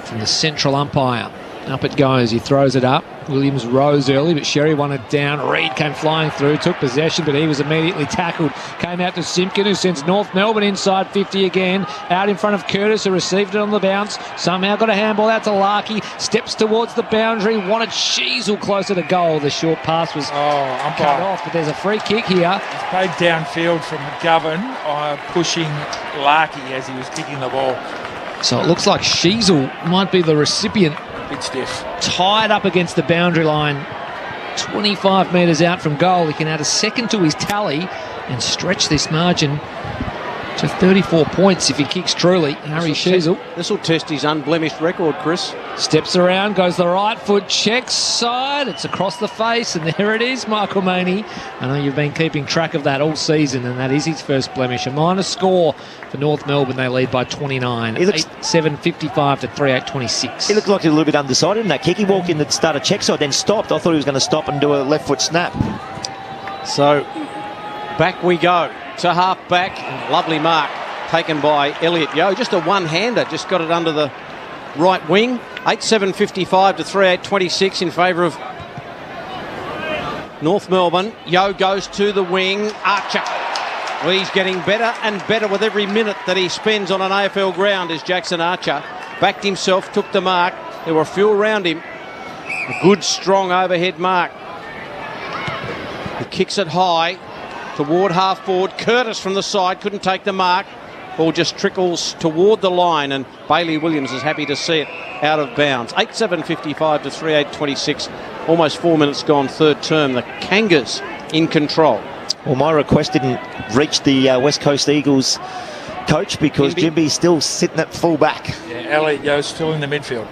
from the central umpire. Up it goes, he throws it up. Williams rose early, but Sherry won it down. Reid came flying through, took possession, but he was immediately tackled. Came out to Simpkin, who sends North Melbourne inside 50 again. Out in front of Curtis, who received it on the bounce. Somehow got a handball out to Larky. Steps towards the boundary. Wanted Sheasel closer to goal. The short pass was cut off, but there's a free kick here. It's played downfield from McGovern, pushing Larky as he was kicking the ball. So it looks like Sheasel might be the recipient. Bit stiff. Tied up against the boundary line, 25 metres out from goal. He can add a second to his tally and stretch this margin to 34 points if he kicks truly. Harry Sheasel. This will test his unblemished record, Chris. Steps around, goes the right foot, checks side. It's across the face, and there it is, Michael Maney. I know you've been keeping track of that all season, and that is his first blemish. A minor score for North Melbourne. They lead by 29. 7-55 to 3-8-26. He looked like he was a little bit undecided in that kick. He walked in to start a check side, then stopped. I thought he was going to stop and do a left foot snap. So back we go to half back. Lovely mark taken by Elliot Yeo. Just a one-hander, just got it under the right wing. 8-7-55 to 3-8-26 in favour of North Melbourne. Yeo goes to the wing. Archer. Well, he's getting better and better with every minute that he spends on an AFL ground as Jackson Archer backed himself, took the mark. There were a few around him. A good, strong overhead mark. He kicks it high toward half forward. Curtis from the side couldn't take the mark. Ball just trickles toward the line, and Bailey Williams is happy to see it out of bounds. 8-7-55 to 3-8-26. Almost 4 minutes gone, third term. The Kangas in control. Well, my request didn't reach the West Coast Eagles coach because Jimby's still sitting at full back. Yeah, Elliot Yeo's still in the midfield.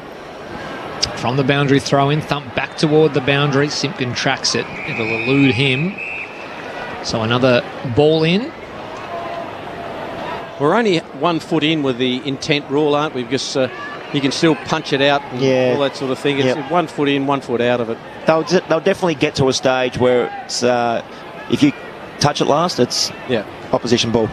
From the boundary throw-in, thump back toward the boundary. Simpkin tracks it. It'll elude him. So another ball in. We're only 1 foot in with the intent rule, aren't we? Because you can still punch it out and all that sort of thing. It's 1 foot in, 1 foot out of it. They'll definitely get to a stage where it's if you touch it last, it's opposition ball.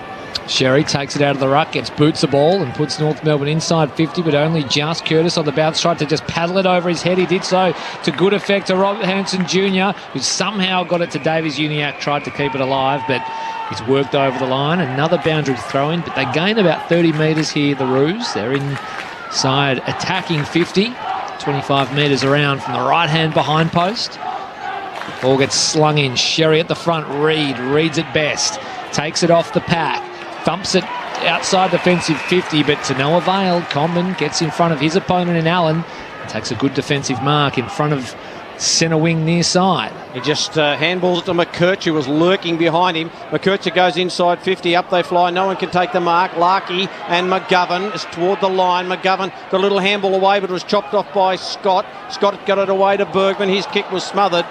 Sherry takes it out of the ruck, gets boots the ball and puts North Melbourne inside 50, but only just. Curtis on the bounce tried to just paddle it over his head. He did so to good effect to Robert Hanson Jr., who somehow got it to Davies Uniacke, tried to keep it alive, but he's worked over the line. Another boundary throw-in, but they gain about 30 metres here, the Roos. They're inside attacking 50, 25 metres around from the right-hand behind post. The ball gets slung in. Sherry at the front. Reads it best. Takes it off the pack. Thumps it outside defensive 50, but to no avail. Comben gets in front of his opponent in Allen. Takes a good defensive mark in front of centre wing near side. He just handballs it to McKercher, who was lurking behind him. McKercher goes inside 50, up they fly. No one can take the mark. Larkey and McGovern is toward the line. McGovern got a little handball away, but it was chopped off by Scott. Scott got it away to Bergman. His kick was smothered.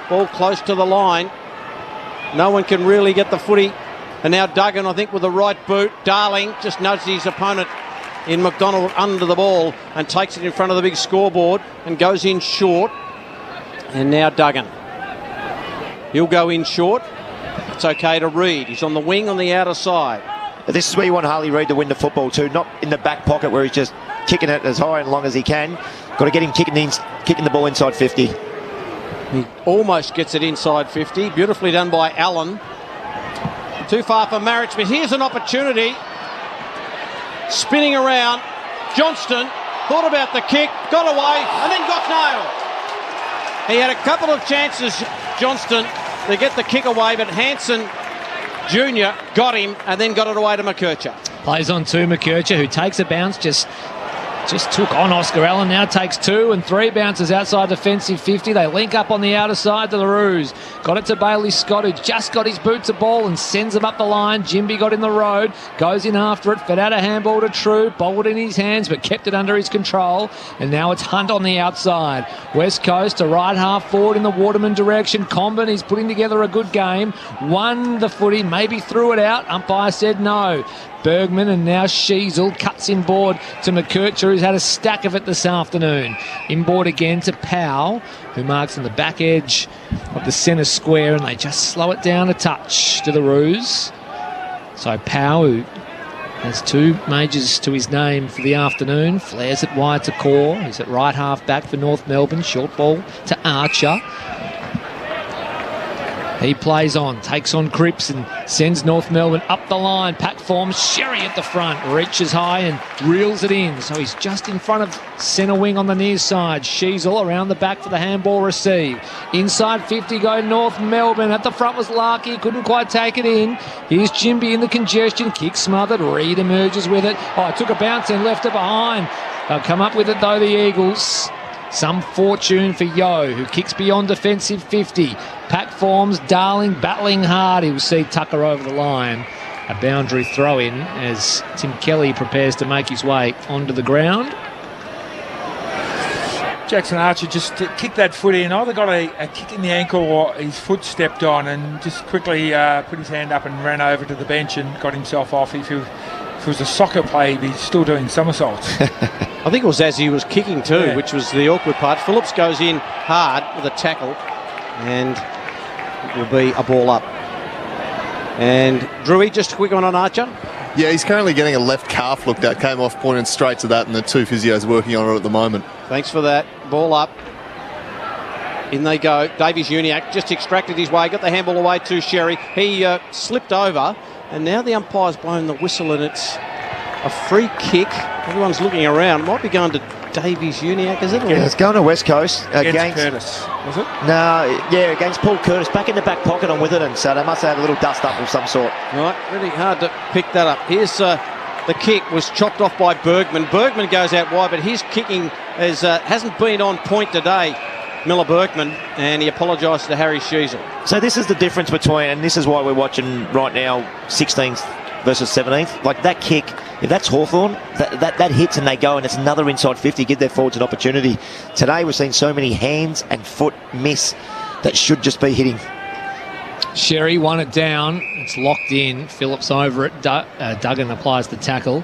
Ball close to the line. No one can really get the footy. And now Duggan, I think, with the right boot. Darling just nudged his opponent in McDonald under the ball and takes it in front of the big scoreboard and goes in short. And now Duggan. He'll go in short. It's okay to Reid. He's on the wing on the outer side. This is where you want Harley Reid to win the football too, not in the back pocket where he's just kicking it as high and long as he can. Got to get him kicking the ball inside 50. He almost gets it inside 50. Beautifully done by Allen. Too far for Marich, but here's an opportunity. Spinning around. Johnston thought about the kick, got away, and then got nailed. He had a couple of chances, Johnston, to get the kick away, but Hanson Jr. got him and then got it away to McKercher. Plays on to McKercher, who takes a bounce, just took on Oscar Allen, now takes 2 and 3 bounces outside defensive 50. They link up on the outer side to the Roos. Got it to Bailey Scott, who just got his boot to ball and sends him up the line. Jimby got in the road, goes in after it, fed out a handball to True, bowled in his hands but kept it under his control. And now it's Hunt on the outside. West Coast to right half forward in the Waterman direction. Comben, he's putting together a good game. Won the footy, maybe threw it out. Umpire said no. Bergman and now Sheasel cuts inboard to McKercher, who's had a stack of it this afternoon. Inboard again to Powell, who marks on the back edge of the centre square, and they just slow it down a touch to the Roos. So Powell, who has 2 majors to his name for the afternoon, flares it wide to Core. He's at right half back for North Melbourne. Short ball to Archer. He plays on, takes on Cripps and sends North Melbourne up the line. Pack forms, Sherry at the front, reaches high and reels it in. So he's just in front of centre wing on the near side. Sheasel around the back for the handball receive. Inside 50 go North Melbourne. At the front was Larkey, couldn't quite take it in. Here's Jimby in the congestion, kick smothered. Reid emerges with it. Oh, it took a bounce and left it behind. They'll come up with it though, the Eagles. Some fortune for Yo, who kicks beyond defensive 50. Pack forms, Darling battling hard. He'll see Tucker over the line. A boundary throw-in as Tim Kelly prepares to make his way onto the ground. Jackson Archer just kicked that foot in. Either got a kick in the ankle or his foot stepped on and just quickly put his hand up and ran over to the bench and got himself off. If it was a soccer play, he'd be still doing somersaults. I think it was as he was kicking too, yeah, which was the awkward part. Phillips goes in hard with a tackle and it will be a ball up. And Drewy, just a quick one on Archer. Yeah, he's currently getting a left calf looked at, came off, pointed straight to that, and the 2 physios working on it at the moment. Thanks for that. Ball up. In they go. Davies Uniacke just extracted his way, got the handball away to Sherry. He slipped over, and now the umpire's blown the whistle, and it's a free kick. Everyone's looking around. Might be going to Davies Uniacke, is it? Yeah, it's going to West Coast. Against Curtis, was it? No, yeah, against Paul Curtis. Back in the back pocket on Witherden, so they must have had a little dust up of some sort. Right, really hard to pick that up. Here's the kick was chopped off by Bergman. Bergman goes out wide, but his kicking hasn't been on point today, Miller Bergman, and he apologised to Harry Sheasel. So this is the difference between, and this is why we're watching right now 16th versus 17th. Like that kick, if that's Hawthorn, that hits and they go and it's another inside 50, give their forwards an opportunity. Today we've seen so many hands and foot miss that should just be hitting. Sherry won it down. It's locked in. Phillips over it. Duggan applies the tackle.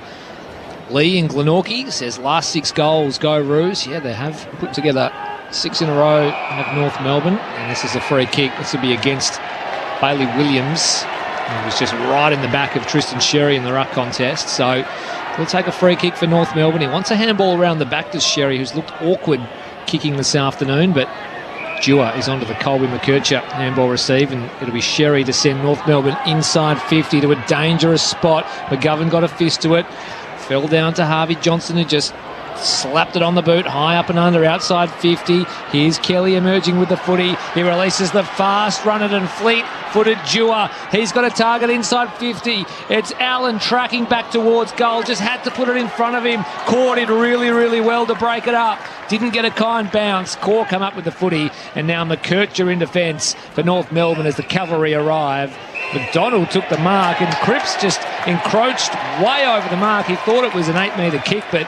Lee in Glenorchy says last 6 goals go Roos. Yeah, they have put together 6 in a row, have North Melbourne. And this is a free kick. This will be against Bailey Williams. He was just right in the back of Tristan Sherry in the ruck contest. So he'll take a free kick for North Melbourne. He wants a handball around the back to Sherry, who's looked awkward kicking this afternoon, but Dewar is onto the Colby McKercher handball receive, and it'll be Sherry to send North Melbourne inside 50 to a dangerous spot. McGovern got a fist to it, fell down to Harvey Johnson, who just slapped it on the boot, high up and under, outside 50. Here's Kelly emerging with the footy. He releases the fast-running and fleet-footed Dewar. He's got a target inside 50. It's Allen tracking back towards goal. Just had to put it in front of him. Core did really, really well to break it up. Didn't get a kind bounce. Core come up with the footy, and now McKercher in defence for North Melbourne as the cavalry arrive. McDonald took the mark, and Cripps just encroached way over the mark. He thought it was an 8-metre kick, but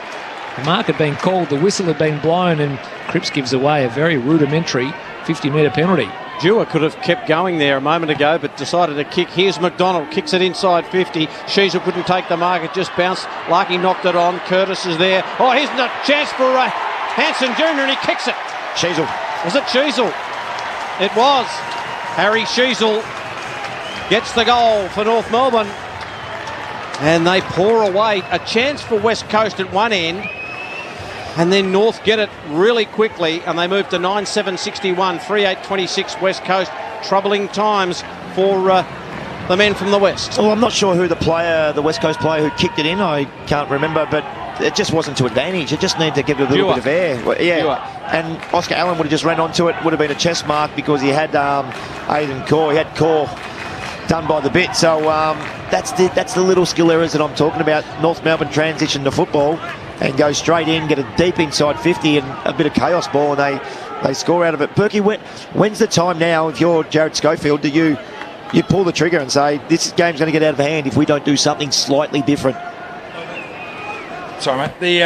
the mark had been called, the whistle had been blown, and Cripps gives away a very rudimentary 50-metre penalty. Dewar could have kept going there a moment ago, but decided to kick. Here's McDonald, kicks it inside 50. Sheasel couldn't take the mark, it just bounced. Larkey knocked it on. Curtis is there. Oh, here's a chance for Hanson Jr., and he kicks it. Sheasel. Was it Sheasel? It was. Harry Sheasel gets the goal for North Melbourne. And they pour away. A chance for West Coast at one end. And then North get it really quickly, and they move to 9-7-61, 3-8-26 West Coast. Troubling times for the men from the West. Well, I'm not sure who the West Coast player who kicked it in. I can't remember, but it just wasn't to advantage. It just needed to give it a little bit of air. Yeah, Dewar. And Oscar Allen would have just ran onto it. Would have been a chest mark because he had Aidan Core. He had Core done by the bit. So that's the little skill errors that I'm talking about. North Melbourne transition to football and go straight in, get a deep inside 50 and a bit of chaos ball, and they score out of it. Perky, when's the time now, if you're Jared Schofield, do you pull the trigger and say, this game's going to get out of hand if we don't do something slightly different? Sorry, mate. The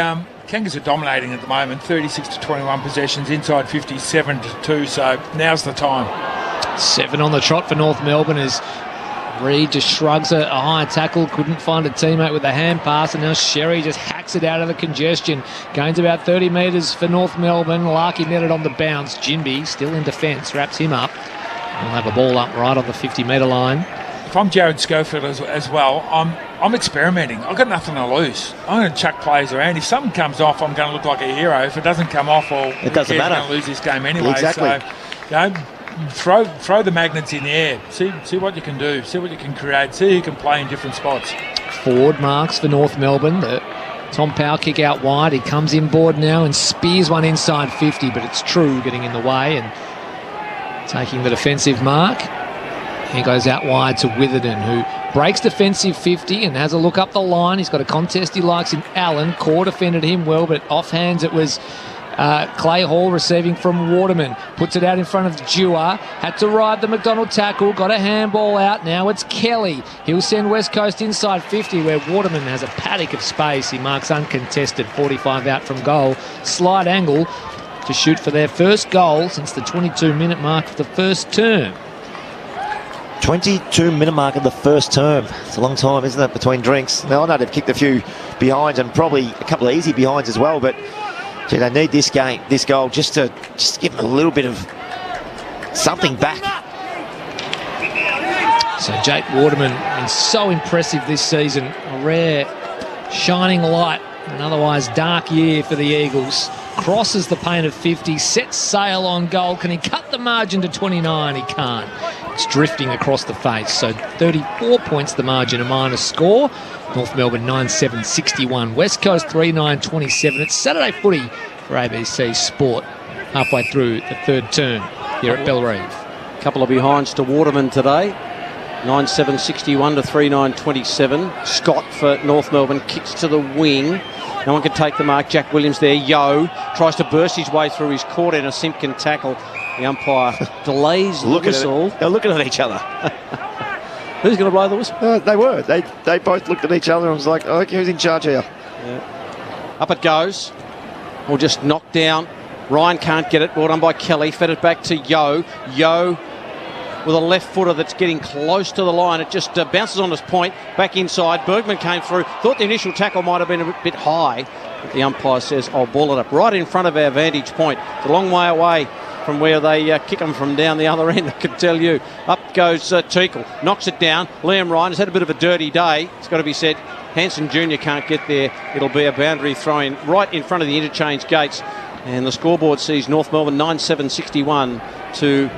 Kangas are dominating at the moment, 36-21 possessions, inside 50, 7-2, so now's the time. 7 on the trot for North Melbourne as Reid just shrugs a high tackle, couldn't find a teammate with a hand pass, and now Sherry just hacks it out of the congestion. Gains about 30 metres for North Melbourne. Larkey netted on the bounce. Jinby still in defence, wraps him up. We'll have a ball up right on the 50-metre line. If I'm Jared Schofield as well, I'm experimenting. I've got nothing to lose. I'm going to chuck plays around. If something comes off, I'm going to look like a hero. If it doesn't come off, it doesn't matter. I'm going to lose this game anyway. Exactly. So, throw the magnets in the air. See what you can do. See what you can create. See who can play in different spots. Forward marks for North Melbourne. The Tom Powell kick out wide. He comes inboard now and spears one inside 50, but it's True getting in the way and taking the defensive mark. He goes out wide to Witherden, who breaks defensive 50 and has a look up the line. He's got a contest he likes in Allen. Core defended him well, but offhands it was Clay Hall receiving from Waterman. Puts it out in front of Dewar. Had to ride the McDonald tackle. Got a handball out. Now it's Kelly. He'll send West Coast inside 50 where Waterman has a paddock of space. He marks uncontested. 45 out from goal. Slight angle to shoot for their first goal since the 22-minute mark of the first term. 22-minute mark of the first term. It's a long time, isn't it, between drinks? Now, I know they've kicked a few behinds and probably a couple of easy behinds as well, but gee, they need this goal just to give them a little bit of something back. So Jake Waterman been so impressive this season. A rare shining light in an otherwise dark year for the Eagles. Crosses the paint of 50, sets sail on goal. Can he cut the margin to 29? He can't. It's drifting across the face. So 34 points the margin, a minus score. North Melbourne 9-7-61. West Coast 3-9-27. It's Saturday footy for ABC Sport. Halfway through the third term here at Bellerive. Couple of behinds to Waterman today. 9-7-61 to 3-9-27. Scott for North Melbourne kicks to the wing. No one can take the mark. Jack Williams there. Yo tries to burst his way through his court in a Simpkin tackle. The umpire delays the whistle. They're looking at each other. Who's going to blow the whistle? They were. They both looked at each other and was like, oh, who's in charge here? Yeah. Up it goes. Or just knocked down. Ryan can't get it. Brought on by Kelly. Fed it back to Yo. Yo with a left footer that's getting close to the line. It just bounces on his point. Back inside. Bergman came through. Thought the initial tackle might have been a bit high. But the umpire says, I'll ball it up right in front of our vantage point. It's a long way away from where they kick them from down the other end, I can tell you. Up goes Teakle, knocks it down. Liam Ryan has had a bit of a dirty day, it's got to be said. Hanson Jr. can't get there. It'll be a boundary throw-in right in front of the interchange gates. And the scoreboard sees North Melbourne 9-7-61 to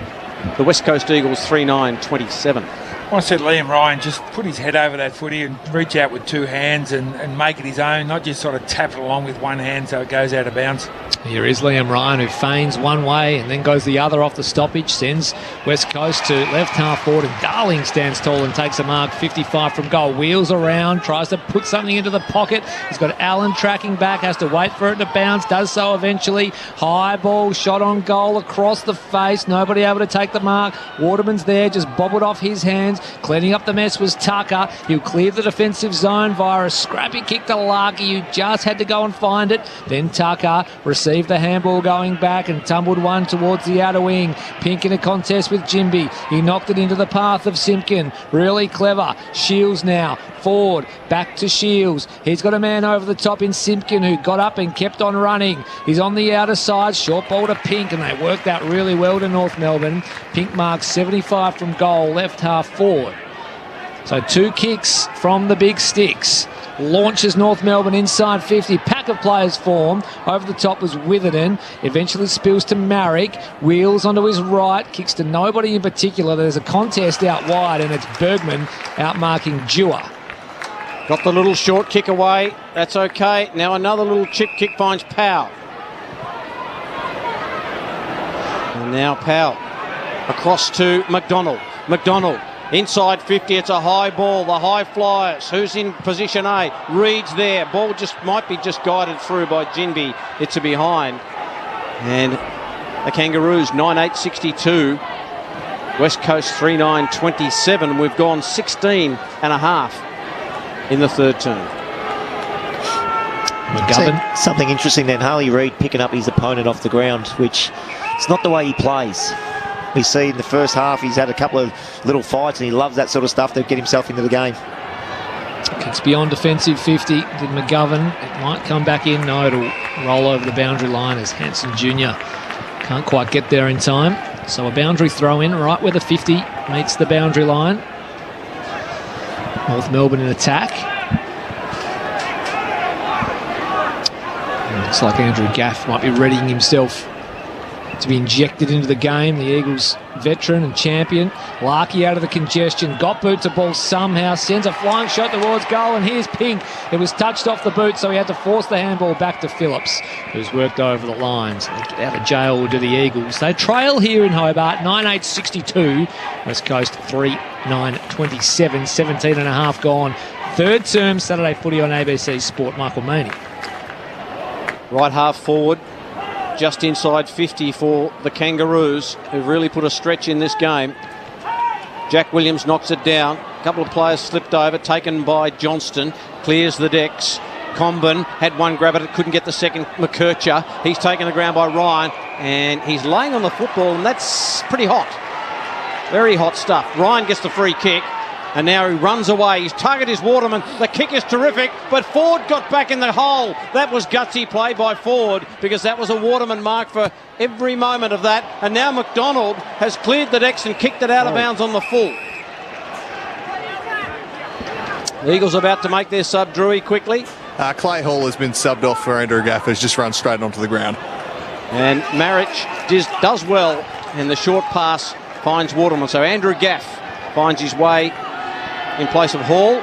the West Coast Eagles 3-9-27. I said Liam Ryan just put his head over that footy and reach out with two hands and make it his own, not just sort of tap it along with one hand so it goes out of bounds. Here is Liam Ryan, who feigns one way and then goes the other off the stoppage, sends West Coast to left half forward, and Darling stands tall and takes a mark 55 from goal. Wheels around, tries to put something into the pocket. He's got Allen tracking back, has to wait for it to bounce, does so eventually. High ball, shot on goal across the face, nobody able to take the mark. Waterman's there, just bobbled off his hands. Cleaning up the mess was Tucker. He'll clear the defensive zone via a scrappy kick to Larky, who just had to go and find it. Then Tucker received the handball going back and tumbled one towards the outer wing. Pink in a contest with Jimby. He knocked it into the path of Simpkin. Really clever. Shields now. Forward. Back to Shields. He's got a man over the top in Simpkin, who got up and kept on running. He's on the outer side. Short ball to Pink, and they worked out really well to North Melbourne. Pink marks 75 from goal, left half forward. So 2 kicks from the big sticks. Launches North Melbourne inside 50. Pack of players form. Over the top was Witherden. Eventually spills to Marrick. Wheels onto his right. Kicks to nobody in particular. There's a contest out wide, and it's Bergman outmarking Dewar. Got the little short kick away. That's okay. Now another little chip kick finds Powell. And now Powell across to McDonald. McDonald inside 50. It's a high ball. The high flyers. Who's in position A? Reed's there. Ball just might be just guided through by Jinby. It's a behind. And the Kangaroos 9-8-62. West Coast 3-9-27. We've gone 16 and a half in the third term. McGovern. Something interesting then, Harley Reid picking up his opponent off the ground, which it's not the way he plays. We see in the first half he's had a couple of little fights, and he loves that sort of stuff to get himself into the game. Kicks beyond defensive 50. Did McGovern. It might come back in. No, it'll roll over the boundary line as Hanson Jr. can't quite get there in time. So a boundary throw in right where the 50 meets the boundary line. North Melbourne in attack. And looks like Andrew Gaff might be readying himself to be injected into the game. The Eagles veteran and champion. Larky out of the congestion. Got boot to ball somehow. Sends a flying shot towards goal, and here's Pink. It was touched off the boot, so he had to force the handball back to Phillips, who's worked over the lines. They get out of jail to the Eagles. They trail here in Hobart, 9-8-62. West Coast 3-9-27. 17 and a half gone. Third term Saturday footy on ABC Sport. Michael Maney. Right half forward. Just inside 50 for the Kangaroos, who've really put a stretch in this game. Jack Williams knocks it down. A couple of players slipped over, taken by Johnston. Clears the decks. Comben had one grab at it, couldn't get the second. McKercher, he's taken the ground by Ryan, and he's laying on the football, and that's pretty hot. Very hot stuff. Ryan gets the free kick, and now he runs away. His target is Waterman. The kick is terrific, but Ford got back in the hole. That was gutsy play by Ford, because that was a Waterman mark for every moment of that. And now McDonald has cleared the decks and kicked it out of bounds on the full. The Eagles about to make their sub. Drewy quickly. Clay Hall has been subbed off for Andrew Gaff, who's just run straight onto the ground. And Marich does well, and the short pass finds Waterman. So Andrew Gaff finds his way in place of Hall,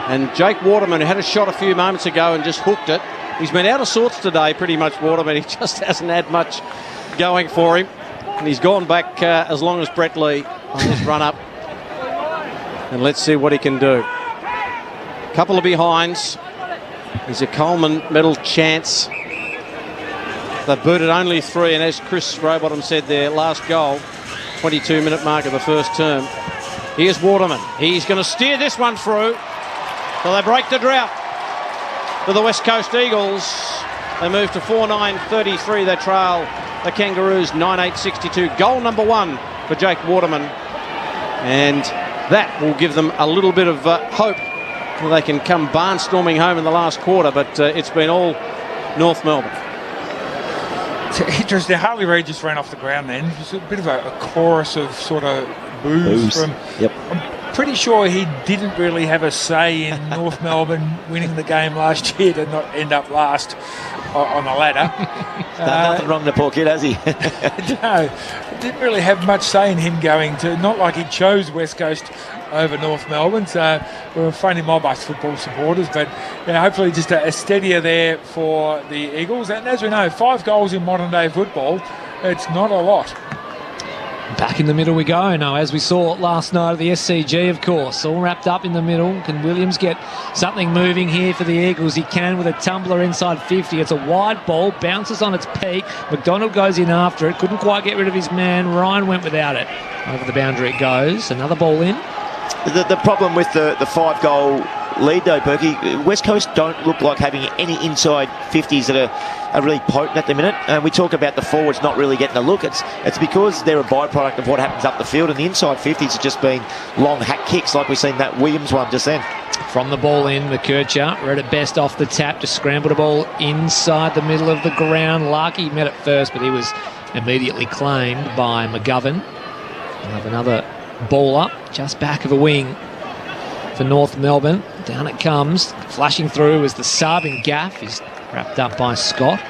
and Jake Waterman, who had a shot a few moments ago and just hooked it. He's been out of sorts today, pretty much, Waterman. He just hasn't had much going for him, and he's gone back as long as Brett Lee on this run up. And let's see what he can do. Couple of behinds. There's a Coleman medal chance. They've booted only 3, and as Chris Rowbottom said, their last goal, 22-minute mark of the first term. Here's Waterman. He's going to steer this one through. So they break the drought for the West Coast Eagles. They move to 4-9-33. They trail the Kangaroos 9-8-62. Goal number 1 for Jake Waterman. And that will give them a little bit of hope that they can come barnstorming home in the last quarter. But it's been all North Melbourne. It's interesting. Harley Reid just ran off the ground then. Just a bit of a chorus of sort of boos from... Yep. I'm pretty sure he didn't really have a say in North Melbourne winning the game last year to not end up last on the ladder. Nothing wrong to poor kid, has he? No, didn't really have much say in him going to... Not like he chose West Coast over North Melbourne, so we're a funny mob, us football supporters, but hopefully just a steadier there for the Eagles. And as we know, 5 goals in modern day football, it's not a lot. Back in the middle we go now, as we saw last night at the SCG, of course. All wrapped up in the middle. Can Williams get something moving here for the Eagles? He can with a tumbler inside 50. It's a wide ball, bounces on its peak. McDonald goes in after it. Couldn't quite get rid of his man. Ryan went without it. Over the boundary it goes. Another ball in. The problem with the 5-goal lead, though, Berkey, West Coast don't look like having any inside 50s that are really potent at the minute. We talk about the forwards not really getting a look. It's because they're a byproduct of what happens up the field, and the inside 50s have just been long hack kicks like we've seen that Williams one just then. From the ball in, McKercher read it best off the tap to scramble the ball inside the middle of the ground. Larky met it first, but he was immediately claimed by McGovern. We'll have another ball up just back of a wing for North Melbourne. Down it comes. Flashing through is the sub in Gaff. He's wrapped up by Scott.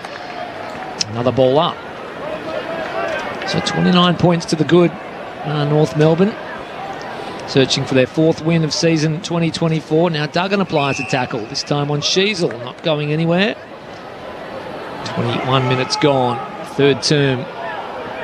Another ball up. So 29 points to the good. North Melbourne searching for their 4th win of season 2024. Now Duggan applies a tackle, this time on Sheasel, not going anywhere. 21 minutes gone. 3rd term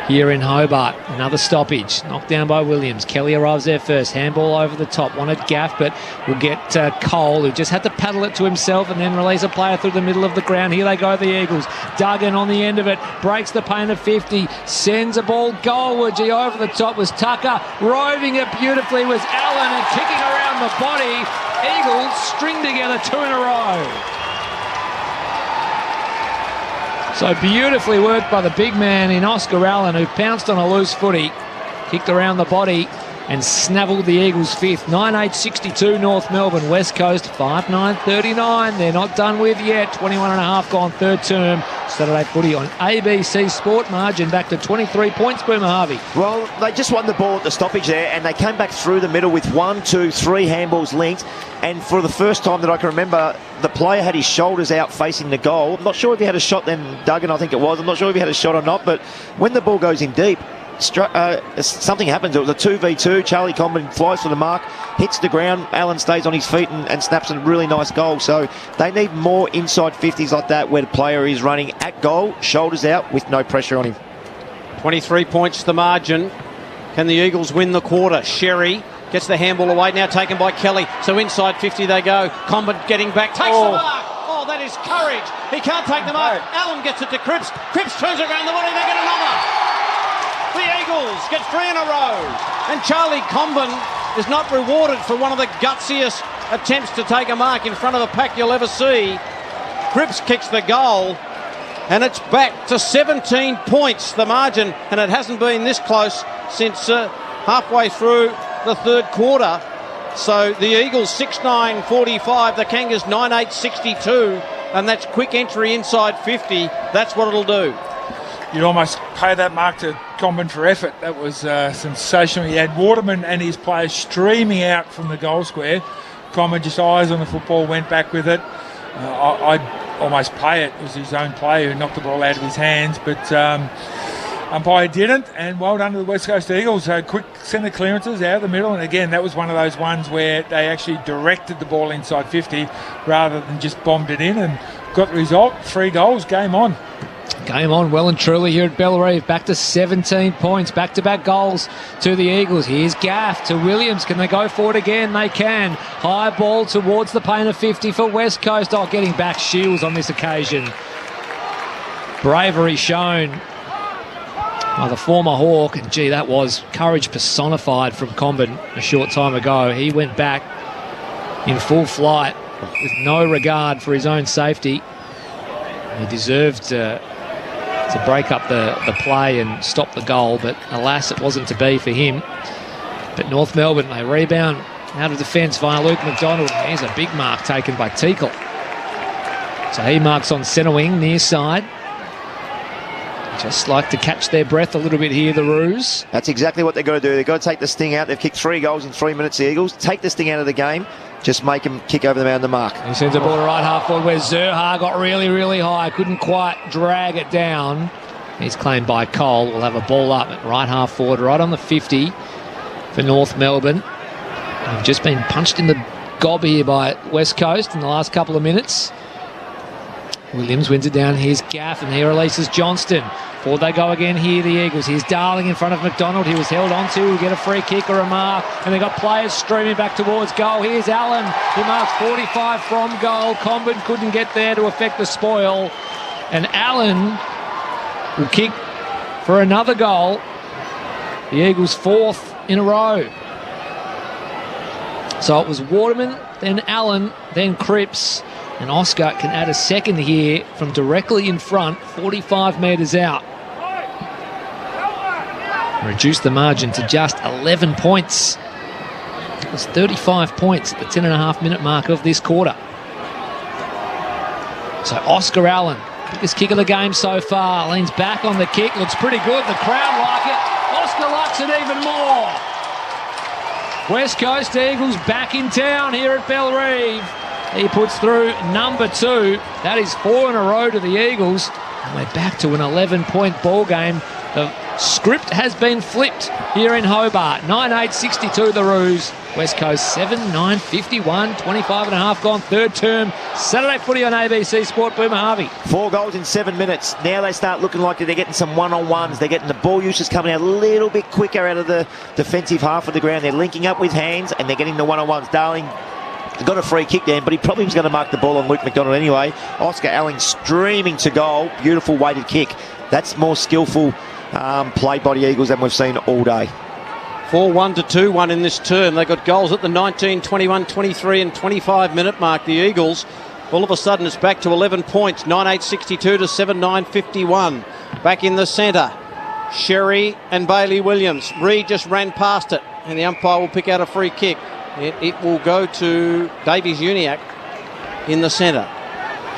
here in Hobart. Another stoppage. Knocked down by Williams. Kelly arrives there first. Handball over the top. Wanted Gaff, but will get Cole, who just had to paddle it to himself and then release a player through the middle of the ground. Here they go, the Eagles. Duggan on the end of it. Breaks the paint of 50. Sends a ball goalward. Gee, over the top was Tucker. Roving it beautifully was Allen, and kicking around the body. Eagles string together 2 in a row. So beautifully worked by the big man in Oscar Allen, who pounced on a loose footy, kicked around the body and snavelled the Eagles' 5th. 9-8-62 North Melbourne. West Coast 5-9-39. They're not done with yet. 21.5 gone 3rd term. Saturday footy on ABC Sport. Margin back to 23 points, Boomer Harvey. Well, they just won the ball at the stoppage there, and they came back through the middle with 1, 2, 3 handballs linked. And for the first time that I can remember, the player had his shoulders out facing the goal. I'm not sure if he had a shot then, Duggan, I think it was. I'm not sure if he had a shot or not, but when the ball goes in deep, something happens. It was a 2v2. Charlie Comben flies for the mark, hits the ground. Allen stays on his feet and snaps a really nice goal. So they need more inside 50s like that, where the player is running at goal, shoulders out, with no pressure on him. 23 points the margin. Can the Eagles win the quarter? Sherry gets the handball away, now taken by Kelly. So inside 50 they go. Comben getting back, takes the mark. Oh, that is courage. He can't take the mark. Allen gets it to Cripps. Cripps turns around the body. They get another. The Eagles get 3 in a row, and Charlie Comben is not rewarded for one of the gutsiest attempts to take a mark in front of the pack you'll ever see. Cripps kicks the goal, and it's back to 17 points, the margin, and it hasn't been this close since halfway through the 3rd quarter. So the Eagles 6-9-45, the Kangas 9-8-62, and that's quick entry inside 50. That's what it'll do. You'd almost pay that mark to Comben for effort. That was sensational. He had Waterman and his players streaming out from the goal square. Comben just eyes on the football, went back with it. I'd almost pay it. It was his own player who knocked the ball out of his hands, but umpire didn't, and well done to the West Coast Eagles. Quick centre clearances out of the middle, and again, that was one of those ones where they actually directed the ball inside 50 rather than just bombed it in, and got the result. 3 goals, game on. Game on well and truly here at Bellerive. Back to 17 points. Back-to-back goals to the Eagles. Here's Gaff to Williams. Can they go for it again? They can. High ball towards the paint of 50 for West Coast. Oh, getting back Shields on this occasion. Bravery shown by the former Hawk. And, gee, that was courage personified from Comben a short time ago. He went back in full flight with no regard for his own safety. He deserved to break up the play and stop the goal, but alas, it wasn't to be for him. But North Melbourne, they rebound out of defence via Luke McDonald. Here's a big mark taken by Teakle. So he marks on centre wing, near side. Just like to catch their breath a little bit here, the Roos. That's exactly what they've got to do. They've got to take the sting out. They've kicked 3 goals in 3 minutes, the Eagles. Take the sting out of the game. Just make them kick over the mound the mark. He sends a ball to right half forward where Zerha got really, really high. Couldn't quite drag it down. He's claimed by Cole. We'll have a ball up at right half forward, right on the 50 for North Melbourne. They've just been punched in the gob here by West Coast in the last couple of minutes. Williams wins it down. Here's Gaff, and he releases Johnston. Forward they go again here, the Eagles. Here's Darling in front of McDonald. He was held onto. He'll get a free kick or a mark. And they've got players streaming back towards goal. Here's Allen. He marks 45 from goal. Comben couldn't get there to affect the spoil. And Allen will kick for another goal. The Eagles' 4th in a row. So it was Waterman, then Allen, then Cripps. And Oscar can add a second here from directly in front, 45 metres out. Reduce the margin to just 11 points. It was 35 points at the 10.5-minute mark of this quarter. So Oscar Allen, biggest kick of the game so far, leans back on the kick, looks pretty good. The crowd like it. Oscar likes it even more. West Coast Eagles back in town here at Bellerive. He puts through number 2. That is 4 in a row to the Eagles. And we're back to an 11-point ball game. The script has been flipped here in Hobart. 9-8-62 the Roos. West Coast 7-9-51. 25 and a half gone. Third term. Saturday footy on ABC Sport. Boomer Harvey. 4 goals in 7 minutes. Now they start looking like they're getting some one-on-ones. They're getting the ball usage coming out a little bit quicker out of the defensive half of the ground. They're linking up with hands and they're getting the one-on-ones. Darling got a free kick there, but he probably was going to mark the ball on Luke McDonald anyway. Oscar Allen streaming to goal. Beautiful weighted kick. That's more skillful play by the Eagles than we've seen all day. 4-1 to 2-1 in this term. They got goals at the 19, 21, 23 and 25-minute mark. The Eagles, all of a sudden, it's back to 11 points. 9-8-62 to 7-9-51. Back in the centre, Sherry and Bailey Williams. Reid just ran past it, and the umpire will pick out a free kick. It will go to Davies Uniacke in the centre.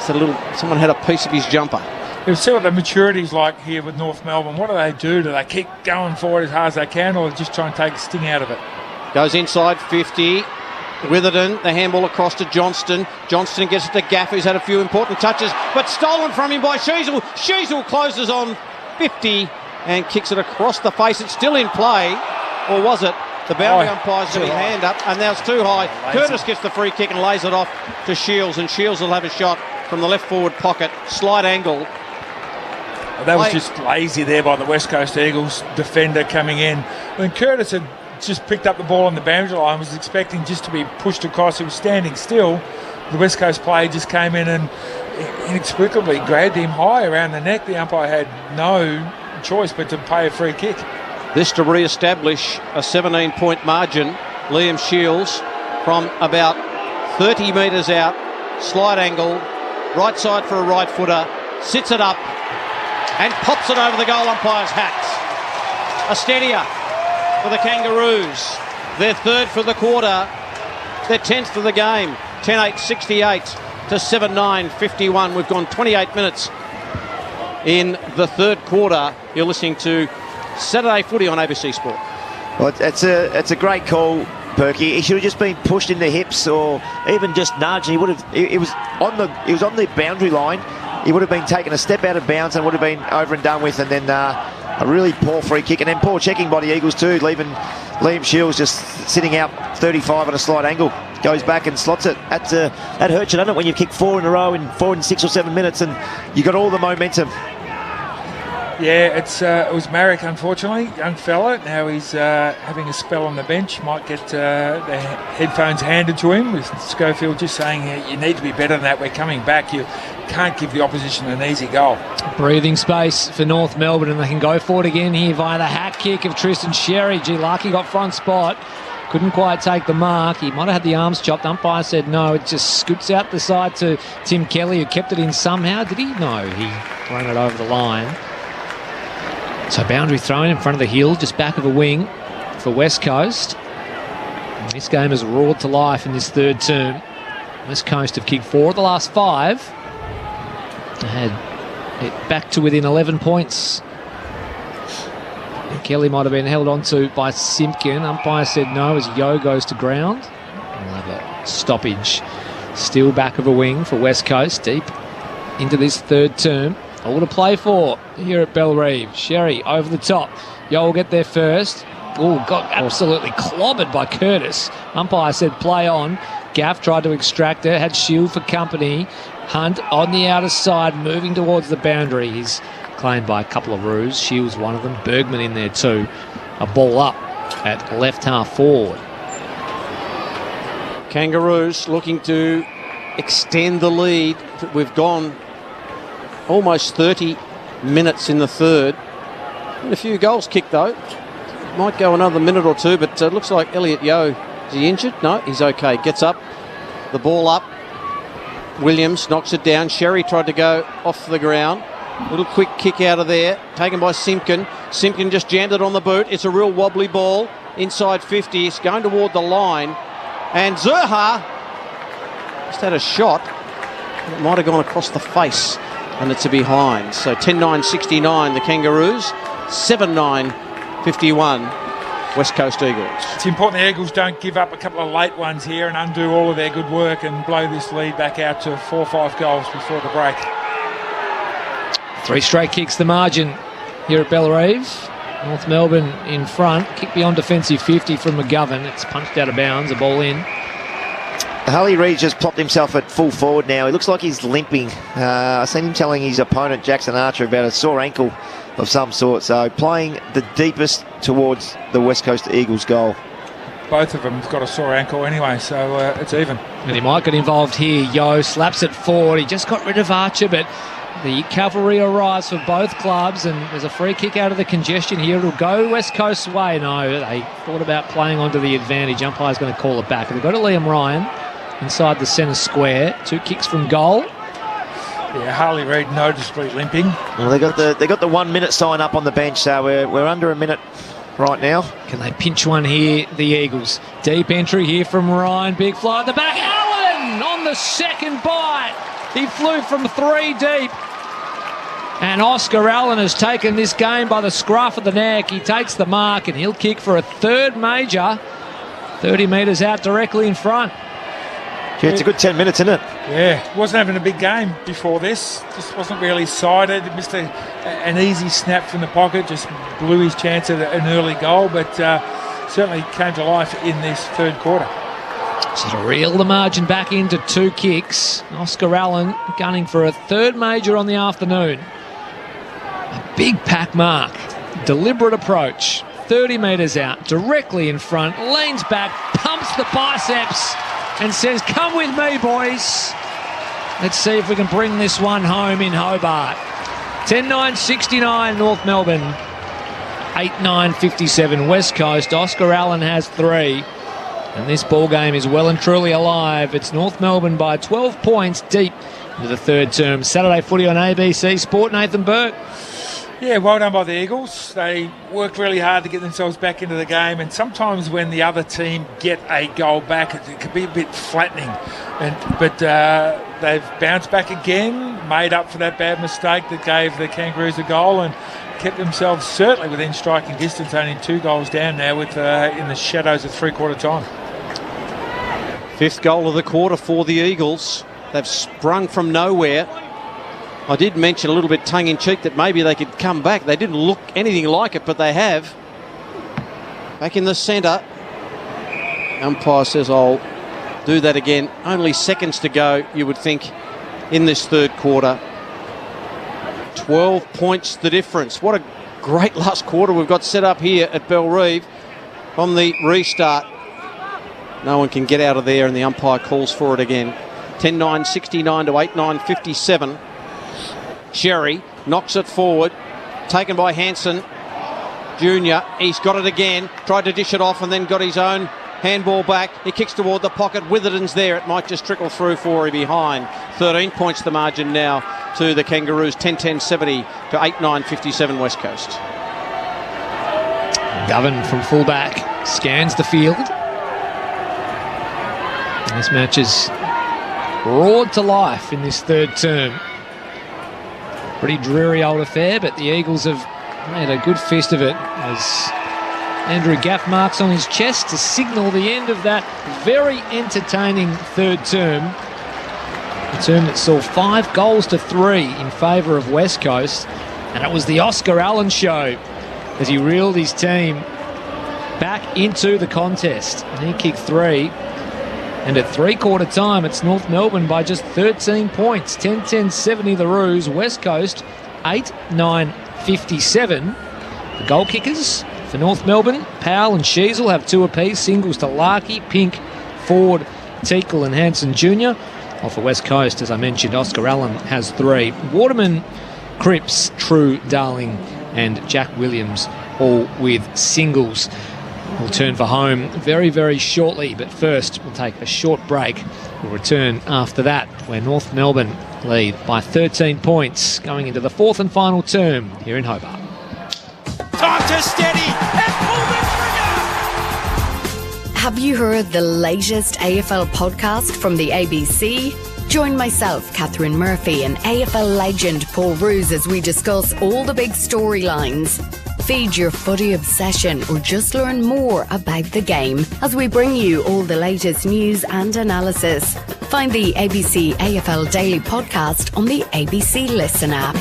Someone had a piece of his jumper. You see what the maturity's like here with North Melbourne. What do? Do they keep going forward as hard as they can, or just try and take a sting out of it? Goes inside 50. Witherden, the handball across to Johnston. Johnston gets it to Gaff, who's had a few important touches, but stolen from him by Sheasel. Sheasel closes on 50 and kicks it across the face. It's still in play, or was it? The boundary umpire's got his hand up, and now it's too high. Curtis gets the free kick and lays it off to Shields, and Shields will have a shot from the left forward pocket. Slight angle. That was just lazy there by the West Coast Eagles defender coming in. When Curtis had just picked up the ball on the boundary line, was expecting just to be pushed across. He was standing still. The West Coast player just came in and inexplicably grabbed him high around the neck. The umpire had no choice but to pay a free kick. This to re-establish a 17-point margin. Liam Shields from about 30 metres out. Slight angle. Right side for a right footer. Sits it up and pops it over the goal umpire's hats. A steadier for the Kangaroos. Their 3rd for the quarter. Their 10th for the game. 10-8-68 to 7-9-51. We've gone 28 minutes in the 3rd quarter. You're listening to Saturday footy on ABC Sport. Well, it's a great call, Perky. He should have just been pushed in the hips or even just nudged. He would have. It was on the boundary line. He would have been taken a step out of bounds and would have been over and done with. And then a really poor free kick, and then poor checking by the Eagles too, leaving Liam Shields just sitting out 35 at a slight angle. Goes back and slots it. That hurts you, doesn't it, when you kick 4 in a row in 4 and 6 or 7 minutes, and you got all the momentum. Yeah, it was Marek, unfortunately, young fella. Now he's having a spell on the bench. Might get the headphones handed to him, with Schofield just saying, you need to be better than that. We're coming back. You can't give the opposition an easy goal. Breathing space for North Melbourne, and they can go for it again here via the hack kick of Tristan Sherry. Lucky got front spot. Couldn't quite take the mark. He might have had the arms chopped. Umpire said no. It just scoots out the side to Tim Kelly, who kept it in somehow. Did he? No, he ran it over the line. So boundary thrown in front of the hill, just back of a wing for West Coast. And this game has roared to life in this 3rd term. West Coast have kicked 4 of the last 5. They had it back to within 11 points Kelly might have been held onto by Simpkin. Umpire said no as Yo goes to ground. We'll have a stoppage. Still back of a wing for West Coast, deep into this third term. All to play for here at Bellerive. Sherry over the top. Yo will get there first. Oh, got absolutely clobbered by Curtis. Umpire said play on. Gaff tried to extract her, had Shield for company. Hunt on the outer side, moving towards the boundary. He's claimed by a couple of roos. Shield's one of them. Bergman in there too. A ball up at left half forward. Kangaroos looking to extend the lead. We've gone almost 30 minutes in the third. And a few goals kicked though. Might go another minute or two, but it looks like Elliot Yo, is he injured? No, he's okay. Gets up, the ball up. Williams knocks it down. Sherry tried to go off the ground. Little quick kick out of there, taken by Simpkin. Simpkin just jammed it on the boot. It's a real wobbly ball. Inside 50, it's going toward the line. And Zurha just had a shot. It might have gone across the face, and it's a behind. So 10-9-69 the Kangaroos, 7-9-51 West Coast Eagles. It's important the Eagles don't give up a couple of late ones here and undo all of their good work and blow this lead back out to 4 or 5 goals before the break. 3 straight kicks the margin here at Bellerive. North Melbourne in front. Kick beyond defensive 50 from McGovern. It's punched out of bounds. A ball in. Harley Reid just plopped himself at full forward now. He looks like he's limping. I seen him telling his opponent, Jackson Archer, about a sore ankle of some sort. So playing the deepest towards the West Coast Eagles goal. Both of them have got a sore ankle anyway, so it's even. And he might get involved here. Yo slaps it forward. He just got rid of Archer, but the cavalry arrives for both clubs, and there's a free kick out of the congestion here. It'll go West Coast's way. No, they thought about playing onto the advantage. Umpire's going to call it back. It'll go to Liam Ryan inside the centre square. 2 kicks from goal. Yeah, Harley Reid noticeably limping. Well, they got the 1 minute sign up on the bench, so we're under a minute right now. Can they pinch one here, the Eagles? Deep entry here from Ryan. Big fly at the back. Allen on the second bite. He flew from 3 deep. And Oscar Allen has taken this game by the scruff of the neck. He takes the mark and he'll kick for a third major. 30 metres out directly in front. Yeah, it's a good 10 minutes, isn't it? Yeah, wasn't having a big game before this. Just wasn't really sided. Missed an easy snap from the pocket. Just blew his chance at an early goal, but certainly came to life in this third quarter. So to reel the margin back into 2 kicks. Oscar Allen gunning for a third major on the afternoon. A big pack mark. Deliberate approach. 30 metres out. Directly in front. Leans back. Pumps the biceps. And says, come with me, boys. Let's see if we can bring this one home in Hobart. 10-9-69 North Melbourne. 8-9-57 West Coast. Oscar Allen has 3. And this ball game is well and truly alive. It's North Melbourne by 12 points deep into the third term. Saturday footy on ABC Sport. Nathan Burke. Yeah, well done by the Eagles. They worked really hard to get themselves back into the game, and sometimes when the other team get a goal back, it can be a bit flattening. But they've bounced back again, made up for that bad mistake that gave the Kangaroos a goal, and kept themselves certainly within striking distance, only 2 goals down now with in the shadows of 3/4 time. 5th goal of the quarter for the Eagles. They've sprung from nowhere. I did mention a little bit tongue-in-cheek that maybe they could come back. They didn't look anything like it, but they have. Back in the centre. Umpire says, I'll do that again. Only seconds to go, you would think, in this third quarter. 12 points the difference. What a great last quarter we've got set up here at Bellerive on the restart. No one can get out of there, and the umpire calls for it again. 10-9-69 to 8-9-57. Sherry knocks it forward, taken by Hanson Jr. He's got it again, tried to dish it off and then got his own handball back. He kicks toward the pocket. Witherden's there. It might just trickle through for him behind. 13 points the margin now to the Kangaroos. 10-10-70 to 8-9-57 West Coast. Govan from fullback scans the field. This match is roared to life in this third term. Pretty dreary old affair, but the Eagles have made a good fist of it as Andrew Gaff marks on his chest to signal the end of that very entertaining third term. A term that saw 5 goals to 3 in favour of West Coast. And it was the Oscar Allen show as he reeled his team back into the contest. And he kicked 3. And at three-quarter time, it's North Melbourne by just 13 points. 10-10-70 the Roos. West Coast 8-9-57. The goal kickers for North Melbourne, Powell and Sheasel have 2 apiece. Singles to Larkey, Pink, Ford, Teakle and Hanson Jr. While for West Coast, as I mentioned, Oscar Allen has 3. Waterman, Cripps, True, Darling and Jack Williams all with singles. We'll turn for home very, very shortly, but first we'll take a short break. We'll return after that, where North Melbourne lead by 13 points going into the 4th and final term here in Hobart. Time to steady and pull the trigger! Have you heard the latest AFL podcast from the ABC? Join myself, Catherine Murphy, and AFL legend Paul Roos as we discuss all the big storylines. Feed your footy obsession or just learn more about the game as we bring you all the latest news and analysis. Find the ABC AFL Daily Podcast on the ABC Listen app.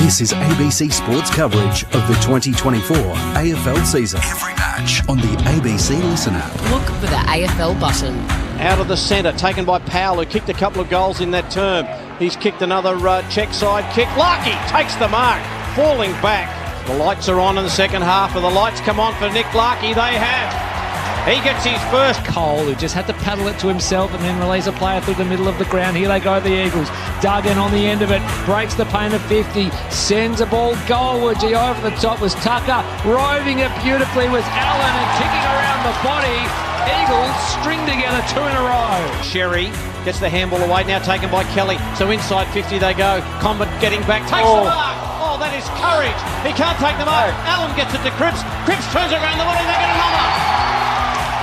This is ABC Sports coverage of the 2024 AFL season. Every match on the ABC Listen app. Look for the AFL button. Out of the centre, taken by Powell, who kicked a couple of goals in that term. He's kicked another check side kick. Larkey takes the mark, falling back. The lights are on in the second half, and the lights come on for Nick Larkey. They have. He gets his first. Cole, who just had to paddle it to himself and then release a player through the middle of the ground. Here they go, the Eagles. Duggan on the end of it, breaks the paint of 50, sends a ball goalwards. He over the top was Tucker, roving it beautifully was Allen and kicking around the body. Eagles string together 2 in a row. Sherry gets the handball away, now taken by Kelly. So inside 50 they go. Combat getting back, takes the mark. Oh, that is courage. He can't take the mark. Allen gets it to Cripps. Cripps turns around the body, they get another.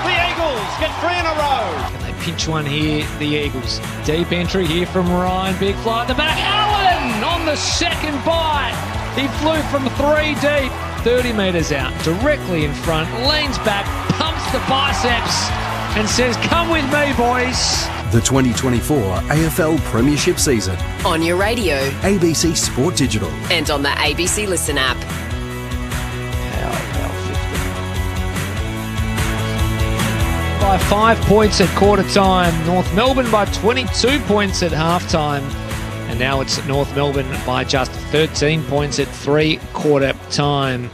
The Eagles get 3 in a row. Can they pinch one here, the Eagles? Deep entry here from Ryan. Big fly at the back. Allen on the second bite. He flew from 3 deep. 30 metres out, directly in front, leans back, pumps the biceps and says, come with me, boys. The 2024 AFL Premiership season. On your radio. ABC Sport Digital. And on the ABC Listen app. By 5 points at quarter time. North Melbourne by 22 points at half time. And now it's North Melbourne by just 13 points at three-quarter time.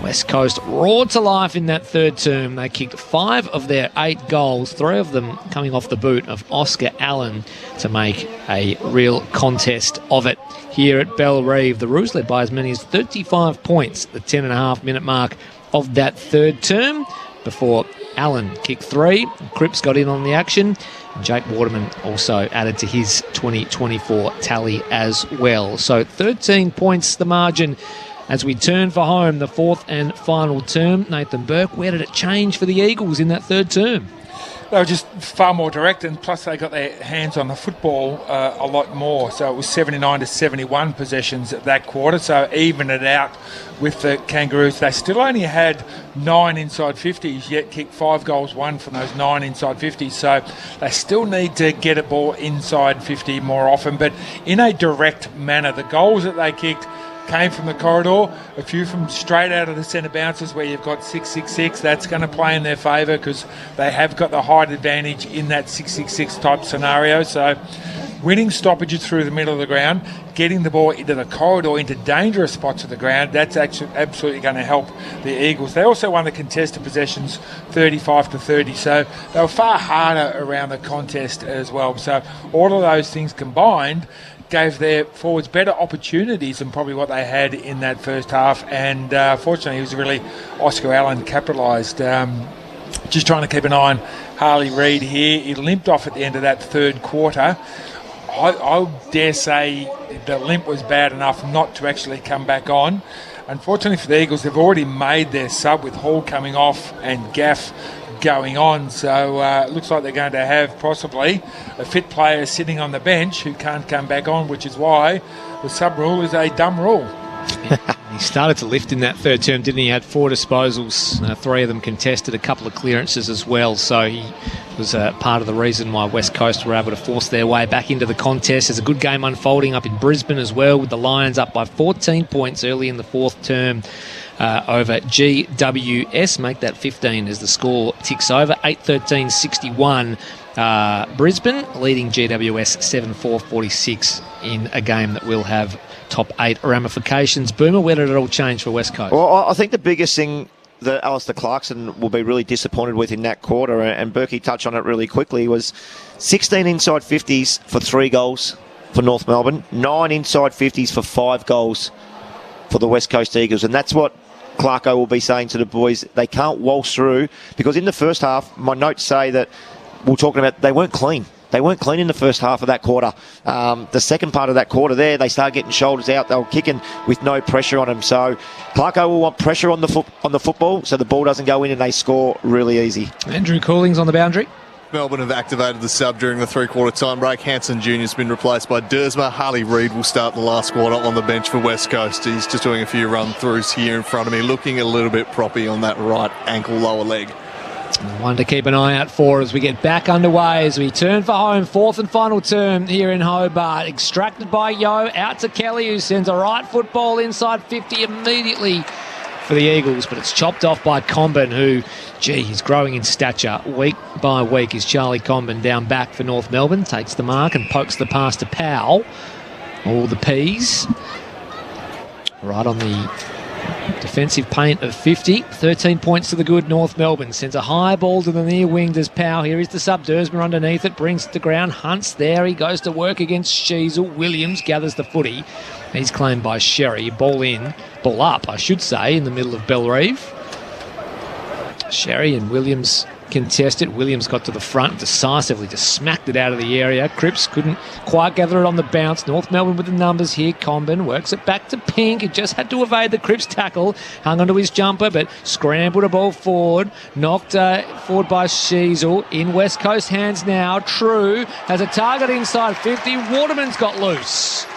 West Coast roared to life in that third term. They kicked 5 of their 8 goals, 3 of them coming off the boot of Oscar Allen to make a real contest of it. Here at Bellerive, the Roos led by as many as 35 points at the 10.5-minute mark of that third term before Allen kicked 3. Cripps got in on the action. Jake Waterman also added to his 2024 tally as well. So 13 points the margin as we turn for home, the 4th and final term. Nathan Burke, where did it change for the Eagles in that third term? They were just far more direct, and plus they got their hands on the football a lot more. So it was 79-71 possessions at that quarter, so even it out with the Kangaroos. They still only had 9 inside 50s, yet kicked 5 goals, 1 from those 9 inside 50s. So they still need to get a ball inside 50 more often, but in a direct manner. The goals that they kicked came from the corridor, a few from straight out of the centre bounces where you've got 6-6-6. That's going to play in their favour because they have got the height advantage in that 6-6-6 type scenario. So winning stoppages through the middle of the ground, getting the ball into the corridor, into dangerous spots of the ground, that's actually absolutely going to help the Eagles. They also won the contested possessions 35-30, so they were far harder around the contest as well. So all of those things combined gave their forwards better opportunities than probably what they had in that first half, and fortunately it was really Oscar Allen capitalised. Just trying to keep an eye on Harley Reid here. He limped off at the end of that third quarter. I dare say the limp was bad enough not to actually come back on. Unfortunately for the Eagles, they've already made their sub with Hall coming off and Gaff going on. So it looks like they're going to have possibly a fit player sitting on the bench who can't come back on, which is why the sub rule is a dumb rule. He started to lift in that third term, didn't he? He had 4 disposals, 3 of them contested, a couple of clearances as well. So he was part of the reason why West Coast were able to force their way back into the contest. There's a good game unfolding up in Brisbane as well, with the Lions up by 14 points early in the fourth term over GWS. Make that 15 as the score ticks over. 8-13-61. Brisbane leading GWS 7-4-46 in a game that will have top 8 ramifications. Boomer, where did it all change for West Coast? Well, I think the biggest thing that Alistair Clarkson will be really disappointed with in that quarter, and Berkey touched on it really quickly, was 16 inside 50s for 3 goals for North Melbourne, 9 inside 50s for 5 goals for the West Coast Eagles. And that's what Clarko will be saying to the boys. They can't waltz through, because in the first half, my notes say that we're talking about they weren't clean. They weren't clean in the first half of that quarter. The second part of that quarter there, they started getting shoulders out. They were kicking with no pressure on them. So Clarko will want pressure on the football so the ball doesn't go in and they score really easy. Andrew Cooling's on the boundary. Melbourne have activated the sub during the three-quarter time break. Hanson Jr. has been replaced by Dersma. Harley Reid will start the last quarter on the bench for West Coast. He's just doing a few run-throughs here in front of me, looking a little bit proppy on that right ankle lower leg. One to keep an eye out for as we get back underway, as we turn for home. Fourth and final term here in Hobart. Extracted by Yo, out to Kelly, who sends a right football inside 50 immediately for the Eagles, but it's chopped off by Comben, who, he's growing in stature week by week. Is Charlie Comben down back for North Melbourne, takes the mark and pokes the pass to Powell. All the P's right on the defensive paint of 50. 13 points to the good. North Melbourne sends a high ball to the near wing. Does Powell. Here is the sub. Dersma underneath it. Brings it to ground. Hunt's there. He goes to work against Sheasel. Williams gathers the footy. He's claimed by Sherry. Ball up, I should say, in the middle of Bellerive. Sherry and Williams contest it. Williams got to the front decisively, just smacked it out of the area. Cripps couldn't quite gather it on the bounce. North Melbourne with the numbers here. Comben works it back to Pink. He just had to evade the Cripps tackle. Hung onto his jumper, but scrambled a ball forward. Knocked forward by Sheasel. In West Coast hands now. True has a target inside 50. Waterman's got loose,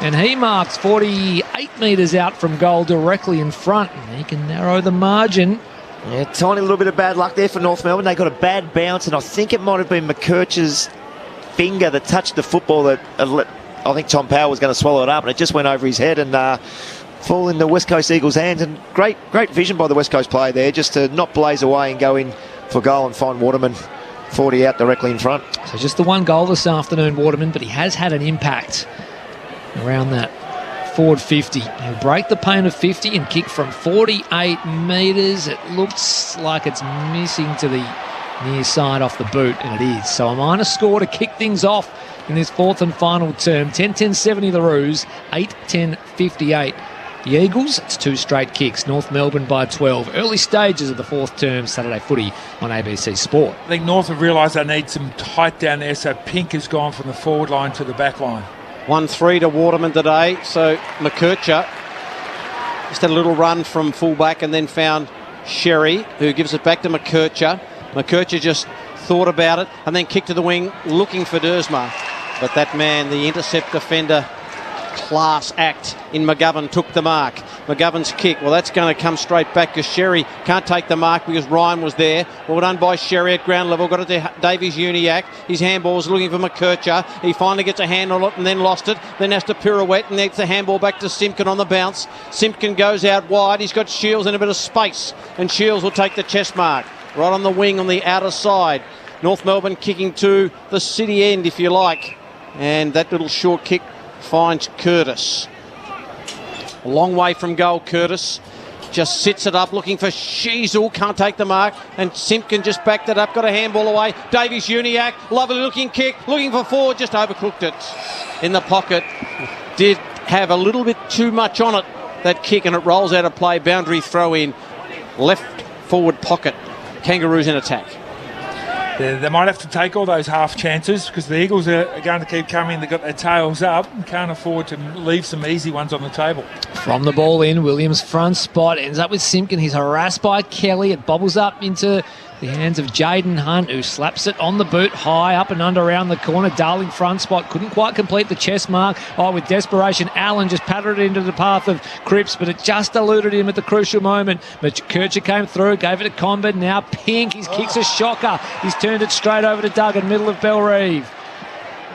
and he marks 48 metres out from goal directly in front. And he can narrow the margin. Yeah, tiny little bit of bad luck there for North Melbourne. They got a bad bounce, and I think it might have been McKercher's finger that touched the football that I think Tom Powell was going to swallow it up, and it just went over his head and fall in the West Coast Eagles' hands. And great vision by the West Coast player there, just to not blaze away and go in for goal and find Waterman 40 out directly in front. So just the one goal this afternoon, Waterman, but he has had an impact around that forward 50. He'll break the paint of 50 and kick from 48 metres. It looks like it's missing to the near side off the boot, and it is. So a minor score to kick things off in this fourth and final term. 10-10-70 the Roos, 8-10-58 the Eagles. It's 2 straight kicks. North Melbourne by 12. Early stages of the fourth term Saturday footy on ABC Sport. I think North have realised they need some height down there, so Pink has gone from the forward line to the back line. 1-3 to Waterman today. So McKercher just had a little run from fullback and then found Sherry, who gives it back to McKercher. McKercher just thought about it and then kicked to the wing looking for Dersma. But that man, the intercept defender, class act in McGovern, took the mark. McGovern's kick, well, that's going to come straight back because Sherry can't take the mark because Ryan was there. Well done by Sherry at ground level. Got it to Davies-Uniacke. His handball's looking for McKercher. He finally gets a hand on it and then lost it. Then has to pirouette and gets the handball back to Simpkin on the bounce. Simpkin goes out wide. He's got Shields in a bit of space, and Shields will take the chest mark. Right on the wing on the outer side. North Melbourne kicking to the city end, if you like. And that little short kick finds Curtis. A long way from goal, Curtis. Just sits it up, looking for Sheasel. Can't take the mark. And Simpkin just backed it up. Got a handball away. Davies-Uniacke. Lovely looking kick. Looking for forward. Just overcooked it in the pocket. Did have a little bit too much on it, that kick, and it rolls out of play. Boundary throw in. Left forward pocket. Kangaroos in attack. They might have to take all those half chances because the Eagles are going to keep coming. They've got their tails up and can't afford to leave some easy ones on the table. From the ball in, Williams front spot ends up with Simpkin. He's harassed by Kelly. It bobbles up into The hands of Jaden Hunt, who slaps it on the boot, high, up and under around the corner. Darling front spot, couldn't quite complete the chest mark. Oh, with desperation, Allen just pattered it into the path of Cripps, but it just eluded him at the crucial moment. But Kircher came through, gave it to Conbin. Now Pink, his kick's a shocker. He's turned it straight over to Duggan, middle of Bellerive.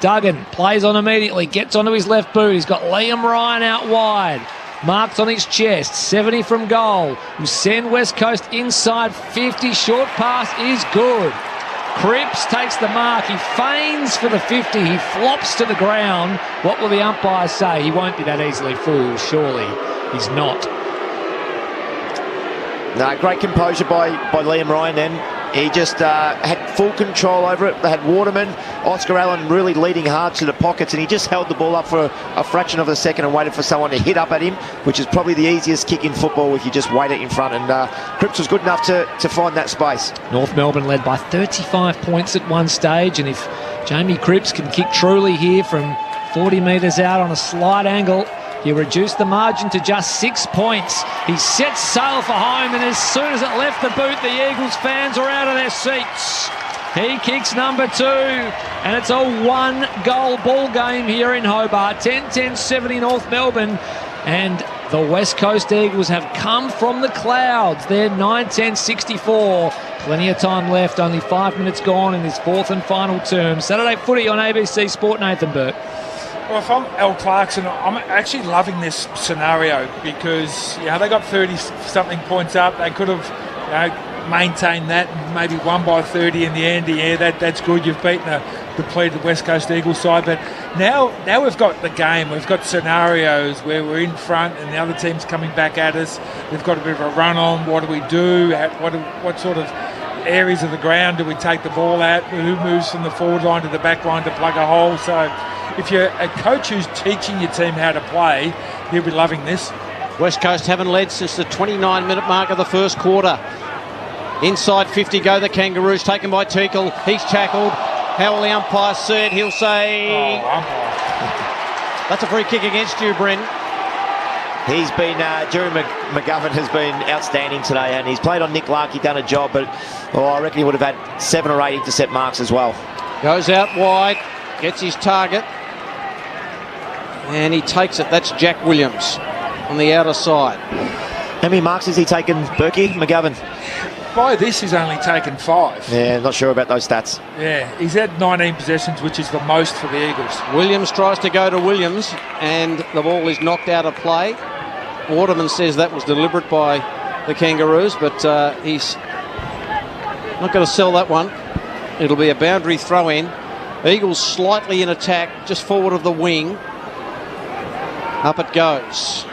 Duggan plays on immediately, gets onto his left boot. He's got Liam Ryan out wide. Marks on his chest, 70 from goal. You send West Coast inside 50. Short pass is good. Cripps takes the mark. He feigns for the 50. He flops to the ground. What will the umpire say? He won't be that easily fooled, surely. He's not. No, great composure by Liam Ryan then. He just had full control over it. They had Waterman, Oscar Allen really leading hard to the pockets, and he just held the ball up for a fraction of a second and waited for someone to hit up at him, which is probably the easiest kick in football if you just wait it in front. And Cripps was good enough to find that space. North Melbourne led by 35 points at one stage, and if Jamie Cripps can kick truly here from 40 metres out on a slight angle, he'll reduce the margin to just 6 points. He sets sail for home, and as soon as it left the boot, the Eagles fans are out of their seats. He kicks number 2, and it's a 1-goal ball game here in Hobart. 10-10-70 North Melbourne, and the West Coast Eagles have come from the clouds. They're 9-10-64. Plenty of time left, only 5 minutes gone in this fourth and final term. Saturday footy on ABC Sport. Nathan Burke. Well, if I'm Al Clarkson, I'm actually loving this scenario because they got 30-something points up. They could have maintained that and maybe won by 30 in the end. Yeah, that's good. You've beaten a depleted West Coast Eagles side. But now we've got the game. We've got scenarios where we're in front and the other team's coming back at us. We've got a bit of a run on. What do we do? What sort of areas of the ground do we take the ball at? Who moves from the forward line to the back line to plug a hole? So if you're a coach who's teaching your team how to play, you'll be loving this. West Coast haven't led since the 29-minute mark of the first quarter. Inside 50 go the Kangaroos, taken by Teakle. He's tackled. How will the umpire see it? He'll say... That's a free kick against you, Bryn. He's been, Jerry McGovern has been outstanding today, and he's played on Nick Larkey, done a job, but I reckon he would have had 7 or 8 intercept marks as well. Goes out wide, gets his target, and he takes it. That's Jack Williams on the outer side. How many marks has he taken, Berkey, McGovern? By this, he's only taken 5. Yeah, not sure about those stats. Yeah, he's had 19 possessions, which is the most for the Eagles. Williams tries to go to Williams, and the ball is knocked out of play. Waterman says that was deliberate by the Kangaroos, but he's not going to sell that one. It'll be a boundary throw-in. Eagles slightly in attack, just forward of the wing. Up it goes.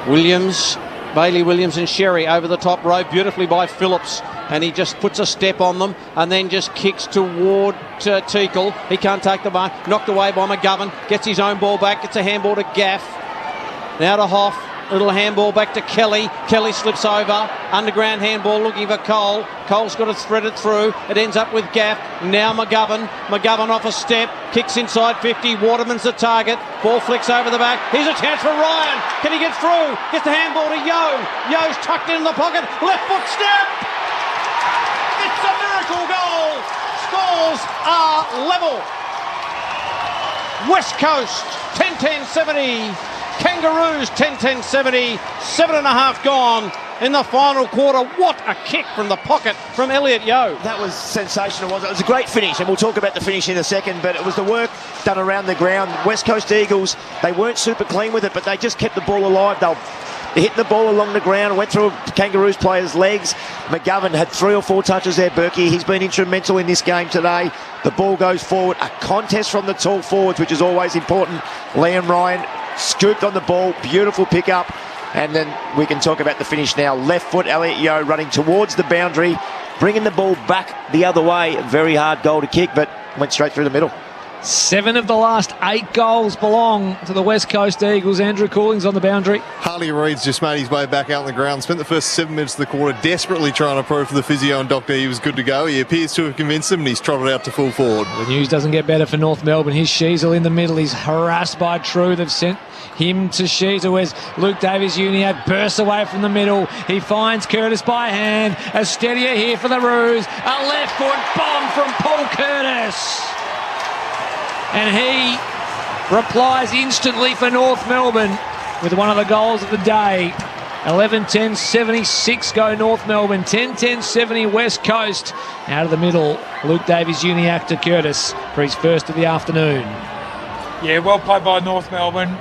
Williams, Bailey Williams and Sherry over the top row, beautifully by Phillips, and he just puts a step on them and then just kicks toward Teakle. He can't take the mark, knocked away by McGovern, gets his own ball back, gets a handball to Gaff. Now to Hoff, little handball back to Kelly. Kelly slips over, underground handball looking for Cole. Cole's got to thread it through. It ends up with Gaff. Now McGovern off a step, kicks inside 50. Waterman's the target. Ball flicks over the back. Here's a chance for Ryan. Can he get through? Gets the handball to Yo. Yo's tucked in the pocket. Left foot step. It's a miracle goal. Scores are level. West Coast 10-10-70. Kangaroos 10-10-70, 7.5 gone in the final quarter. What a kick from the pocket from Elliot Yo. That was sensational, wasn't it? It was a great finish, and we'll talk about the finish in a second, but it was the work done around the ground. West Coast Eagles, they weren't super clean with it, but they just kept the ball alive. They hit the ball along the ground, went through Kangaroos players' legs. McGovern had 3 or 4 touches there, Berkey. He's been instrumental in this game today. The ball goes forward. A contest from the tall forwards, which is always important. Liam Ryan scooped on the ball, beautiful pickup, and then we can talk about the finish now. Left foot, Elliot Yo running towards the boundary, bringing the ball back the other way. Very hard goal to kick, but went straight through the middle. 7 of the last 8 goals belong to the West Coast Eagles. Andrew Cooling's on the boundary. Harley Reid's just made his way back out on the ground. Spent the first 7 minutes of the quarter desperately trying to prove to the physio and doctor he was good to go. He appears to have convinced him, and he's trotted out to full forward. The news doesn't get better for North Melbourne. Here's Sheasel in the middle. He's harassed by True. They've sent him to Sheasel, where's Luke Davies-Uniacke bursts away from the middle. He finds Curtis by hand. A steadier here for the Roos. A left foot bomb from Paul Curtis. And he replies instantly for North Melbourne with one of the goals of the day. 11-10-76 go North Melbourne. 10-10-70 West Coast. Out of the middle, Luke Davies-Uniacke to Curtis for his first of the afternoon. Yeah, well played by North Melbourne.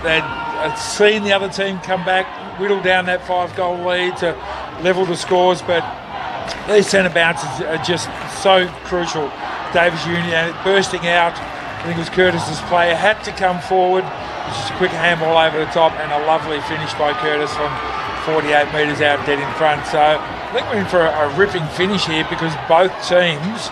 They'd seen the other team come back, whittle down that 5-goal lead to level the scores, but these centre bounces are just so crucial. Davies-Uniacke bursting out. I think it was Curtis's player, had to come forward. It's just a quick handball over the top and a lovely finish by Curtis from 48 metres out dead in front. So I think we're in for a ripping finish here because both teams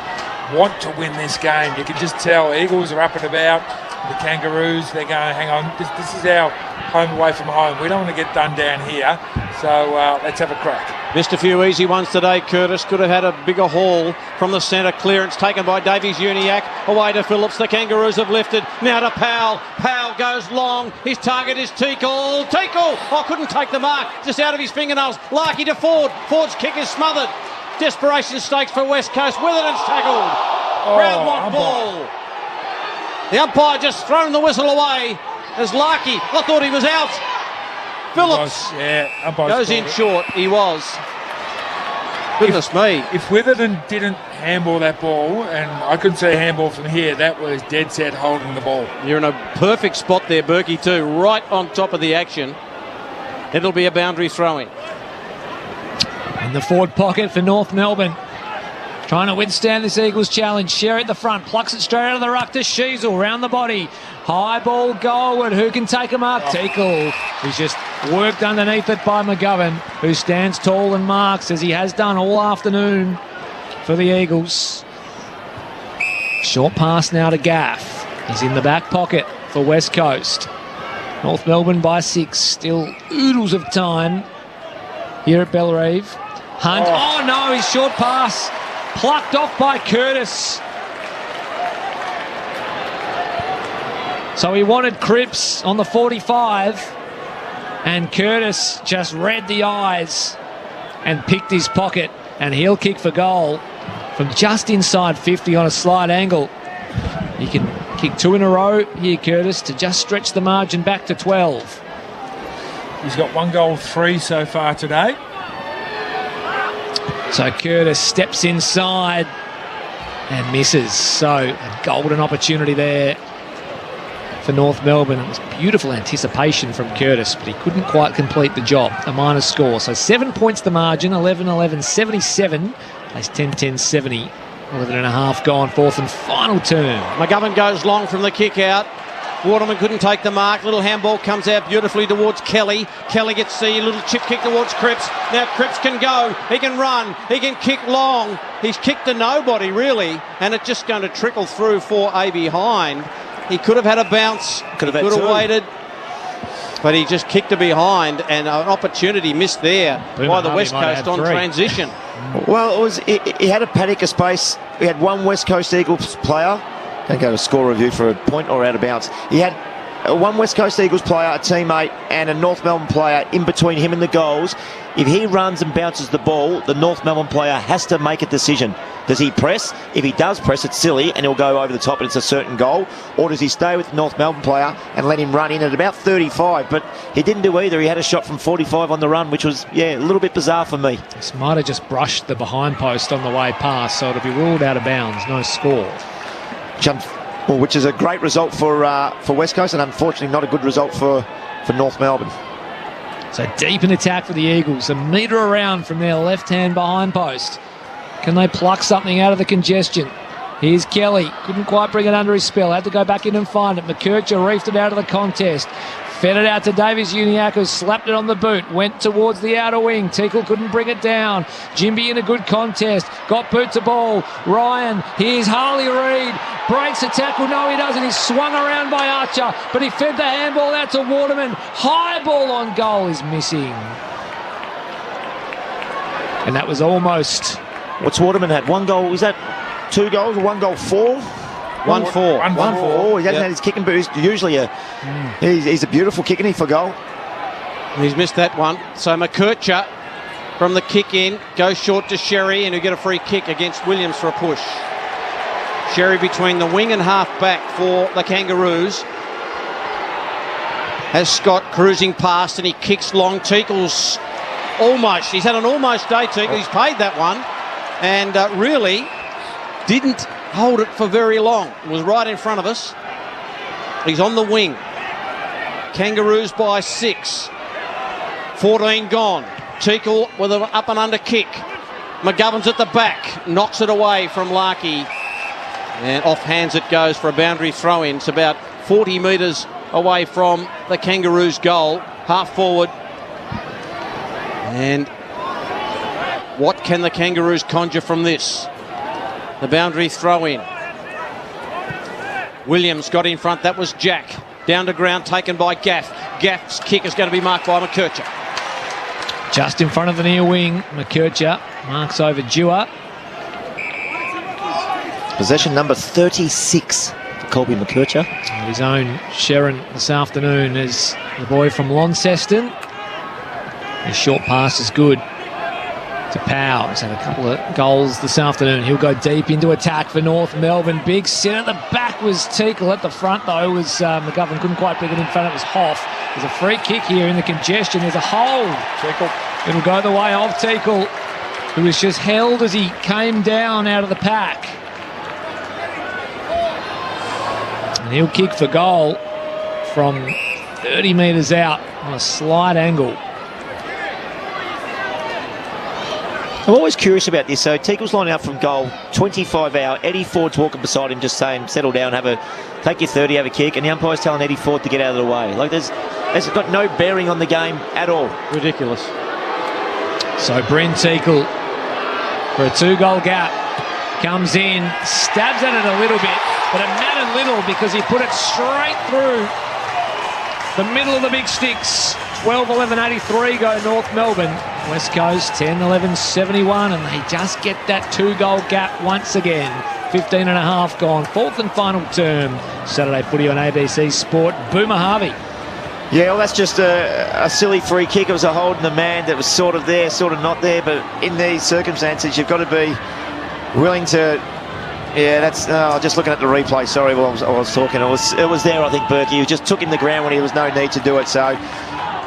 want to win this game. You can just tell Eagles are up and about. The Kangaroos, they're going, hang on, this is our home away from home. We don't want to get done down here. So let's have a crack. Missed a few easy ones today, Curtis. Could have had a bigger haul from the centre. Clearance taken by Davies-Uniacke. Away to Phillips. The Kangaroos have lifted. Now to Powell. Powell goes long. His target is Teakle. Teakle! Oh, couldn't take the mark. Just out of his fingernails. Larkey to Ford. Ford's kick is smothered. Desperation stakes for West Coast. Witherden's tackled. Round one ball. The umpire just thrown the whistle away as Larkey. I thought he was out. Phillips goes in short. He was. Goodness me. If Witherden didn't handball that ball, and I couldn't see a handball from here, that was dead set holding the ball. You're in a perfect spot there, Berkey, too, right on top of the action. It'll be a boundary throw-in. In the forward pocket for North Melbourne. Trying to withstand this Eagles challenge. Sherry at the front. Plucks it straight out of the ruck to Sheasel. Round the body. High ball goalward. Who can take a mark? Teakle. He's just worked underneath it by McGovern, who stands tall and marks as he has done all afternoon for the Eagles. Short pass now to Gaff. He's in the back pocket for West Coast. North Melbourne by 6. Still oodles of time here at Bellerive. Hunt. Oh no, his short pass. Plucked off by Curtis. So he wanted Cripps on the 45, and Curtis just read the eyes and picked his pocket, and he'll kick for goal from just inside 50 on a slight angle. He can kick 2 in a row here, Curtis, to just stretch the margin back to 12. He's got 1 goal, 3 so far today. So Curtis steps inside and misses. So a golden opportunity there for North Melbourne. It was beautiful anticipation from Curtis, but he couldn't quite complete the job. A minus score. So 7 points the margin, 11-11-77. Plays 10-10-70. 11 and a half gone, fourth and final turn. McGovern goes long from the kick out. Waterman couldn't take the mark. Little handball comes out beautifully towards Kelly. Kelly gets the little chip kick towards Cripps. Now Cripps can go. He can run. He can kick long. He's kicked to nobody, really. And it's just going to trickle through for a behind. He could have had a bounce. Could have waited. But he just kicked to behind, and an opportunity missed there by the West Coast on transition. Well, he had a panic of space. We had one West Coast Eagles player. Don't go to score review for a point or out of bounds. He had one West Coast Eagles player, a teammate, and a North Melbourne player in between him and the goals. If he runs and bounces the ball, the North Melbourne player has to make a decision. Does he press? If he does press, it's silly and he'll go over the top and it's a certain goal. Or does he stay with the North Melbourne player and let him run in at about 35? But he didn't do either. He had a shot from 45 on the run, which was, a little bit bizarre for me. This might have just brushed the behind post on the way past, so it'll be ruled out of bounds. No score. Which is a great result for West Coast, and unfortunately not a good result for North Melbourne. So deep in attack for the Eagles, a metre around from their left-hand behind post. Can they pluck something out of the congestion? Here's Kelly. Couldn't quite bring it under his spell. Had to go back in and find it. McKercher reefed it out of the contest. Fed it out to Davies-Uniacke, who slapped it on the boot. Went towards the outer wing. Teakle couldn't bring it down. Jimby in a good contest. Got boot to ball. Ryan. Here's Harley Reid. breaks the tackle. No, he doesn't. He's swung around by Archer, but he fed the handball out to Waterman. High ball on goal is missing. And that was almost... What's Waterman had? 1 goal. Is that 2 goals or 1 goal 4? 1-4. 1-4. He hasn't had his kicking boost. Usually he's a beautiful kick, isn't he, for goal? He's missed that one. So McKercher from the kick in goes short to Sherry, and he'll get a free kick against Williams for a push. Sherry between the wing and half back for the Kangaroos. Has Scott cruising past, and he kicks long. Teakle's almost. He's had an almost day, Teakle. He's paid that one, and really didn't hold it for very long. It was right in front of us. He's on the wing. Kangaroos by 6. 14 gone. Teakle with an up and under kick. McGovern's at the back. Knocks it away from Larkey. And off hands it goes for a boundary throw in. It's about 40 metres away from the Kangaroos' goal. Half forward. And what can the Kangaroos conjure from this? The boundary throw in. Williams got in front. That was Jack. Down to ground, taken by Gaff. Gaff's kick is going to be marked by McKercher. Just in front of the near wing, McKercher marks over Dewar. Possession number 36 for Colby McKercher. And his own Sharon this afternoon is the boy from Launceston. His short pass is good to Powell. He's had a couple of goals this afternoon. He'll go deep into attack for North Melbourne. Big sit at the back was Teakle. At the front, though, was McGovern. Couldn't quite pick it in front. It was Hoff. There's a free kick here in the congestion. There's a hold. Teakle. It'll go the way of Teakle, who was just held as he came down out of the pack. And he'll kick for goal from 30 metres out on a slight angle. I'm always curious about this. So Teakle's lining up from goal, 25 out. Eddie Ford's walking beside him, just saying, settle down, take your 30, have a kick. And the umpire's telling Eddie Ford to get out of the way. Like, it's got no bearing on the game at all. Ridiculous. So Bryn Teakle for a 2-goal gap. Comes in, stabs at it a little bit, but it mattered little because he put it straight through the middle of the big sticks. 12-11-83 go North Melbourne. West Coast 10-11-71, and they just get that 2-goal gap once again. 15 and a half gone. Fourth and final term. Saturday footy on ABC Sport. Boomer Harvey. Yeah, well, that's just a silly free kick. It was a hold in the man that was sort of there, sort of not there. But in these circumstances, you've got to be willing to... Yeah, that's just looking at the replay. Sorry, while I was talking. It was there, I think, Berkey. He just took in the ground when there was no need to do it. So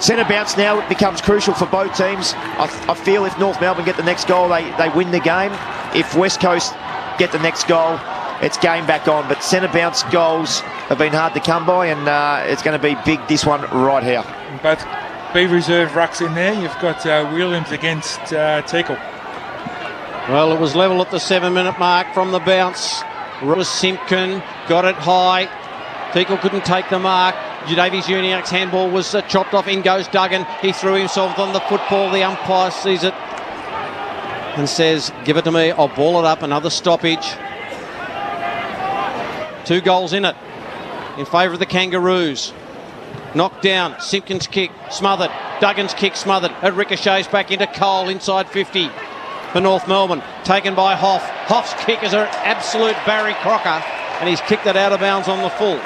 centre bounce now becomes crucial for both teams. I feel if North Melbourne get the next goal, they win the game. If West Coast get the next goal, it's game back on. But centre bounce goals have been hard to come by, and it's going to be big, this one right here. Both B reserve rucks in there. You've got Williams against Teakle. Well, it was level at the 7-minute mark from the bounce. It was Simpkin, got it high. Teakle couldn't take the mark. Davies Uniac's handball was chopped off. In goes Duggan. He threw himself on the football. The umpire sees it and says, give it to me, I'll ball it up. Another stoppage. 2 goals in it in favour of the Kangaroos. Knocked down, Simpkins' kick smothered, Duggan's kick smothered. It ricochets back into Cole inside 50 for North Melbourne. Taken by Hoff. Hoff's kick is an absolute Barry Crocker, and he's kicked it out of bounds on the full.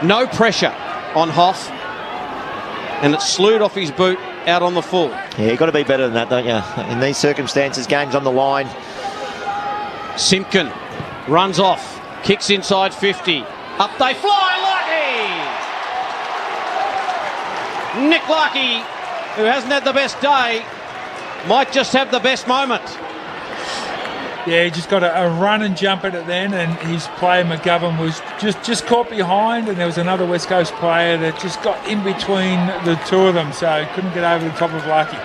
No pressure on Hoff, and it slewed off his boot out on the full. Yeah, you've got to be better than that, don't you? In these circumstances, game's on the line. Simpkin runs off, kicks inside 50. Up they fly, Larkey! Nick Larkey, who hasn't had the best day, might just have the best moment. Yeah, he just got a run and jump at it then, and his player McGovern was just caught behind, and there was another West Coast player that just got in between the two of them, so couldn't get over the top of Larkey.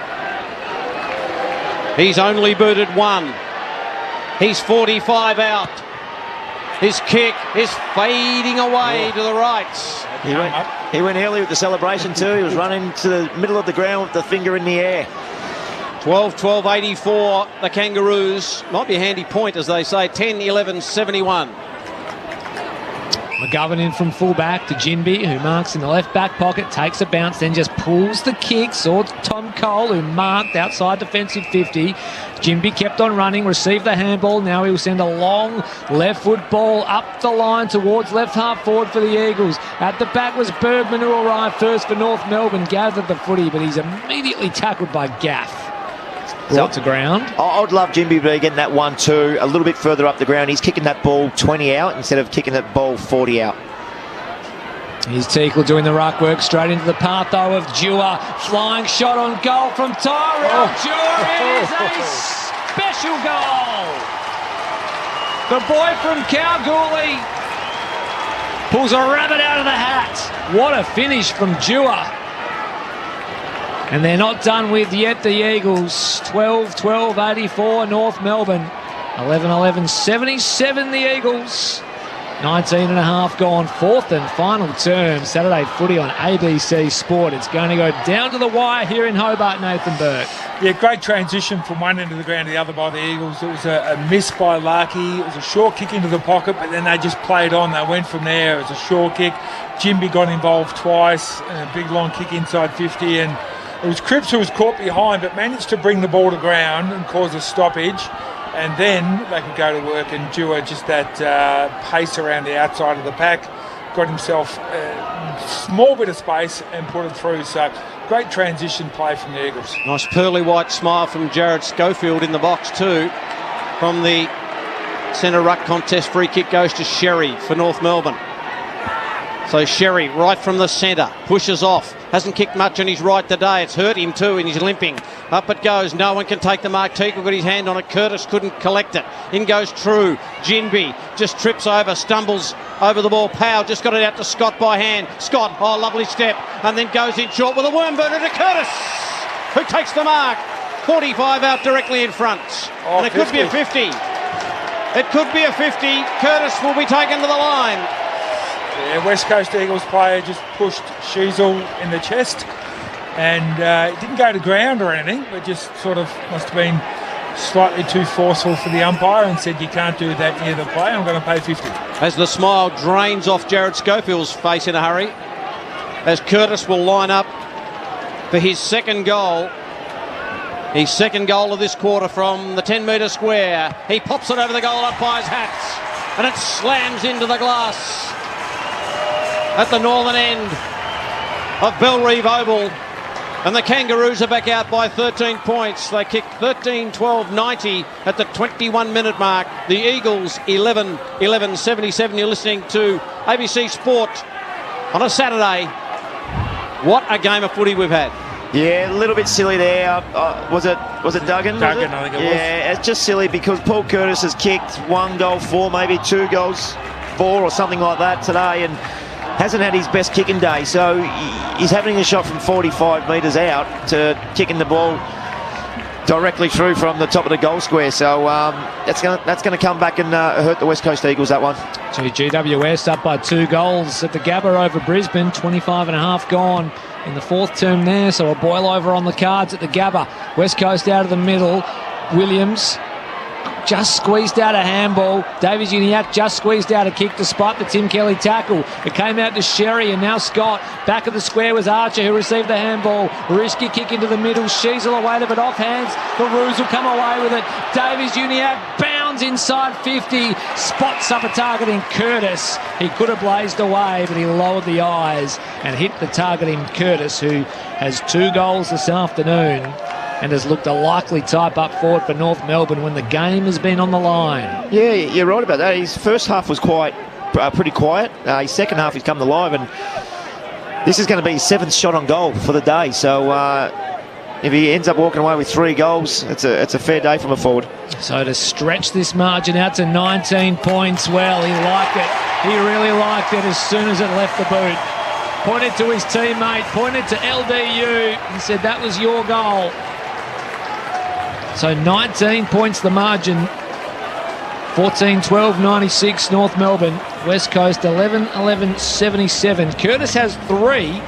He's only booted 1. He's 45 out. His kick is fading away to the right. He went early with the celebration too. He was running to the middle of the ground with the finger in the air. 12-12-84, the Kangaroos. Might be a handy point, as they say. 10-11-71. McGovern in from full-back to Jinby, who marks in the left-back pocket, takes a bounce, then just pulls the kick. Saw Tom Cole, who marked outside defensive 50. Jinby kept on running, received the handball. Now he will send a long left-foot ball up the line towards left-half forward for the Eagles. At the back was Bergman, who arrived first for North Melbourne, gathered the footy, but he's immediately tackled by Gaff. Brought to ground. I'd love Jimby to be getting that 1-2 a little bit further up the ground. He's kicking that ball 20 out instead of kicking that ball 40 out. Here's Teakle doing the ruck work straight into the path, though, of Dewar. Flying shot on goal from Tyrell Dewar. It is a special goal. The boy from Kalgoorlie pulls a rabbit out of the hat. What a finish from Dewar. And they're not done with yet, the Eagles. 12-12-84, North Melbourne. 11-11-77, the Eagles. 19 and a half gone, fourth and final term. Saturday footy on ABC Sport. It's going to go down to the wire here in Hobart, Nathan Burke. Yeah, great transition from one end of the ground to the other by the Eagles. It was a miss by Larkey. It was a short kick into the pocket, but then they just played on. They went from there. It was a short kick. Jimby got involved twice. A big long kick inside 50, and it was Cripps who was caught behind, but managed to bring the ball to ground and cause a stoppage. And then they could go to work, and Dewar, just that pace around the outside of the pack, got himself a small bit of space and put it through. So great transition play from the Eagles. Nice pearly white smile from Jared Schofield in the box too. From the centre ruck contest, free kick goes to Sherry for North Melbourne. So Sherry, right from the centre, pushes off. Hasn't kicked much on his right today. It's hurt him too, and he's limping. Up it goes. No one can take the mark. Teakle got his hand on it. Curtis couldn't collect it. In goes True. Jinby just trips over, stumbles over the ball. Powell just got it out to Scott by hand. Scott, oh, lovely step. And then goes in short with a worm burner to Curtis, who takes the mark. 45 out directly in front. And it 50. Could be a 50. It could be a 50. Curtis will be taken to the line. Yeah, West Coast Eagles player just pushed Sheasel in the chest, and it didn't go to ground or anything, but just sort of must have been slightly too forceful for the umpire and said, you can't do that near the play, I'm going to pay 50. As the smile drains off Jared Schofield's face in a hurry, as Curtis will line up for his second goal. His second goal of this quarter from the 10-metre square. He pops it over the goal umpire's hat, and it slams into the glass at the northern end of Bellerive Oval. And the Kangaroos are back out by 13 points. They kick 13-12-90 at the 21-minute mark. The Eagles 11-11-77. You're listening to ABC Sport on a Saturday. What a game of footy we've had. Yeah, a little bit silly there. Was it Duggan? Duggan, I think it was. Yeah, it's just silly because Paul Curtis has kicked 1 goal 4, maybe 2 goals 4 or something like that today, and hasn't had his best kicking day, so he's having a shot from 45 metres out to kicking the ball directly through from the top of the goal square. So that's going to come back and hurt the West Coast Eagles, that one. So GWS up by 2 goals at the Gabba over Brisbane, 25 and a half gone in the fourth term there, so a boil over on the cards at the Gabba. West Coast out of the middle. Williams just squeezed out a handball. Davies Uniacke just squeezed out a kick despite the Tim Kelly tackle. It came out to Sherry, and now Scott. Back of the square was Archer, who received the handball. Risky kick into the middle. Sheasel away to it off hands. The Roos will come away with it. Davies Uniacke bounds inside 50. Spots up a targeting Curtis. He could have blazed away, but he lowered the eyes and hit the targeting Curtis, who has 2 goals this afternoon and has looked a likely type up forward for North Melbourne when the game has been on the line. Yeah, you're right about that. His first half was pretty quiet. His second half he's come alive, and this is going to be his 7th shot on goal for the day. So if he ends up walking away with 3 goals, it's a fair day from a forward. So to stretch this margin out to 19 points, well, he liked it. He really liked it as soon as it left the boot. Pointed to his teammate, pointed to LDU, and said that was your goal. So 19 points the margin. 14-12-96 North Melbourne. West Coast 11-11-77. Curtis has 3.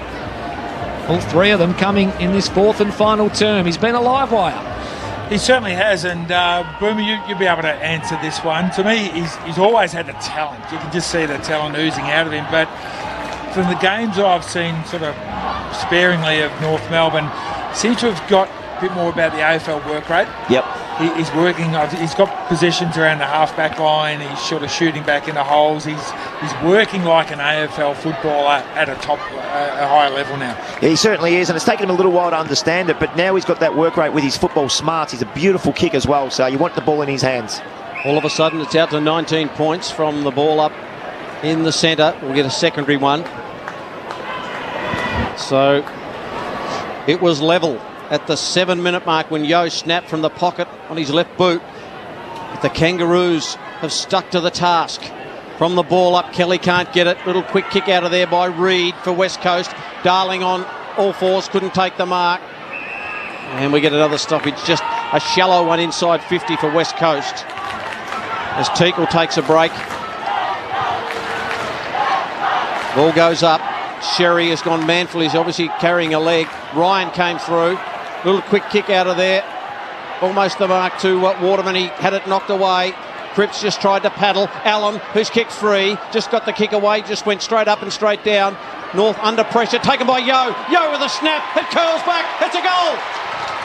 All 3 of them coming in this fourth and final term. He's been a live wire. He certainly has, and Boomer, you'll be able to answer this one. To me, he's always had the talent. You can just see the talent oozing out of him. But from the games I've seen sort of sparingly of North Melbourne, seems to have got a bit more about the AFL work rate. Yep. He's working. He's got positions around the half-back line. He's sort of shooting back into holes. He's working like an AFL footballer at a higher level now. Yeah, he certainly is, and it's taken him a little while to understand it, but now he's got that work rate with his football smarts. He's a beautiful kick as well, so you want the ball in his hands. All of a sudden, it's out to 19 points from the ball up in the centre. We'll get a secondary one. So it was level at the 7-minute mark when Yo snapped from the pocket on his left boot. The Kangaroos have stuck to the task. From the ball up, Kelly can't get it. Little quick kick out of there by Reed for West Coast. Darling on all fours, couldn't take the mark. And we get another stoppage, just a shallow one inside 50 for West Coast. As Teakle takes a break. Ball goes up. Sherry has gone manful. He's obviously carrying a leg. Ryan came through. Little quick kick out of there. Almost the mark to Waterman. He had it knocked away. Cripps just tried to paddle. Allen, who's kicked free, just got the kick away, just went straight up and straight down. North under pressure, taken by Yo. Yo with a snap. It curls back. It's a goal.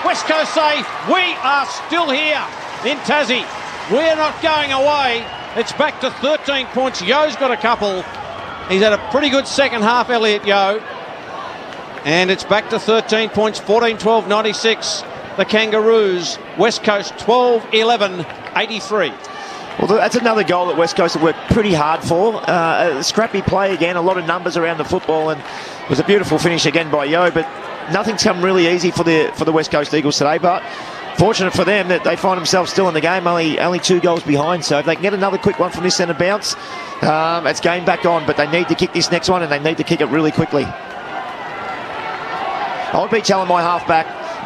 West Coast say, we are still here in Tassie. We're not going away. It's back to 13 points. Yo's got a couple. He's had a pretty good second half, Elliot Yo. And it's back to 13 points, 14-12, 96. The Kangaroos, West Coast 12-11, 83. Well, that's another goal that West Coast have worked pretty hard for. A scrappy play again, a lot of numbers around the football, and it was a beautiful finish again by Yo, but nothing's come really easy for the West Coast Eagles today, but fortunate for them that they find themselves still in the game, only 2 goals behind, so if they can get another quick one from this centre bounce, it's game back on, but they need to kick this next one, and they need to kick it really quickly. I would be telling my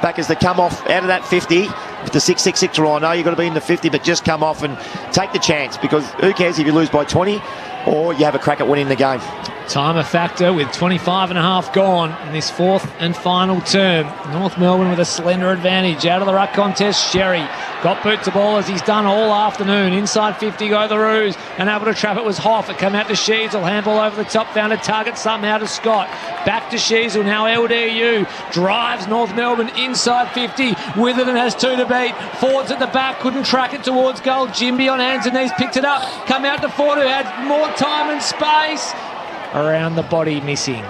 backers to come off out of that 50 with the 6-6-6 rule. I know you've got to be in the 50, but just come off and take the chance, because who cares if you lose by 20 or you have a crack at winning the game. Timer factor with 25.5 gone in this fourth and final term. North Melbourne with a slender advantage. Out of the ruck contest, Sherry got boot to ball as he's done all afternoon. Inside 50 go the Roos, and able to trap it was Hoff. It came out to Sheasel, handball over the top, found a target somehow to Scott. Back to Sheasel, now LDU drives North Melbourne inside 50. Witherden has 2 to beat. Ford's at the back, couldn't track it towards goal. Jimby on hands and knees picked it up. Come out to Ford, who had more time and space. Around the body, missing.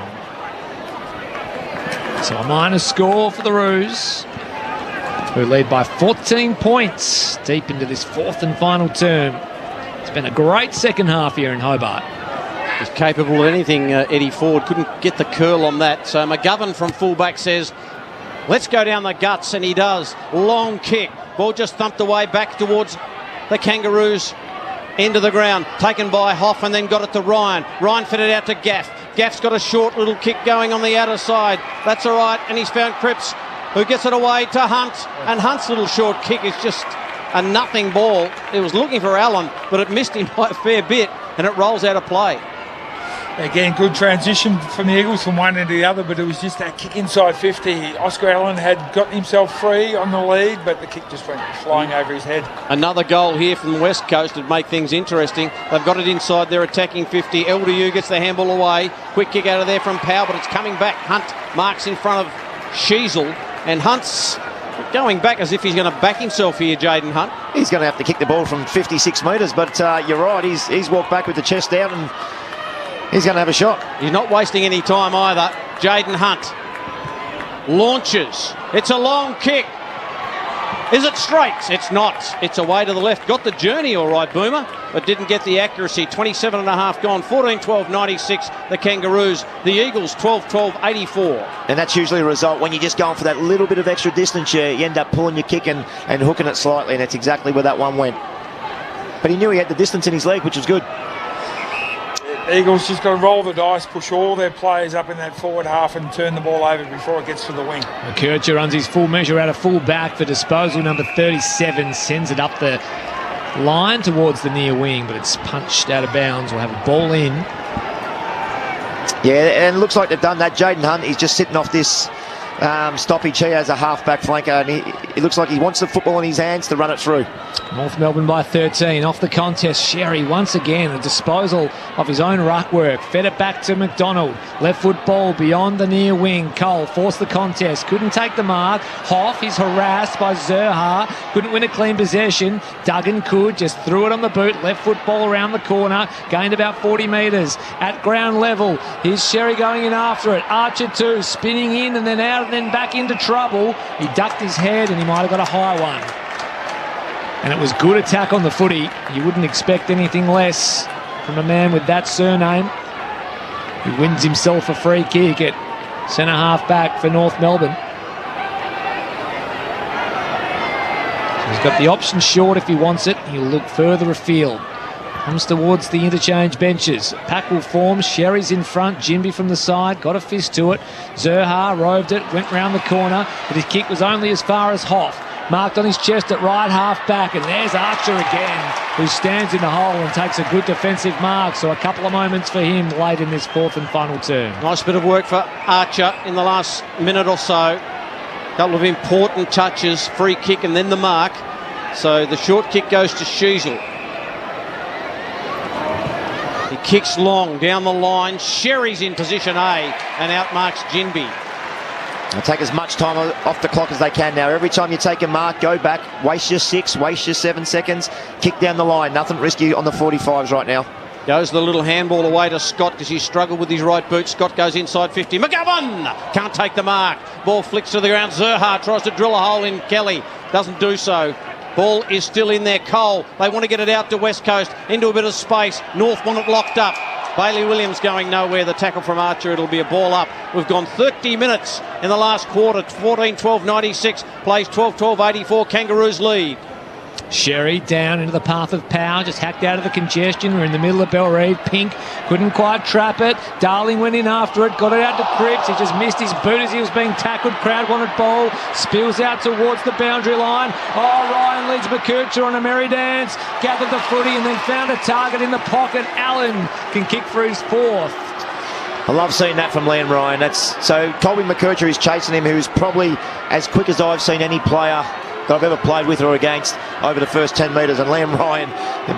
So a minus score for the Roos, who lead by 14 points deep into this fourth and final term. It's been a great second half here in Hobart. He's capable of anything, Eddie Ford. Couldn't get the curl on that. So McGovern from fullback says, let's go down the guts, and he does. Long kick. Ball just thumped away back towards the Kangaroos. Into the ground, taken by Hoff, and then got it to Ryan. Ryan fed it out to Gaff. Gaff's got a short little kick going on the outer side. That's all right, and he's found Cripps, who gets it away to Hunt. And Hunt's little short kick is just a nothing ball. It was looking for Allen, but it missed him by a fair bit, and it rolls out of play. Again, good transition from the Eagles from one end to the other, but it was just that kick inside 50. Oscar Allen had gotten himself free on the lead, but the kick just went flying over his head. Another goal here from the West Coast would make things interesting. They've got it inside their attacking 50. LDU gets the handball away. Quick kick out of there from Powell, but it's coming back. Hunt marks in front of Sheasel, and Hunt's going back as if he's going to back himself here, Jaden Hunt. He's going to have to kick the ball from 56 metres, but you're right, he's walked back with the chest out, and he's going to have a shot. He's not wasting any time either. Jaden Hunt launches. It's a long kick. Is it straight? It's not. It's away to the left. Got the journey all right, Boomer, but didn't get the accuracy. 27.5 gone. 14-12, 96. The Kangaroos. The Eagles, 12-12, 84. And that's usually a result when you're just going for that little bit of extra distance. You end up pulling your kick and hooking it slightly, and that's exactly where that one went. But he knew he had the distance in his leg, which was good. Eagles just got to roll the dice, push all their players up in that forward half and turn the ball over before it gets to the wing. McKercher runs his full measure out of full back for disposal. Number 37 sends it up the line towards the near wing, but it's punched out of bounds. We'll have a ball in. Yeah, and it looks like they've done that. Jaden Hunt, he's just sitting off this stoppage here as a half-back flanker, and he looks like he wants the football in his hands to run it through. North Melbourne by 13. Off the contest, Sherry once again, a disposal of his own ruck work. Fed it back to McDonald. Left foot ball beyond the near wing. Cole forced the contest. Couldn't take the mark. Hoff is harassed by Zerha. Couldn't win a clean possession. Duggan could. Just threw it on the boot. Left foot ball around the corner. Gained about 40 metres. At ground level, here's Sherry going in after it. Archer too, spinning in and then out and then back into trouble. He ducked his head and he might have got a high one. And it was good attack on the footy. You wouldn't expect anything less from a man with that surname. He wins himself a free kick at centre half back for North Melbourne. So he's got the option short if he wants it. He'll look further afield. Comes towards the interchange benches. Pack will form. Sherry's in front. Jinby from the side. Got a fist to it. Zerha roved it. Went round the corner. But his kick was only as far as Hoff. Marked on his chest at right half back. And there's Archer again, who stands in the hole and takes a good defensive mark. So a couple of moments for him late in this fourth and final term. Nice bit of work for Archer in the last minute or so. Couple of important touches. Free kick and then the mark. So the short kick goes to Sheasel. He kicks long down the line. Sherry's in position A and outmarks Jinby. They'll take as much time off the clock as they can now. Every time you take a mark, go back, waste your 6, waste your 7 seconds, kick down the line. Nothing risky on the 45s right now. Goes the little handball away to Scott because he struggled with his right boot. Scott goes inside 50. McGovern can't take the mark. Ball flicks to the ground. Zerha tries to drill a hole in Kelly. Doesn't do so. Ball is still in there. Cole, they want to get it out to West Coast into a bit of space. North want it locked up. Bailey Williams going nowhere. The tackle from Archer, it'll be a ball up. We've gone 30 minutes in the last quarter. 14-12-96, plays 12-12-84. Kangaroos lead. Sherry down into the path of power, just hacked out of the congestion. We're in the middle of Belrive. Pink couldn't quite trap it. Darling went in after it, got it out to Cripps. He just missed his boot as he was being tackled. Crowd wanted ball, spills out towards the boundary line. Oh, Ryan leads McKercher on a merry dance, gathered the footy and then found a target in the pocket. Allen can kick for his fourth. I love seeing that from Liam Ryan. So Colby McKercher is chasing him, who's probably as quick as I've seen any player that I've ever played with or against over the first 10 metres, and Liam Ryan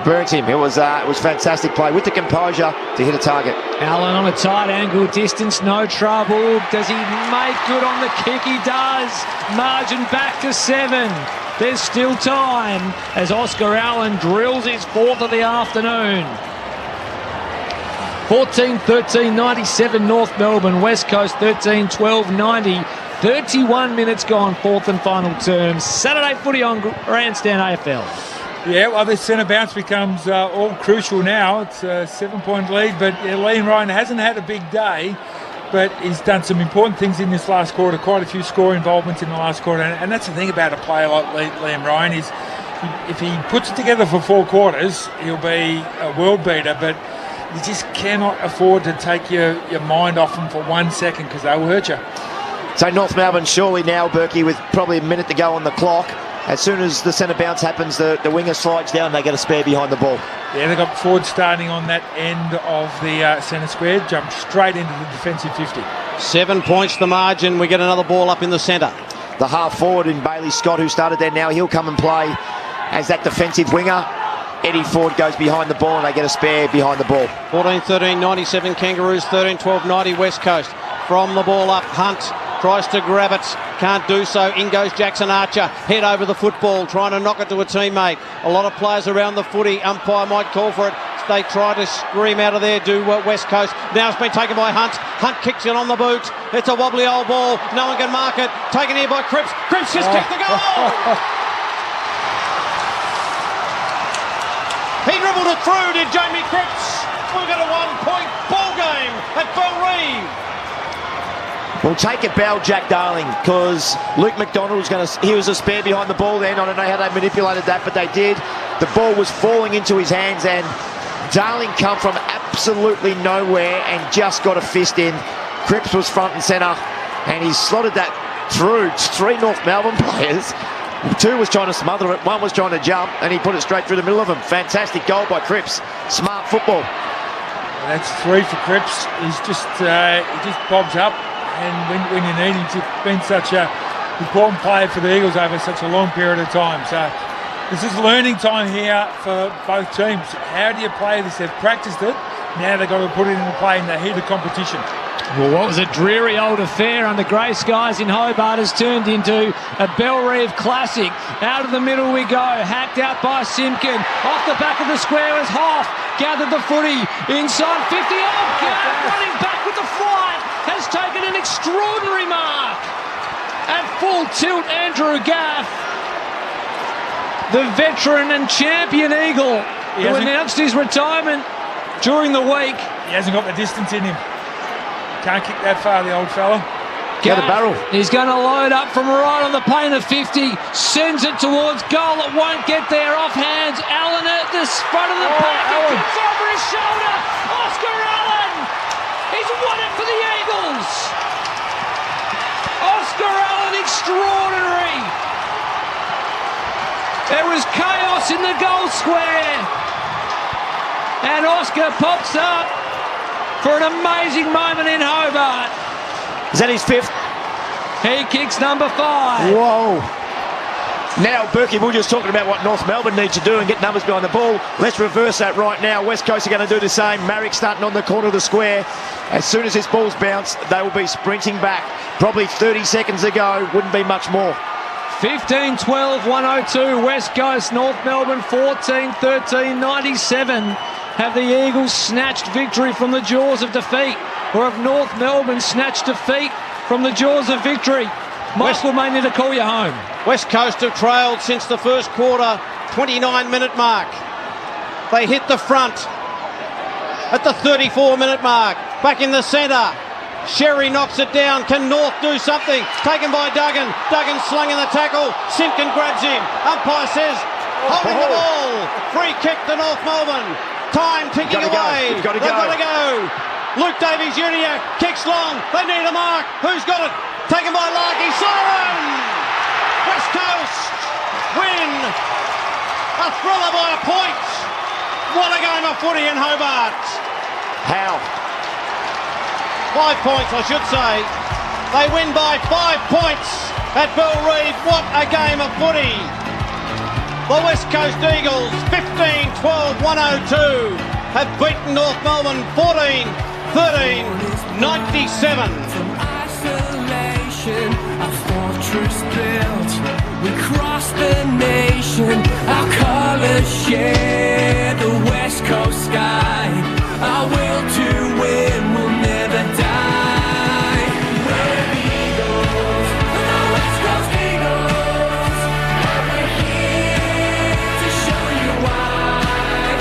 burnt him. It was fantastic play with the composure to hit a target. Allen on a tight angle, distance, no trouble. Does he make good on the kick? He does. Margin back to 7. There's still time as Oscar Allen drills his fourth of the afternoon. 14-13-97 North Melbourne, West Coast 13-12-90. 31 minutes gone, fourth and final term. Saturday footy on Grandstand AFL. Yeah, well, this centre bounce becomes all crucial now. It's a 7-point lead, but Liam Ryan hasn't had a big day, but he's done some important things in this last quarter, quite a few score involvements in the last quarter, and that's the thing about a player like Liam Ryan is if he puts it together for 4 quarters, he'll be a world beater, but you just cannot afford to take your mind off him for 1 second because they will hurt you. So North Melbourne surely now, Berkey, with probably a minute to go on the clock. As soon as the centre bounce happens, the winger slides down, they get a spare behind the ball. Yeah, they got Ford starting on that end of the centre square, jumped straight into the defensive 50. 7 points the margin. We get another ball up in the centre. The half forward in Bailey Scott, who started there now, he'll come and play as that defensive winger. Eddie Ford goes behind the ball and they get a spare behind the ball. 14-13-97 Kangaroos, 13-12-90 West Coast. From the ball up, Hunt tries to grab it, can't do so. In goes Jackson Archer, head over the football, trying to knock it to a teammate. A lot of players around the footy. Umpire might call for it. They try to scream out of there, do West Coast. Now it's been taken by Hunt. Hunt kicks it on the boot. It's a wobbly old ball. No one can mark it. Taken here by Cripps. Cripps just kicked the goal! He dribbled it through, did Jamie Cripps. We've got a 1-point ball game at Belrive. We'll take it, Bell, Jack Darling, because Luke McDonald he was a spare behind the ball then. I don't know how they manipulated that, but they did. The ball was falling into his hands, and Darling come from absolutely nowhere and just got a fist in. Cripps was front and centre, and he slotted that through 3 North Melbourne players. 2 was trying to smother it, 1 was trying to jump, and he put it straight through the middle of them. Fantastic goal by Cripps. Smart football. That's 3 for Cripps. He just bobs up, and when you need him to. Been such a important player for the Eagles over such a long period of time. So this is learning time here for both teams. How do you play this? They've practiced it. Now they've got to put it into play in the heat of competition. Well, what was a dreary old affair under grey skies in Hobart has turned into a Belrive classic. Out of the middle we go, hacked out by Simpkin. Off the back of the square as Hoff gathered the footy inside 50. Oh, Gaff running back with the flight has taken an extraordinary mark. At full tilt, Andrew Gaff, the veteran and champion Eagle, who announced his retirement during the week. He hasn't got the distance in him. Can't kick that far, the old fella. Get the barrel. He's going to load up from right on the paint of 50, sends it towards goal. It won't get there. Off hands. Allen at the front of the pack. It gets over his shoulder. Oscar Allen. He's won it for the Eagles. Oscar Allen, extraordinary. There was chaos in the goal square. And Oscar pops up for an amazing moment in Hobart. Is that his fifth? He kicks number 5. Whoa. Now, Berkey, we were just talking about what North Melbourne needs to do and get numbers behind the ball. Let's reverse that right now. West Coast are going to do the same. Marrick starting on the corner of the square. As soon as this ball's bounced, they will be sprinting back. Probably 30 seconds ago, wouldn't be much more. 15-12, 102. West Coast, North Melbourne, 14-13, 97. Have the Eagles snatched victory from the jaws of defeat? Or have North Melbourne snatched defeat from the jaws of victory? Michael may need to call you home. West Coast have trailed since the first quarter, 29-minute mark. They hit the front at the 34-minute mark. Back in the centre. Sherry knocks it down. Can North do something? Taken by Duggan. Duggan slung in the tackle. Simpkin grabs him. Umpire says, holding the ball. Free kick to North Melbourne. Time ticking away. They've got to go. Luke Davies Jr. kicks long. They need a mark. Who's got it? Taken by Larky. Siren! West Coast win. A thriller by a point. What a game of footy in Hobart. How? 5 points, I should say. They win by 5 points at Belrive. What a game of footy. The West Coast Eagles, 15-12-102, have beaten North Melbourne 14-13, 97. From isolation, our fortress built. We crossed the nation, our colours share the West Coast sky. Our will to win will never die. We're the Eagles, the West Coast Eagles. We're here to show you why.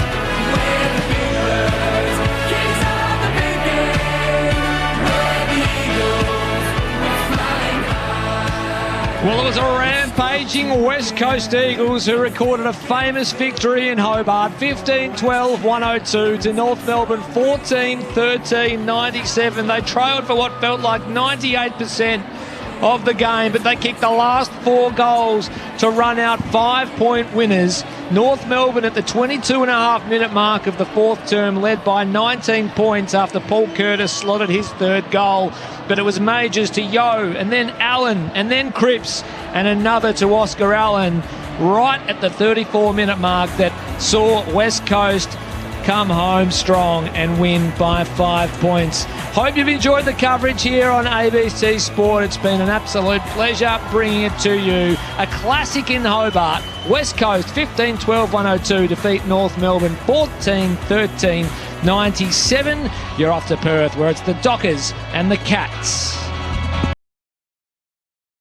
We're the big birds, kings of the big game. We're the Eagles, we're flying high. Well, it was a rampaging West Coast Eagles who recorded a famous victory in Hobart, 15-12-102 to North Melbourne, 14-13, 97. They trailed for what felt like 98% of the game, but they kicked the last 4 goals to run out 5-point winners. North Melbourne at the 22.5-minute mark of the 4th term led by 19 points after Paul Curtis slotted his 3rd goal. But it was majors to Yeo, and then Allen, and then Cripps, and another to Oscar Allen right at the 34-minute mark that saw West Coast come home strong and win by 5 points. Hope you've enjoyed the coverage here on ABC Sport. It's been an absolute pleasure bringing it to you. A classic in Hobart. West Coast 15-12-102 defeat North Melbourne 14-13, 97. You're off to Perth where it's the Dockers and the Cats.